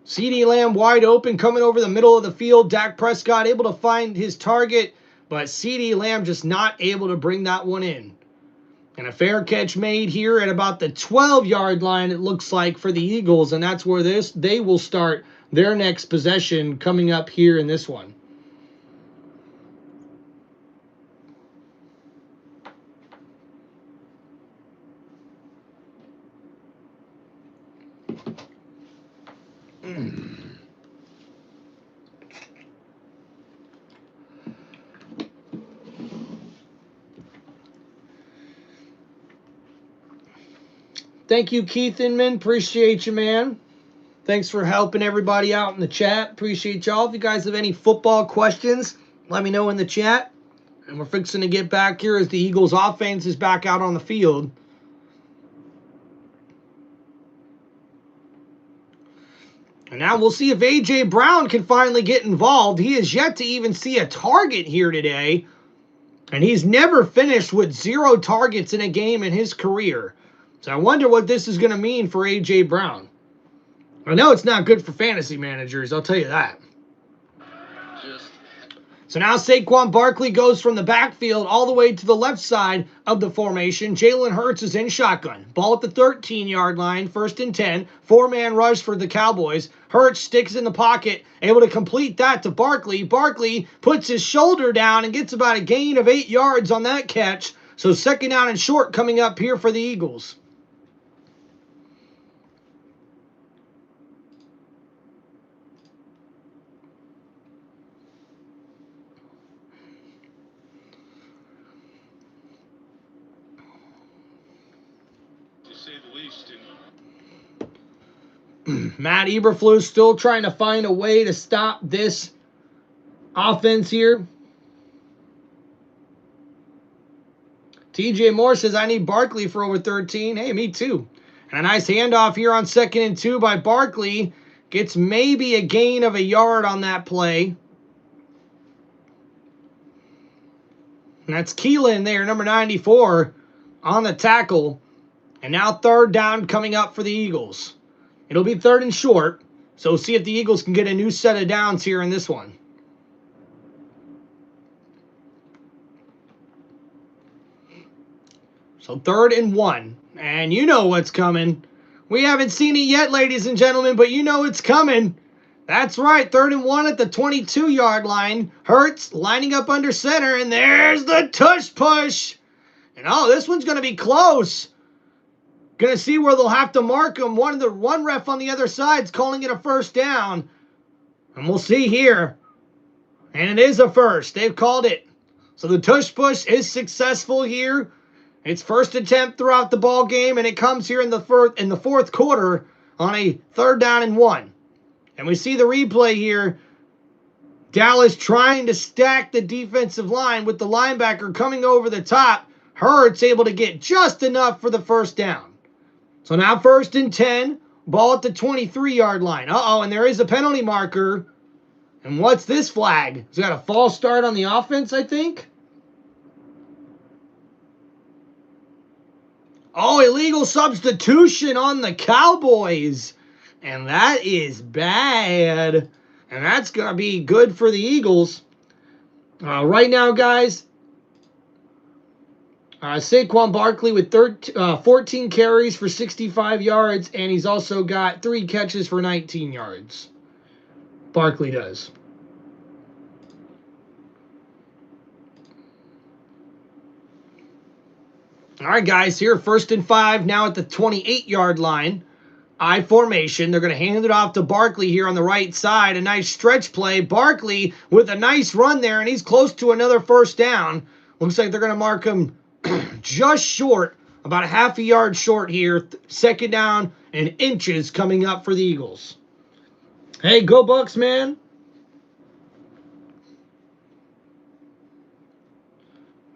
S1: CeeDee Lamb wide open, coming over the middle of the field. Dak Prescott able to find his target, but CeeDee Lamb just not able to bring that one in. And a fair catch made here at about the 12-yard line, it looks like, for the Eagles. And that's where they will start their next possession coming up here in this one. Thank you, Keith Inman. Appreciate you, man. Thanks for helping everybody out in the chat. Appreciate y'all. If you guys have any football questions, let me know in the chat. And we're fixing to get back here as the Eagles offense is back out on the field. And now we'll see if A.J. Brown can finally get involved. He has yet to even see a target here today. And he's never finished with 0 targets in a game in his career. So I wonder what this is going to mean for A.J. Brown. I know it's not good for fantasy managers, I'll tell you that. So now Saquon Barkley goes from the backfield all the way to the left side of the formation. Jalen Hurts is in shotgun. Ball at the 13-yard line, 1st and 10. 4-man rush for the Cowboys. Hurts sticks in the pocket, able to complete that to Barkley. Barkley puts his shoulder down and gets about a gain of 8 yards on that catch. So 2nd down and short coming up here for the Eagles. Matt Eberflus still trying to find a way to stop this offense here. TJ Moore says, I need Barkley for over 13. Hey, me too. And a nice handoff here on 2nd and 2 by Barkley. Gets maybe a gain of a yard on that play. And that's Keelan there, number 94, on the tackle. And now 3rd down coming up for the Eagles. It'll be 3rd and short. So we'll see if the Eagles can get a new set of downs here in this one. So 3rd and 1. And you know what's coming. We haven't seen it yet, ladies and gentlemen, but you know it's coming. That's right, 3rd and 1 at the 22-yard line. Hurts lining up under center, and there's the tush push. And oh, this one's going to be close. Going to see where they'll have to mark him. One ref on the other side's calling it a 1st down. And we'll see here. And it is a 1st. They've called it. So the tush push is successful here. It's 1st attempt throughout the ball game, and it comes here in the 4th quarter on a 3rd down and 1. And we see the replay here. Dallas trying to stack the defensive line with the linebacker coming over the top. Hurts able to get just enough for the 1st down. So now 1st and 10. Ball at the 23-yard line. Uh-oh, and there is a penalty marker. And what's this flag? He's got a false start on the offense, I think. Oh, illegal substitution on the Cowboys. And that is bad. And that's going to be good for the Eagles. Right now, guys, Saquon Barkley with 14 carries for 65 yards. And he's also got 3 catches for 19 yards. Barkley does. All right, guys, here, 1st and 5, now at the 28-yard line. I formation. They're going to hand it off to Barkley here on the right side. A nice stretch play. Barkley with a nice run there, and he's close to another 1st down. Looks like they're going to mark him just short, about a half a yard short here. 2nd down and inches coming up for the Eagles. Hey, go Bucks, man.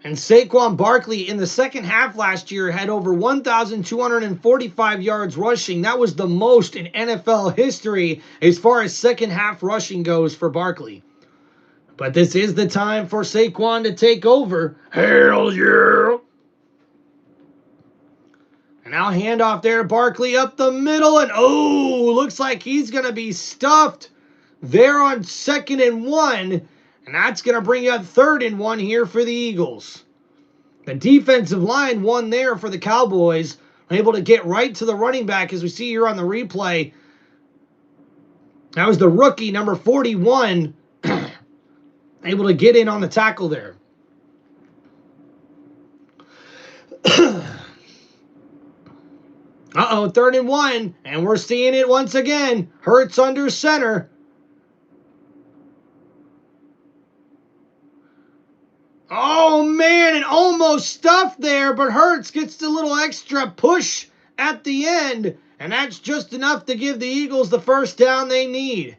S1: And Saquon Barkley in the 2nd half last year had over 1,245 yards rushing. That was the most in NFL history as far as 2nd half rushing goes for Barkley. But this is the time for Saquon to take over. Hell yeah! And now handoff there to Barkley up the middle. And oh, looks like he's going to be stuffed there on 2nd and 1. And that's going to bring up 3rd and 1 here for the Eagles. The defensive line won there for the Cowboys. Able to get right to the running back as we see here on the replay. That was the rookie, number 41, able to get in on the tackle there. Uh-oh, 3rd and 1. And we're seeing it once again. Hurts under center. Oh, man, and almost stuffed there, but Hurts gets the little extra push at the end, and that's just enough to give the Eagles the 1st down they need.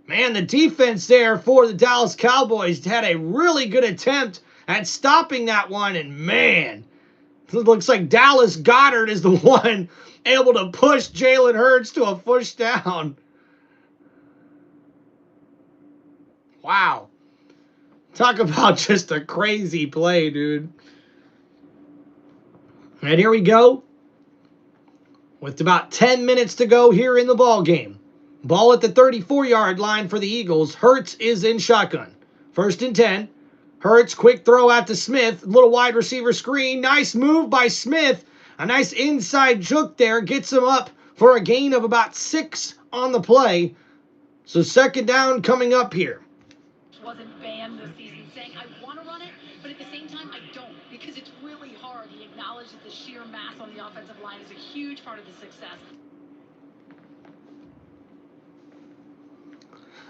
S1: Man, the defense there for the Dallas Cowboys had a really good attempt at stopping that one, and man, it looks like Dallas Goedert is the one able to push Jalen Hurts to a 1st down. Wow. Talk about just a crazy play, dude. And here we go. With about 10 minutes to go here in the ball game. Ball at the 34-yard line for the Eagles. Hurts is in shotgun. 1st and 10. Hurts, quick throw out to Smith. Little wide receiver screen. Nice move by Smith. A nice inside juke there. Gets him up for a gain of about 6 on the play. So 2nd down coming up here.
S4: Wasn't banned this season, saying I want to run it, but at the same time I don't, because it's really hard. He acknowledged that the sheer mass on the offensive line is a huge part of the success.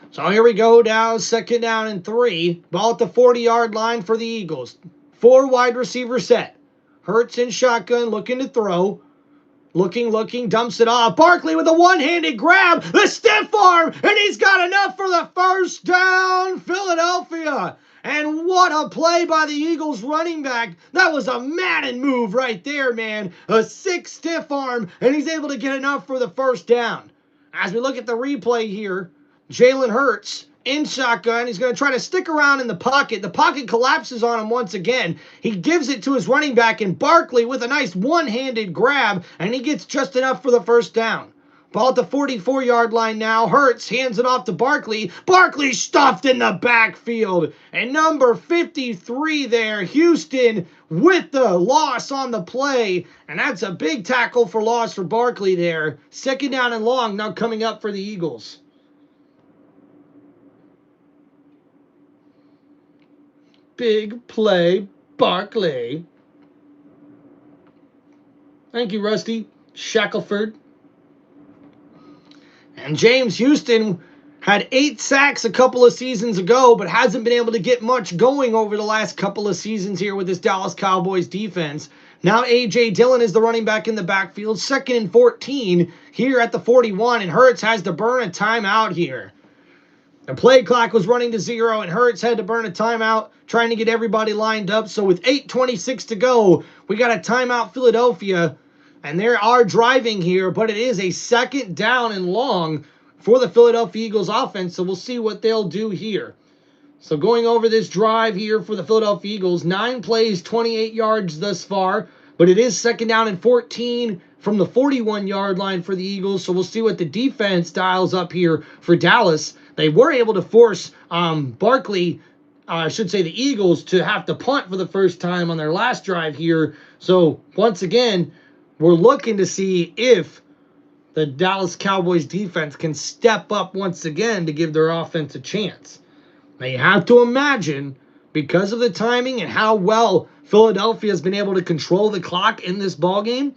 S1: So here we go now, 2nd down and 3. Ball at the 40-yard line for the Eagles. 4 wide receiver set. Hurts in shotgun, looking to throw. Looking, dumps it off. Barkley with a one-handed grab, the stiff arm, and he's got enough for the 1st down, Philadelphia. And what a play by the Eagles running back. That was a Madden move right there, man. A 6 stiff arm, and he's able to get enough for the first down. As we look at the replay here, Jalen Hurts in shotgun. He's going to try to stick around in the pocket. The pocket collapses on him once again. He gives it to his running back, and Barkley with a nice one-handed grab, and he gets just enough for the first down. Ball at the 44-yard line now. Hurts hands it off to Barkley. Barkley stuffed in the backfield. And number 53 there, Houston, with the loss on the play. And that's a big tackle for loss for Barkley there. Second down and long now coming up for the Eagles. Big play, Barkley. Thank you, Rusty Shackelford. And James Houston had 8 sacks a couple of seasons ago, but hasn't been able to get much going over the last couple of seasons here with this Dallas Cowboys defense. Now A.J. Dillon is the running back in the backfield. 2nd and 14 here at the 41, and Hurts has to burn a timeout here. The play clock was running to 0, and Hurts had to burn a timeout, trying to get everybody lined up. So with 8:26 to go, we got a timeout, Philadelphia. And they are driving here, but it is a second down and long for the Philadelphia Eagles offense, so we'll see what they'll do here. So going over this drive here for the Philadelphia Eagles, 9 plays, 28 yards thus far, but it is second down and 14 from the 41-yard line for the Eagles, so we'll see what the defense dials up here for Dallas. They were able to force Barkley, I should say the Eagles, to have to punt for the first time on their last drive here. So once again, we're looking to see if the Dallas Cowboys defense can step up once again to give their offense a chance. Now you have to imagine, because of the timing and how well Philadelphia has been able to control the clock in this ballgame,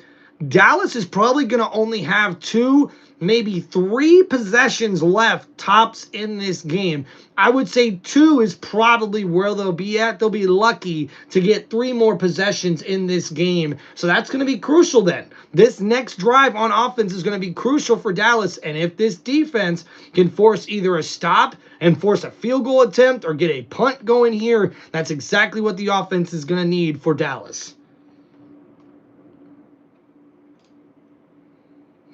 S1: Dallas is probably going to only have 2, maybe 3 possessions left tops in this game. I would say 2 is probably where they'll be at. They'll be lucky to get 3 more possessions in this game. So that's going to be crucial then. This next drive on offense is going to be crucial for Dallas. And if this defense can force either a stop and force a field goal attempt or get a punt going here, that's exactly what the offense is going to need for Dallas.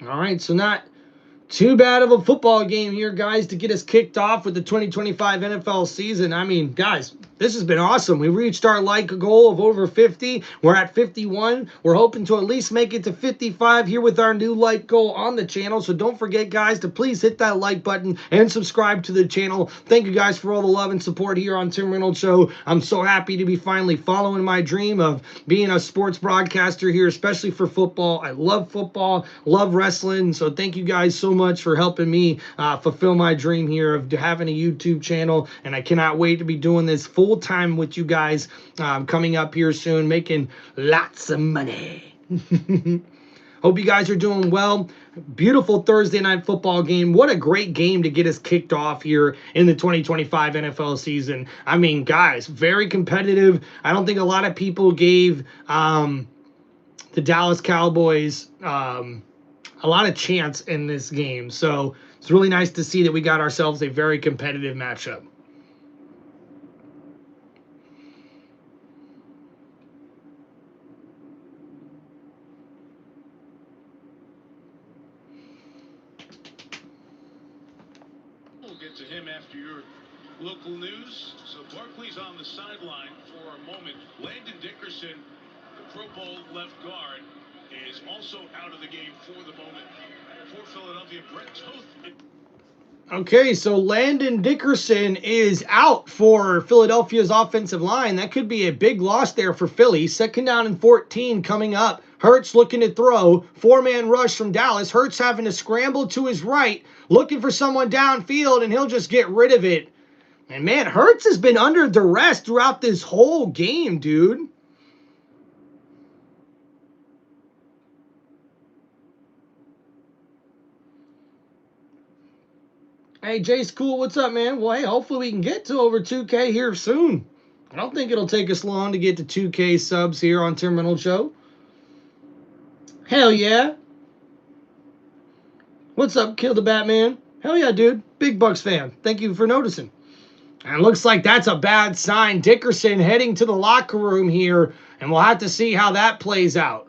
S1: All right, so not too bad of a football game here, guys, to get us kicked off with the 2025 NFL season. I mean, guys, this has been awesome. We reached our like goal of over 50. We're at 51. We're hoping to at least make it to 55 here with our new like goal on the channel. So don't forget, guys, to please hit that like button and subscribe to the channel. Thank you guys for all the love and support here on Tim Reynolds Show. I'm so happy to be finally following my dream of being a sports broadcaster here, especially for football. I love football, love wrestling. So thank you guys so much for helping me fulfill my dream here of having a YouTube channel. And I cannot wait to be doing this full time with you guys coming up here soon, making lots of money. Hope you guys are doing well. Beautiful Thursday night football game. What a great game to get us kicked off here in the 2025 NFL season. I mean, guys, very competitive. I don't think a lot of people gave the Dallas Cowboys a lot of chance in this game. So it's really nice to see that we got ourselves a very competitive matchup.
S2: We'll get to him after your local news. So Barkley's on the sideline for a moment. Landon Dickerson, the Pro Bowl left guard, is also out of the game for the moment. For Philadelphia, Brett Toth.
S1: Okay, so Landon Dickerson is out for Philadelphia's offensive line. That could be a big loss there for Philly. Second down and 14 coming up. Hurts looking to throw. 4-man rush from Dallas. Hurts having to scramble to his right, looking for someone downfield, and he'll just get rid of it. And man, Hurts has been under duress throughout this whole game, dude. Hey, Jace Cool, what's up, man? Well, hey, hopefully we can get to over 2K here soon. I don't think it'll take us long to get to 2K subs here on Tim Reynolds Show. Hell yeah. What's up, Kill the Batman? Hell yeah, dude. Big Bucks fan. Thank you for noticing. And looks like that's a bad sign. Dickerson heading to the locker room here, and we'll have to see how that plays out.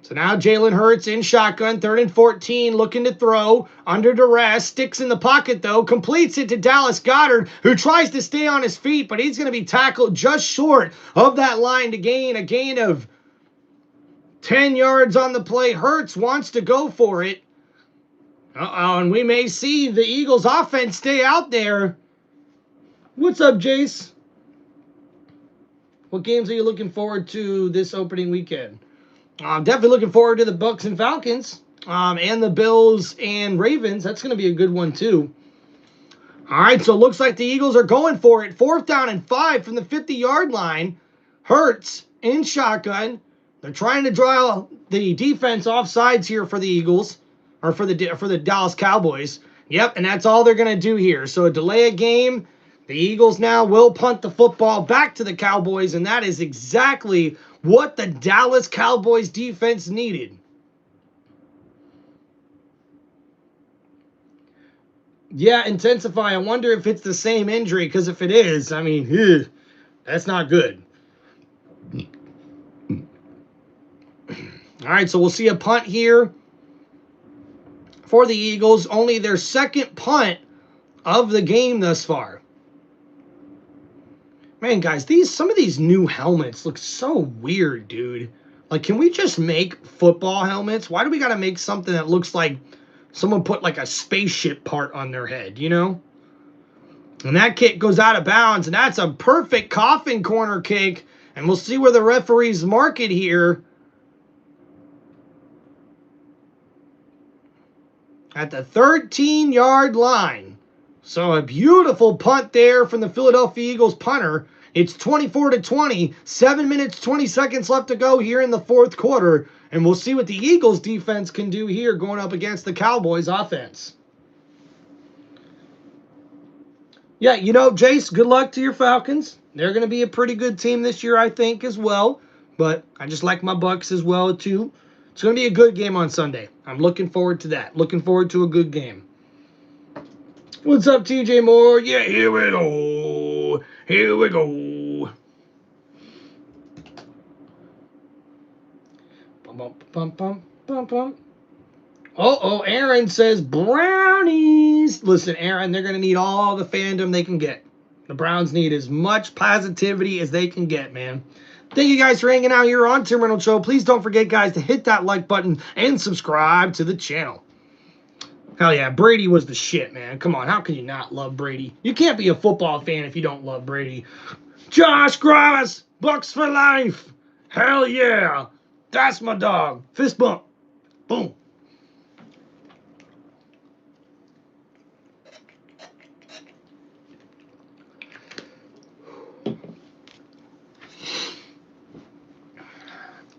S1: So now Jalen Hurts in shotgun, 3rd and 14, looking to throw, under duress, sticks in the pocket though, completes it to Dallas Goedert, who tries to stay on his feet, but he's going to be tackled just short of that line to gain a gain of 10 yards on the play. Hurts wants to go for it. And we may see the Eagles offense stay out there. What's up, Jace? What games are you looking forward to this opening weekend? I'm definitely looking forward to the Bucs and Falcons, and the Bills and Ravens. That's going to be a good one, too. All right, so it looks like the Eagles are going for it. 4th down and 5 from the 50-yard line. Hurts in shotgun. They're trying to draw the defense off sides here for the Eagles, or for the Dallas Cowboys. Yep, and that's all they're going to do here. So a delay a game. The Eagles now will punt the football back to the Cowboys, and that is exactly what the Dallas Cowboys defense needed. Yeah, intensify. I wonder if it's the same injury, because if it is, I mean, that's not good. All right, so we'll see a punt here for the Eagles. Only their 2nd punt of the game thus far. Man, guys, some of these new helmets look so weird, dude. Like, can we just make football helmets? Why do we got to make something that looks like someone put like a spaceship part on their head, you know? And that kick goes out of bounds, and that's a perfect coffin corner kick. And we'll see where the referees mark it here. At the 13-yard line. So a beautiful punt there from the Philadelphia Eagles punter. It's 24-20, 7 minutes, 20 seconds left to go here in the 4th quarter. And we'll see what the Eagles defense can do here going up against the Cowboys offense. Yeah, you know, Jace, good luck to your Falcons. They're going to be a pretty good team this year, I think, as well. But I just like my Bucs as well, too. It's going to be a good game on Sunday. I'm looking forward to that. Looking forward to a good game. What's up, TJ Moore? Yeah, here we go. Here we go. Bum, bum, bum, bum, bum, bum. Uh-oh, Aaron says brownies. Listen, Aaron, they're going to need all the fandom they can get. The Browns need as much positivity as they can get, man. Thank you guys for hanging out here on Tim Reynolds Show. Please don't forget, guys, to hit that like button and subscribe to the channel. Hell yeah, Brady was the shit, man. Come on, how can you not love Brady? You can't be a football fan if you don't love Brady. Josh Gravis, Bucs for life. Hell yeah. That's my dog. Fist bump. Boom.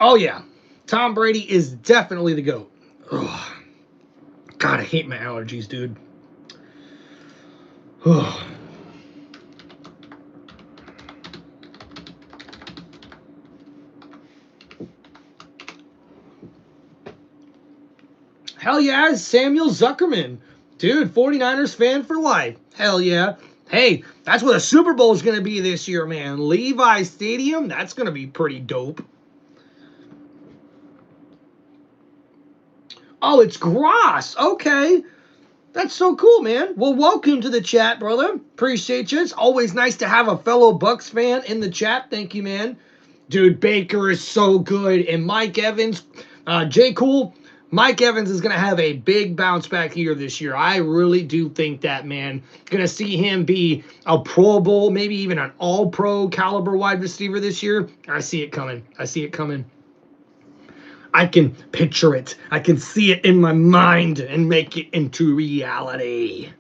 S1: Oh yeah, Tom Brady is definitely the GOAT. Ugh. God, I hate my allergies, dude. Ugh. Hell yeah, Samuel Zuckerman. Dude, 49ers fan for life. Hell yeah. Hey, that's what a Super Bowl is going to be this year, man. Levi Stadium, that's going to be pretty dope. Oh, it's Gross. Okay. That's so cool, man. Well, welcome to the chat, brother. Appreciate you. It's always nice to have a fellow Bucs fan in the chat. Thank you, man. Dude, Baker is so good. And Mike Evans, J. Cool, Mike Evans is going to have a big bounce back here this year. I really do think that, man. Going to see him be a Pro Bowl, maybe even an all-pro caliber wide receiver this year. I see it coming. I see it coming. I can picture it. I can see it in my mind and make it into reality.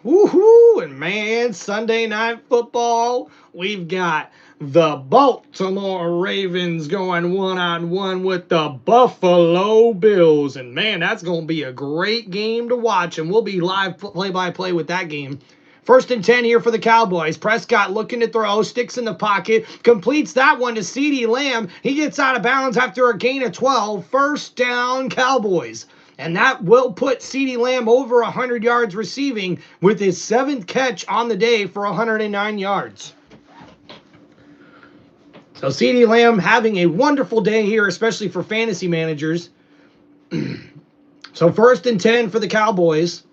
S1: Woohoo! And man, Sunday Night Football, we've got the Baltimore Ravens going one-on-one with the Buffalo Bills. And man, that's going to be a great game to watch. And we'll be live play-by-play with that game. 1st and 10 here for the Cowboys. Prescott looking to throw, sticks in the pocket, completes that one to CeeDee Lamb. He gets out of bounds after a gain of 12. 1st down, Cowboys. And that will put CeeDee Lamb over 100 yards receiving with his 7th catch on the day for 109 yards. So CeeDee Lamb having a wonderful day here, especially for fantasy managers. So 1st and 10 for the Cowboys.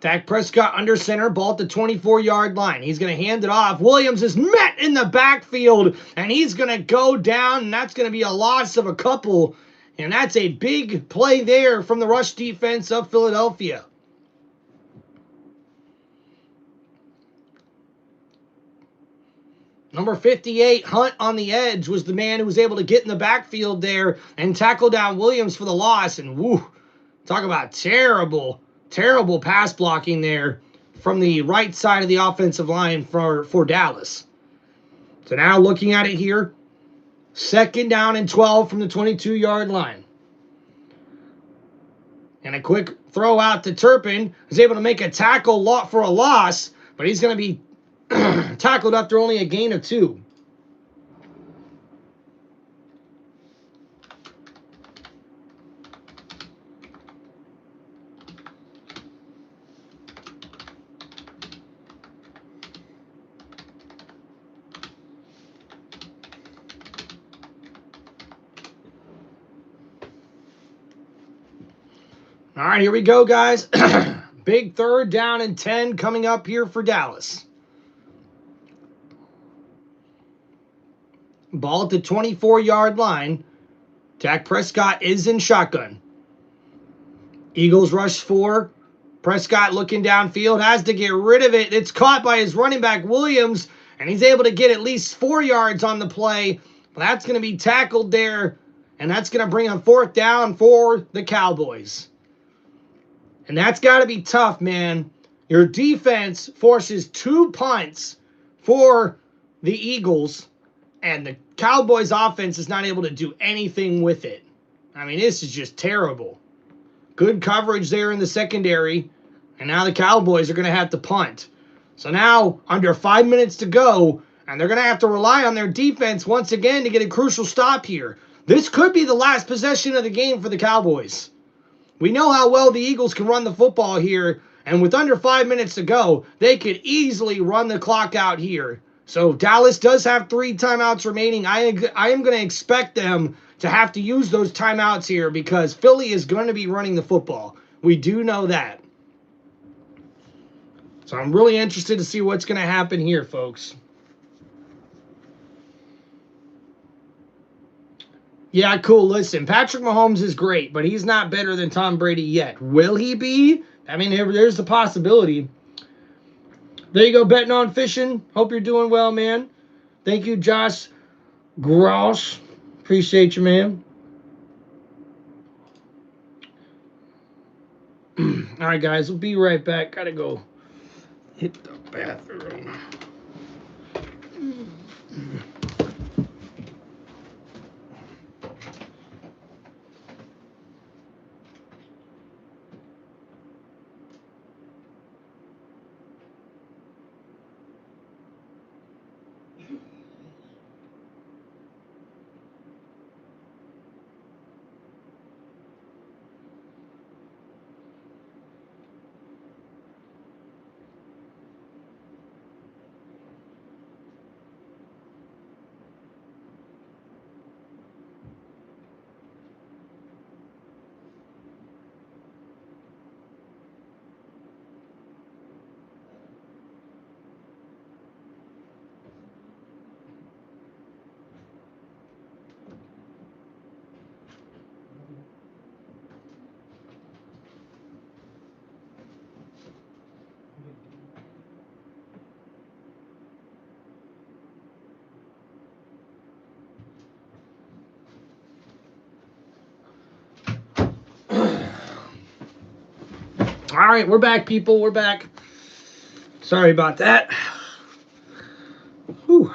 S1: Dak Prescott under center, ball at the 24-yard line. He's going to hand it off. Williams is met in the backfield, and he's going to go down, and that's going to be a loss of a couple. And that's a big play there from the rush defense of Philadelphia. Number 58, Hunt on the edge, was the man who was able to get in the backfield there and tackle down Williams for the loss. And woo, talk about terrible pass blocking there from the right side of the offensive line for Dallas. So now looking at it here, 2nd down and 12 from the 22-yard line. And a quick throw out to Turpin. Is able to make a tackle for a loss, but he's going to be tackled after only a gain of 2. All right, here we go, guys. Big 3rd down and 10 coming up here for Dallas. Ball at the 24-yard line. Dak Prescott is in shotgun. Eagles rush 4. Prescott looking downfield, has to get rid of it. It's caught by his running back, Williams, and he's able to get at least 4 yards on the play. That's going to be tackled there, and that's going to bring a 4th down for the Cowboys. And that's got to be tough, man. Your defense forces 2 punts for the Eagles, and the Cowboys' offense is not able to do anything with it. I mean, this is just terrible. Good coverage there in the secondary, and now the Cowboys are going to have to punt. So now, under 5 minutes to go, and they're going to have to rely on their defense once again to get a crucial stop here. This could be the last possession of the game for the Cowboys. We know how well the Eagles can run the football here, and with under 5 minutes to go, they could easily run the clock out here. So Dallas does have 3 timeouts remaining. I am going to expect them to have to use those timeouts here because Philly is going to be running the football. We do know that. So I'm really interested to see what's going to happen here, folks. Yeah, cool. Listen, Patrick Mahomes is great, but he's not better than Tom Brady yet. Will he be? I mean, there's the possibility. There you go, betting on fishing. Hope you're doing well, man. Thank you, Josh Gross. Appreciate you, man. All right, guys, we'll be right back. Gotta go hit the bathroom. All right, we're back, people. We're back. Sorry about that. Whew.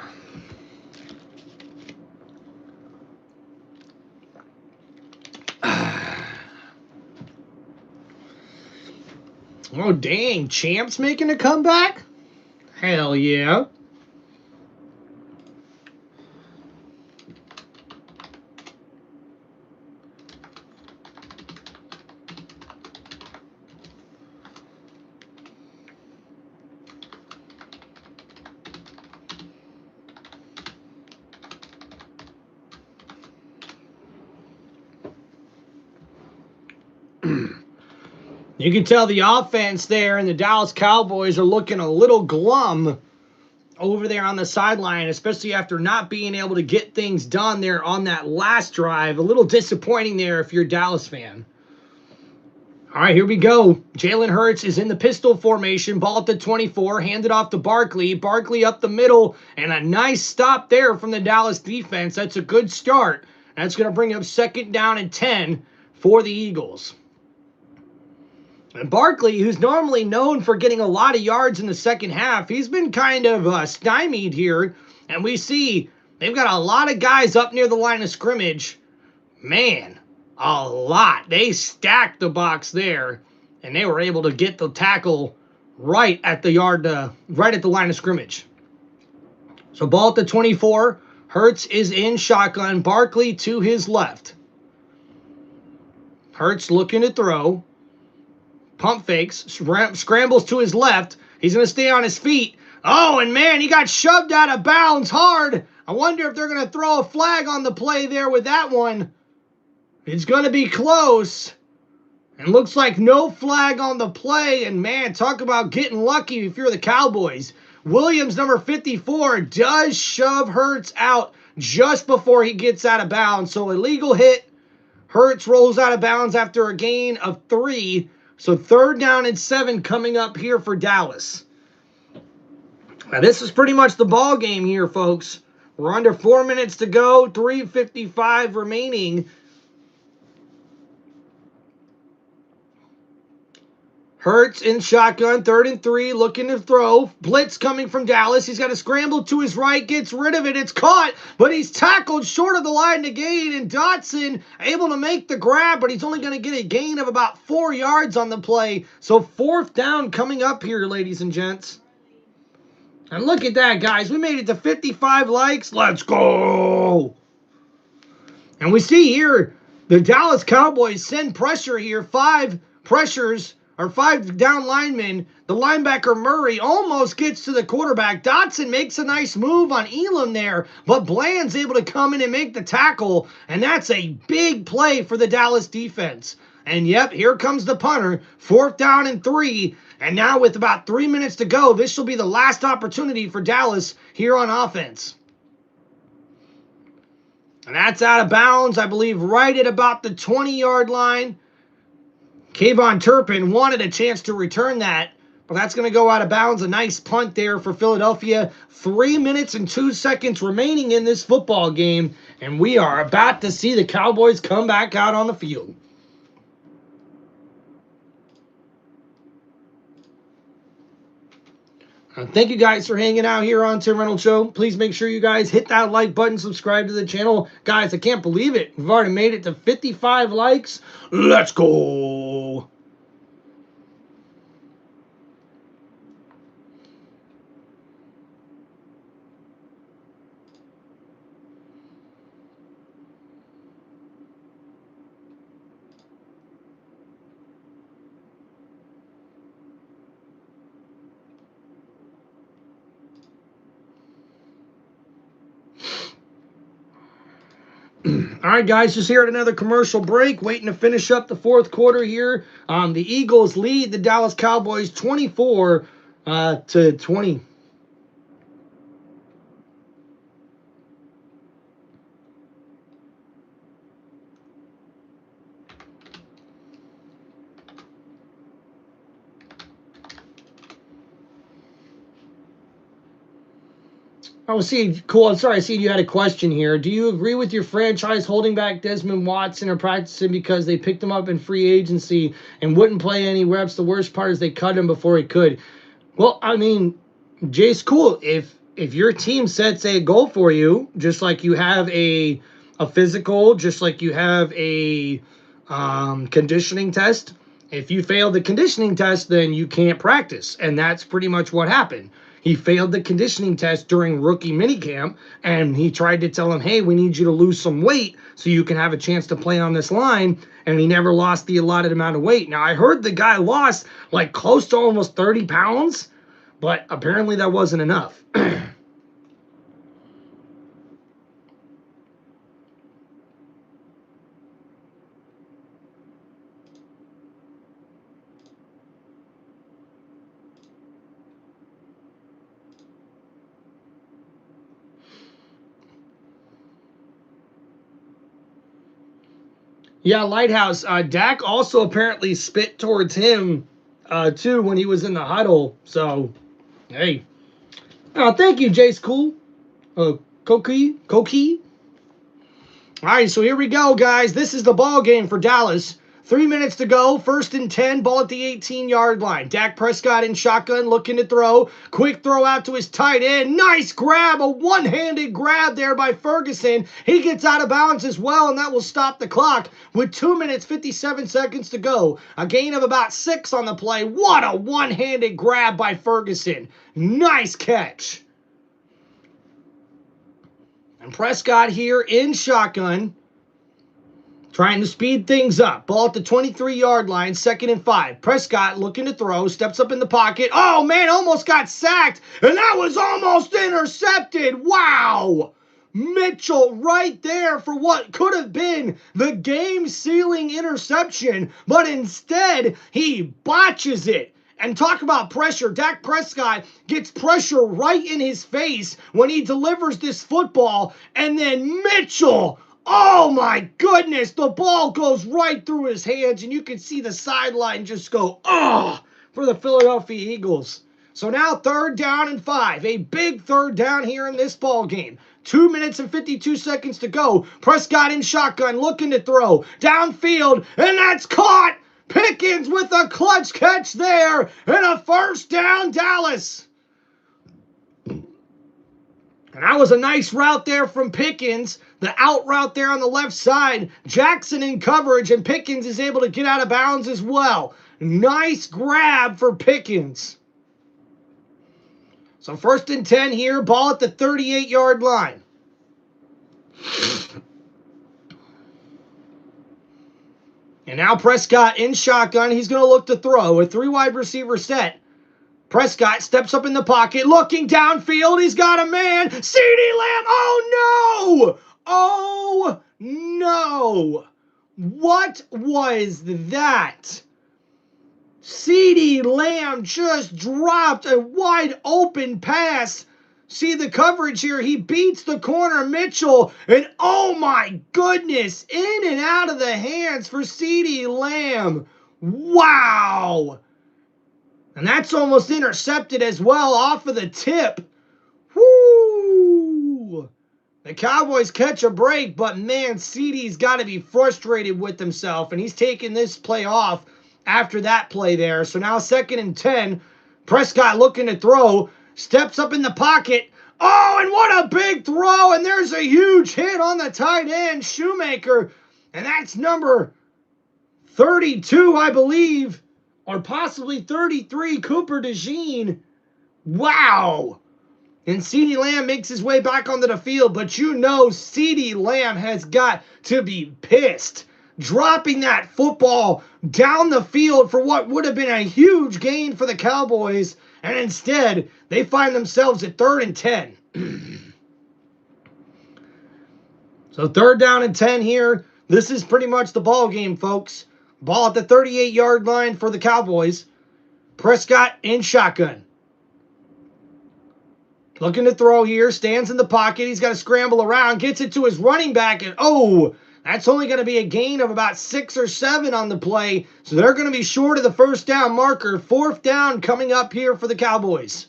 S1: Oh, dang. Champ's making a comeback? Hell yeah. You can tell the offense there and the Dallas Cowboys are looking a little glum over there on the sideline, especially after not being able to get things done there on that last drive. A little disappointing there if you're a Dallas fan. All right, here we go. Jalen Hurts is in the pistol formation. Ball at the 24, handed off to Barkley. Barkley up the middle, and a nice stop there from the Dallas defense. That's a good start. That's going to bring up 2nd down and 10 for the Eagles. And Barkley, who's normally known for getting a lot of yards in the second half, he's been kind of stymied here. And we see they've got a lot of guys up near the line of scrimmage. Man, a lot. They stacked the box there, and they were able to get the tackle right at the line of scrimmage. So ball at the 24. Hurts is in shotgun. Barkley to his left. Hurts looking to throw. Pump fakes, scrambles to his left. He's going to stay on his feet. Oh, and man, he got shoved out of bounds hard. I wonder if they're going to throw a flag on the play there with that one. It's going to be close. And looks like no flag on the play. And man, talk about getting lucky if you're the Cowboys. Williams, number 54, does shove Hurts out just before he gets out of bounds. So illegal hit. Hurts rolls out of bounds after a gain of 3. So 3rd down and 7 coming up here for Dallas. Now this is pretty much the ball game here, folks. We're under 4 minutes to go, 3:55 remaining. Hurts in shotgun, 3rd and 3, looking to throw. Blitz coming from Dallas. He's got to scramble to his right, gets rid of it. It's caught, but he's tackled short of the line to gain, and Dotson able to make the grab, but he's only going to get a gain of about 4 yards on the play. So 4th down coming up here, ladies and gents. And look at that, guys. We made it to 55 likes. Let's go! And we see here the Dallas Cowboys send pressure here. 5 pressures. Or 5 down linemen. The linebacker Murray almost gets to the quarterback. Dotson makes a nice move on Elam there, but Bland's able to come in and make the tackle, and that's a big play for the Dallas defense. And yep, here comes the punter. 4th down and 3, and now with about 3 minutes to go, this will be the last opportunity for Dallas here on offense. And that's out of bounds, I believe, right at about the 20-yard line. Kayvon Turpin wanted a chance to return that, but that's going to go out of bounds. A nice punt there for Philadelphia. 3 minutes and 2 seconds remaining in this football game, and we are about to see the Cowboys come back out on the field. Thank you guys for hanging out here on Tim Reynolds Show. Please make sure you guys hit that like button, subscribe to the channel. Guys, I can't believe it. We've already made it to 55 likes. Let's go. All right, guys, just here at another commercial break, waiting to finish up the 4th quarter here. The Eagles lead the Dallas Cowboys 24 to 20. Oh, see, cool. I'm sorry. I see you had a question here. Do you agree with your franchise holding back Desmond Watson or practicing because they picked him up in free agency and wouldn't play any reps? The worst part is they cut him before he could. Well, I mean, Jay's cool. If your team sets a goal for you, just like you have a physical, just like you have a conditioning test, if you fail the conditioning test, then you can't practice. And that's pretty much what happened. He failed the conditioning test during rookie minicamp, and he tried to tell him, hey, we need you to lose some weight so you can have a chance to play on this line, and he never lost the allotted amount of weight. Now, I heard the guy lost like close to almost 30 pounds, but apparently that wasn't enough. Yeah, Lighthouse. Dak also apparently spit towards him, too, when he was in the huddle. So, hey. Thank you, Jace Cool. Koki. All right, so here we go, guys. This is the ball game for Dallas. 3 minutes to go. 1st and 10. Ball at the 18-yard line. Dak Prescott in shotgun, looking to throw. Quick throw out to his tight end. Nice grab. A one-handed grab there by Ferguson. He gets out of bounds as well, and that will stop the clock with 2 minutes, 57 seconds to go. A gain of about 6 on the play. What a one-handed grab by Ferguson. Nice catch. And Prescott here in shotgun, trying to speed things up. Ball at the 23-yard line, 2nd and 5. Prescott looking to throw, steps up in the pocket. Oh, man, almost got sacked, and that was almost intercepted. Wow. Mitchell right there for what could have been the game-sealing interception, but instead he botches it. And talk about pressure. Dak Prescott gets pressure right in his face when he delivers this football. And then Mitchell, oh my goodness, the ball goes right through his hands. And you can see the sideline just go, for the Philadelphia Eagles. So now 3rd down and 5. A big 3rd down here in this ball game. 2 minutes and 52 seconds to go. Prescott in shotgun looking to throw. Downfield, and that's caught. Pickens with a clutch catch there, and a 1st down, Dallas. And that was a nice route there from Pickens. The out route there on the left side. Jackson in coverage, and Pickens is able to get out of bounds as well. Nice grab for Pickens. So 1st and 10 here, ball at the 38-yard line. And now Prescott in shotgun. He's going to look to throw. A 3-wide receiver set. Prescott steps up in the pocket, looking downfield. He's got a man. CeeDee Lamb. Oh, no. Oh, no. What was that? CeeDee Lamb just dropped a wide open pass. See the coverage here. He beats the corner, Mitchell, and oh my goodness, in and out of the hands for CeeDee Lamb. Wow. And that's almost intercepted as well off of the tip. Woo. The Cowboys catch a break, but man, CeeDee's got to be frustrated with himself, and he's taking this play off after that play there. So now 2nd and 10. Prescott looking to throw. Steps up in the pocket. Oh, and what a big throw. And there's a huge hit on the tight end, Shoemaker. And that's number 32, I believe. Or possibly 33, Cooper DeJean. Wow. And CeeDee Lamb makes his way back onto the field. But you know CeeDee Lamb has got to be pissed. Dropping that football down the field for what would have been a huge gain for the Cowboys. And instead, they find themselves at 3rd and 10. So 3rd down and 10 here. This is pretty much the ball game, folks. Ball at the 38-yard line for the Cowboys. Prescott in shotgun. Looking to throw here. Stands in the pocket. He's got to scramble around. Gets it to his running back. And oh, that's only going to be a gain of about 6 or 7 on the play. So they're going to be short of the 1st down marker. 4th down coming up here for the Cowboys.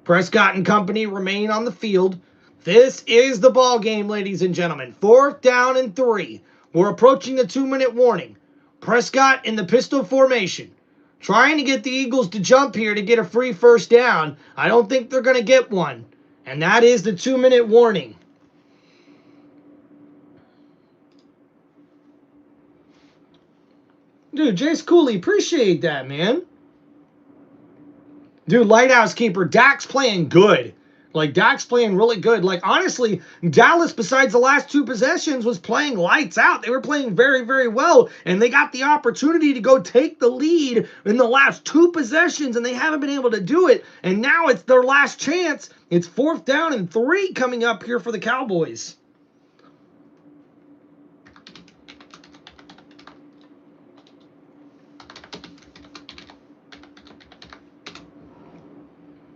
S1: Prescott and company remain on the field. This is the ball game, ladies and gentlemen. 4th down and 3. We're approaching the 2-minute warning. Prescott in the pistol formation. Trying to get the Eagles to jump here to get a free 1st down. I don't think they're going to get one. And that is the 2-minute warning. Dude, Jace Cooley, appreciate that, man. Dude, Lighthouse Keeper, Dak's playing good. Like, Dak's playing really good. Like, honestly, Dallas, besides the last 2 possessions, was playing lights out. They were playing very, very well. And they got the opportunity to go take the lead in the last 2 possessions, and they haven't been able to do it. And now it's their last chance. It's 4th down and 3 coming up here for the Cowboys.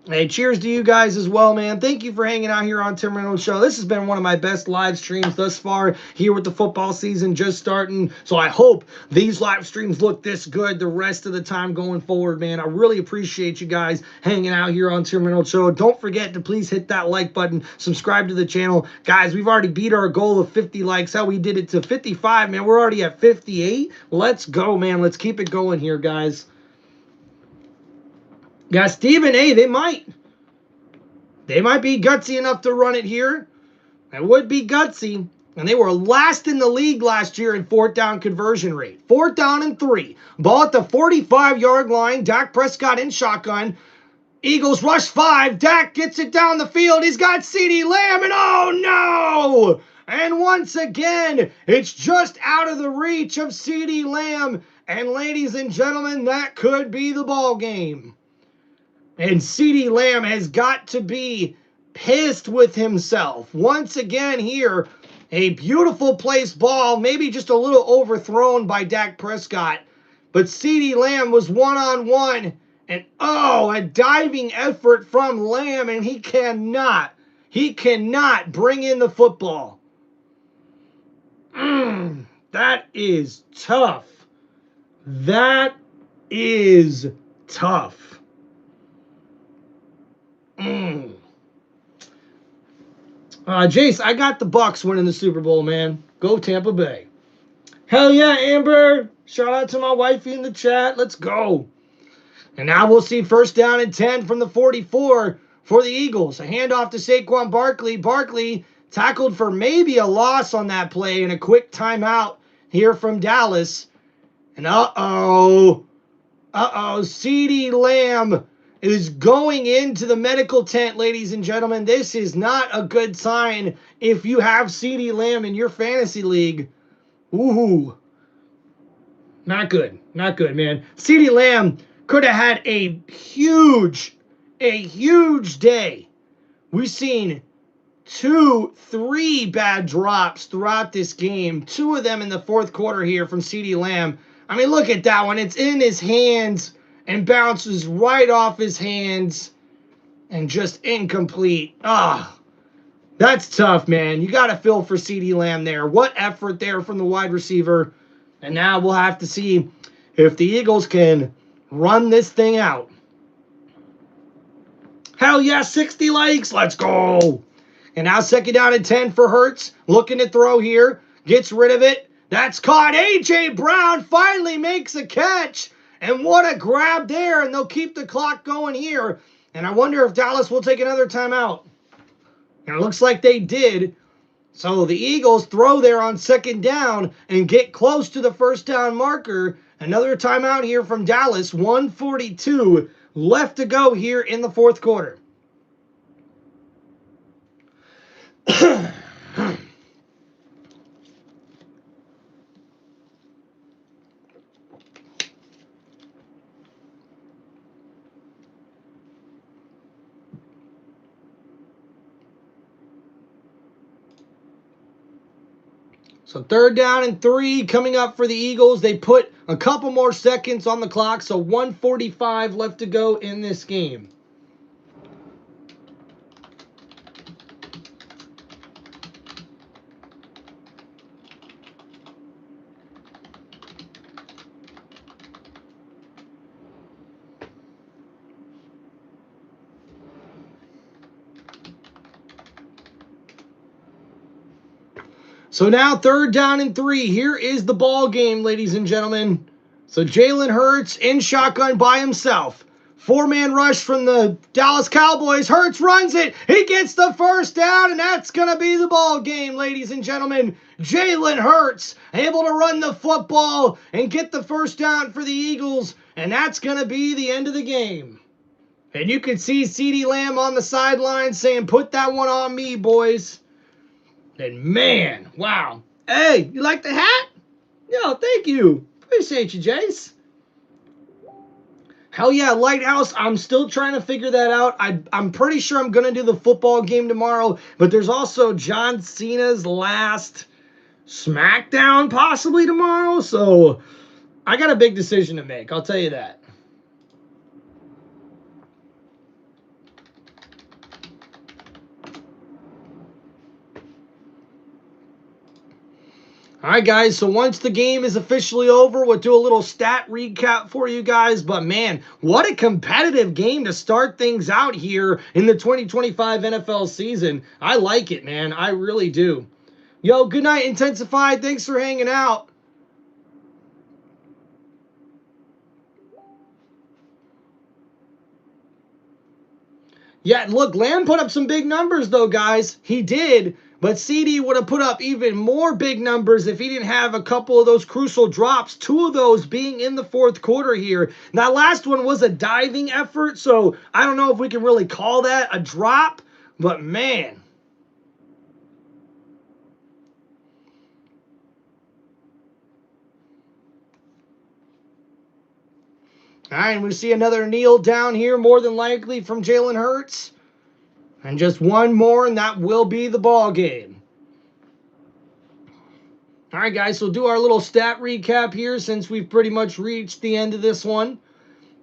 S1: Hey, cheers to you guys as well, man. Thank you for hanging out here on Tim Reynolds Show. This has been one of my best live streams thus far here with the football season just starting. So I hope these live streams look this good the rest of the time going forward, man. I really appreciate you guys hanging out here on Tim Reynolds Show. Don't forget to please hit that like button, subscribe to the channel. Guys, we've already beat our goal of 50 likes. How we did it to 55, man. We're already at 58. Let's go, man. Let's keep it going here, guys. Yeah, Steven, hey, they might be gutsy enough to run it here. It would be gutsy. And they were last in the league last year in 4th down conversion rate. 4th down and 3. Ball at the 45-yard line. Dak Prescott in shotgun. Eagles rush 5. Dak gets it down the field. He's got CeeDee Lamb, and oh no! And once again, it's just out of the reach of CeeDee Lamb. And ladies and gentlemen, that could be the ball game. And CeeDee Lamb has got to be pissed with himself. Once again here, a beautiful placed ball, maybe just a little overthrown by Dak Prescott. But CeeDee Lamb was one-on-one. And oh, a diving effort from Lamb, and he cannot bring in the football. That is tough. That is tough. Jace, I got the Bucks winning the Super Bowl, man. Go Tampa Bay. Hell yeah, Amber. Shout out to my wifey in the chat. Let's go. And now we'll see 1st down and 10 from the 44 for the Eagles. A handoff to Saquon Barkley. Barkley tackled for maybe a loss on that play and a quick timeout here from Dallas. And CeeDee Lamb is going into the medical tent, ladies and gentlemen. This is not a good sign if you have CeeDee Lamb in your fantasy league. Ooh. Not good. Not good, man. CeeDee Lamb could have had a huge day. We've seen 3 bad drops throughout this game. 2 of them in the 4th quarter here from CeeDee Lamb. I mean, look at that one. It's in his hands and bounces right off his hands and just incomplete. That's tough, man. You got to feel for CeeDee Lamb there. What effort there from the wide receiver. And now we'll have to see if the Eagles can run this thing out. Hell yeah, 60 likes. Let's go. And now 2nd down and 10 for Hurts. Looking to throw here. Gets rid of it. That's caught. A.J. Brown finally makes a catch. And what a grab there. And they'll keep the clock going here. And I wonder if Dallas will take another timeout. And it looks like they did. So the Eagles throw there on 2nd down and get close to the 1st down marker. Another timeout here from Dallas. 1:42 left to go here in the 4th quarter. So 3rd down and 3 coming up for the Eagles. They put a couple more seconds on the clock, so 1:45 left to go in this game. So now 3rd down and 3. Here is the ball game, ladies and gentlemen. So Jalen Hurts in shotgun by himself. 4-man rush from the Dallas Cowboys. Hurts runs it. He gets the 1st down, and that's going to be the ball game, ladies and gentlemen. Jalen Hurts able to run the football and get the 1st down for the Eagles, and that's going to be the end of the game. And you can see CeeDee Lamb on the sideline saying, "Put that one on me, boys." And man, wow. Hey, you like the hat? Yo, thank you. Appreciate you, Jace. Hell yeah, Lighthouse. I'm still trying to figure that out. I'm pretty sure I'm going to do the football game tomorrow. But there's also John Cena's last SmackDown possibly tomorrow. So I got a big decision to make. I'll tell you that. All right, guys, so once the game is officially over, we'll do a little stat recap for you guys. But, man, what a competitive game to start things out here in the 2025 NFL season. I like it, man. I really do. Yo, good night, Intensified. Thanks for hanging out. Yeah, look, Lamb put up some big numbers, though, guys. He did. But CD would have put up even more big numbers if he didn't have a couple of those crucial drops, 2 of those being in the 4th quarter here. That last one was a diving effort, so I don't know if we can really call that a drop, but man. All right, and we see another kneel down here, more than likely from Jalen Hurts. And just one more, and that will be the ball game. All right, guys, so do our little stat recap here since we've pretty much reached the end of this one.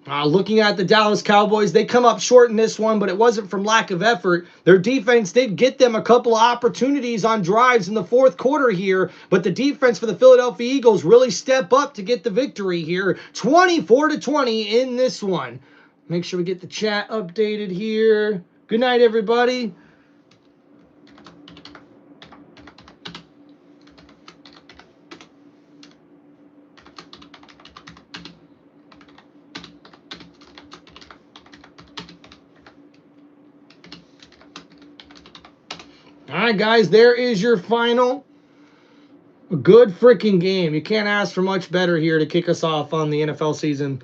S1: Looking at the Dallas Cowboys, they come up short in this one, but it wasn't from lack of effort. Their defense did get them a couple of opportunities on drives in the 4th quarter here, but the defense for the Philadelphia Eagles really step up to get the victory here, 24-20 in this one. Make sure we get the chat updated here. Good night, everybody. All right, guys, there is your final. A good freaking game. You can't ask for much better here to kick us off on the NFL season.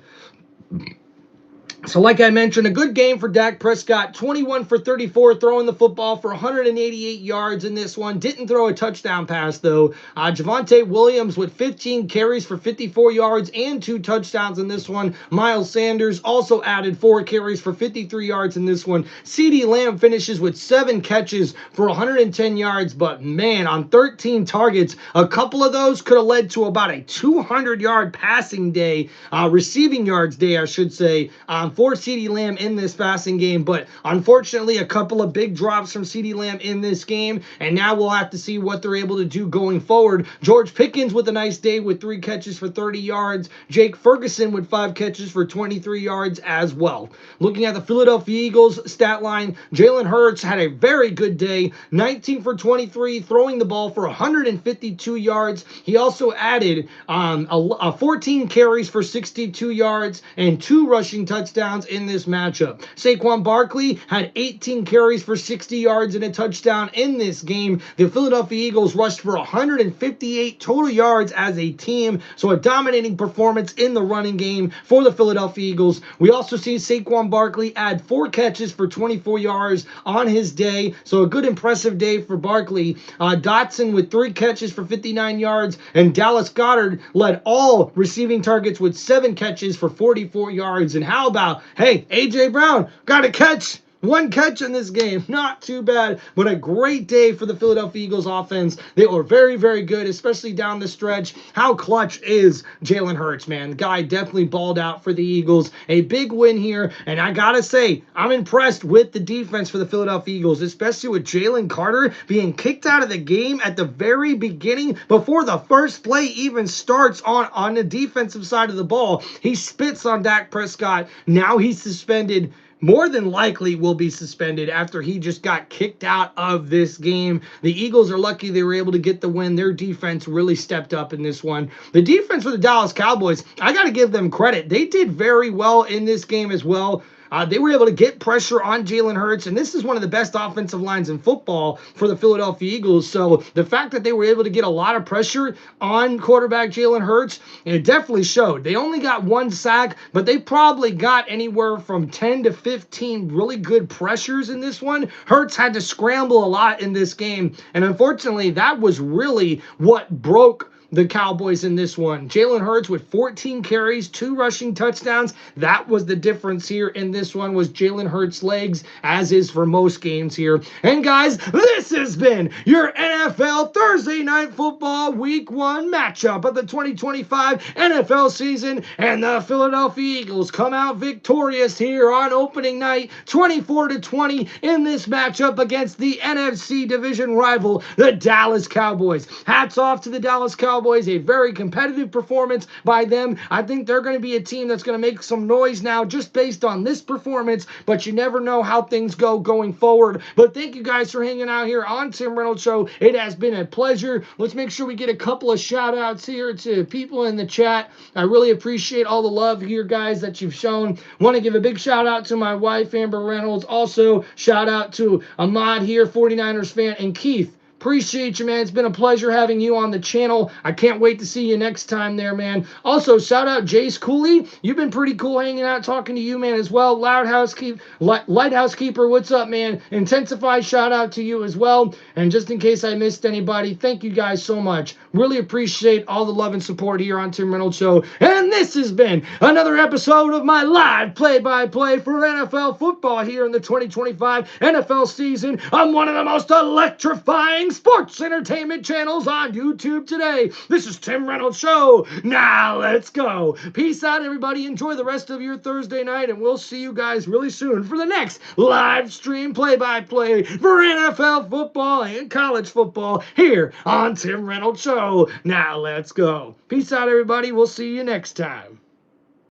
S1: So like I mentioned, a good game for Dak Prescott, 21 for 34, throwing the football for 188 yards in this one. Didn't throw a touchdown pass, though. Javonte Williams with 15 carries for 54 yards and 2 touchdowns in this one. Miles Sanders also added 4 carries for 53 yards in this one. CeeDee Lamb finishes with 7 catches for 110 yards, but man, on 13 targets, a couple of those could have led to about a 200-yard passing day, receiving yards day, I should say, for CeeDee Lamb in this passing game. But unfortunately, a couple of big drops from CeeDee Lamb in this game, and now we'll have to see what they're able to do going forward. George Pickens with a nice day with 3 catches for 30 yards. Jake Ferguson with 5 catches for 23 yards as well. Looking at the Philadelphia Eagles stat line, Jalen Hurts had a very good day, 19 for 23, throwing the ball for 152 yards. He also added 14 carries for 62 yards and 2 rushing touchdowns in this matchup. Saquon Barkley had 18 carries for 60 yards and a touchdown in this game. The Philadelphia Eagles rushed for 158 total yards as a team, so a dominating performance in the running game for the Philadelphia Eagles. We also see Saquon Barkley add 4 catches for 24 yards on his day, so a good impressive day for Barkley. Dotson with 3 catches for 59 yards, and Dallas Goedert led all receiving targets with 7 catches for 44 yards. And how about, hey, A.J. Brown got a catch. 1 catch in this game. Not too bad, but a great day for the Philadelphia Eagles offense. They were very, very good, especially down the stretch. How clutch is Jalen Hurts, man? The guy definitely balled out for the Eagles. A big win here, and I gotta say, I'm impressed with the defense for the Philadelphia Eagles, especially with Jalen Carter being kicked out of the game at the very beginning before the first play even starts on the defensive side of the ball. He spits on Dak Prescott. Now he's suspended. More than likely will be suspended after he just got kicked out of this game. The Eagles are lucky they were able to get the win. Their defense really stepped up in this one. The defense for the Dallas Cowboys, I got to give them credit. They did very well in this game as well. They were able to get pressure on Jalen Hurts, and this is one of the best offensive lines in football for the Philadelphia Eagles. So the fact that they were able to get a lot of pressure on quarterback Jalen Hurts, it definitely showed. They only got 1 sack, but they probably got anywhere from 10 to 15 really good pressures in this one. Hurts had to scramble a lot in this game, and unfortunately, that was really what broke the Cowboys in this one. Jalen Hurts with 14 carries, 2 rushing touchdowns. That was the difference here in this one, was Jalen Hurts' legs, as is for most games here. And guys, this has been your NFL Thursday Night Football Week 1 matchup of the 2025 NFL season, and the Philadelphia Eagles come out victorious here on opening night, 24-20 in this matchup against the NFC division rival, the Dallas Cowboys. Hats off to the Dallas Cowboys, a very competitive performance by them. I think they're going to be a team that's going to make some noise now just based on this performance, but you never know how things go going forward. But thank you guys for hanging out here on Tim Reynolds Show. It has been a pleasure. Let's make sure we get a couple of shout outs here to people in the chat. I really appreciate all the love here, guys, that you've shown. Want to give a big shout out to my wife, Amber Reynolds. Also, shout out to Ahmad here, 49ers fan, and Keith. Appreciate you, man. It's been a pleasure having you on the channel. I can't wait to see you next time there, man. Also, shout out Jace Cooley. You've been pretty cool hanging out, talking to you, man, as well. Lighthouse Keeper, what's up, man? Intensify, shout out to you as well. And just in case I missed anybody, thank you guys so much. Really appreciate all the love and support here on Tim Reynolds Show. And this has been another episode of my live play-by-play for NFL football here in the 2025 NFL season on one of the most electrifying sports entertainment channels on YouTube today. This is Tim Reynolds Show. Now let's go. Peace out, everybody. Enjoy the rest of your Thursday night, and we'll see you guys really soon for the next live stream play-by-play for NFL football and college football here on Tim Reynolds Show. Now let's go. Peace out, everybody. We'll see you next time.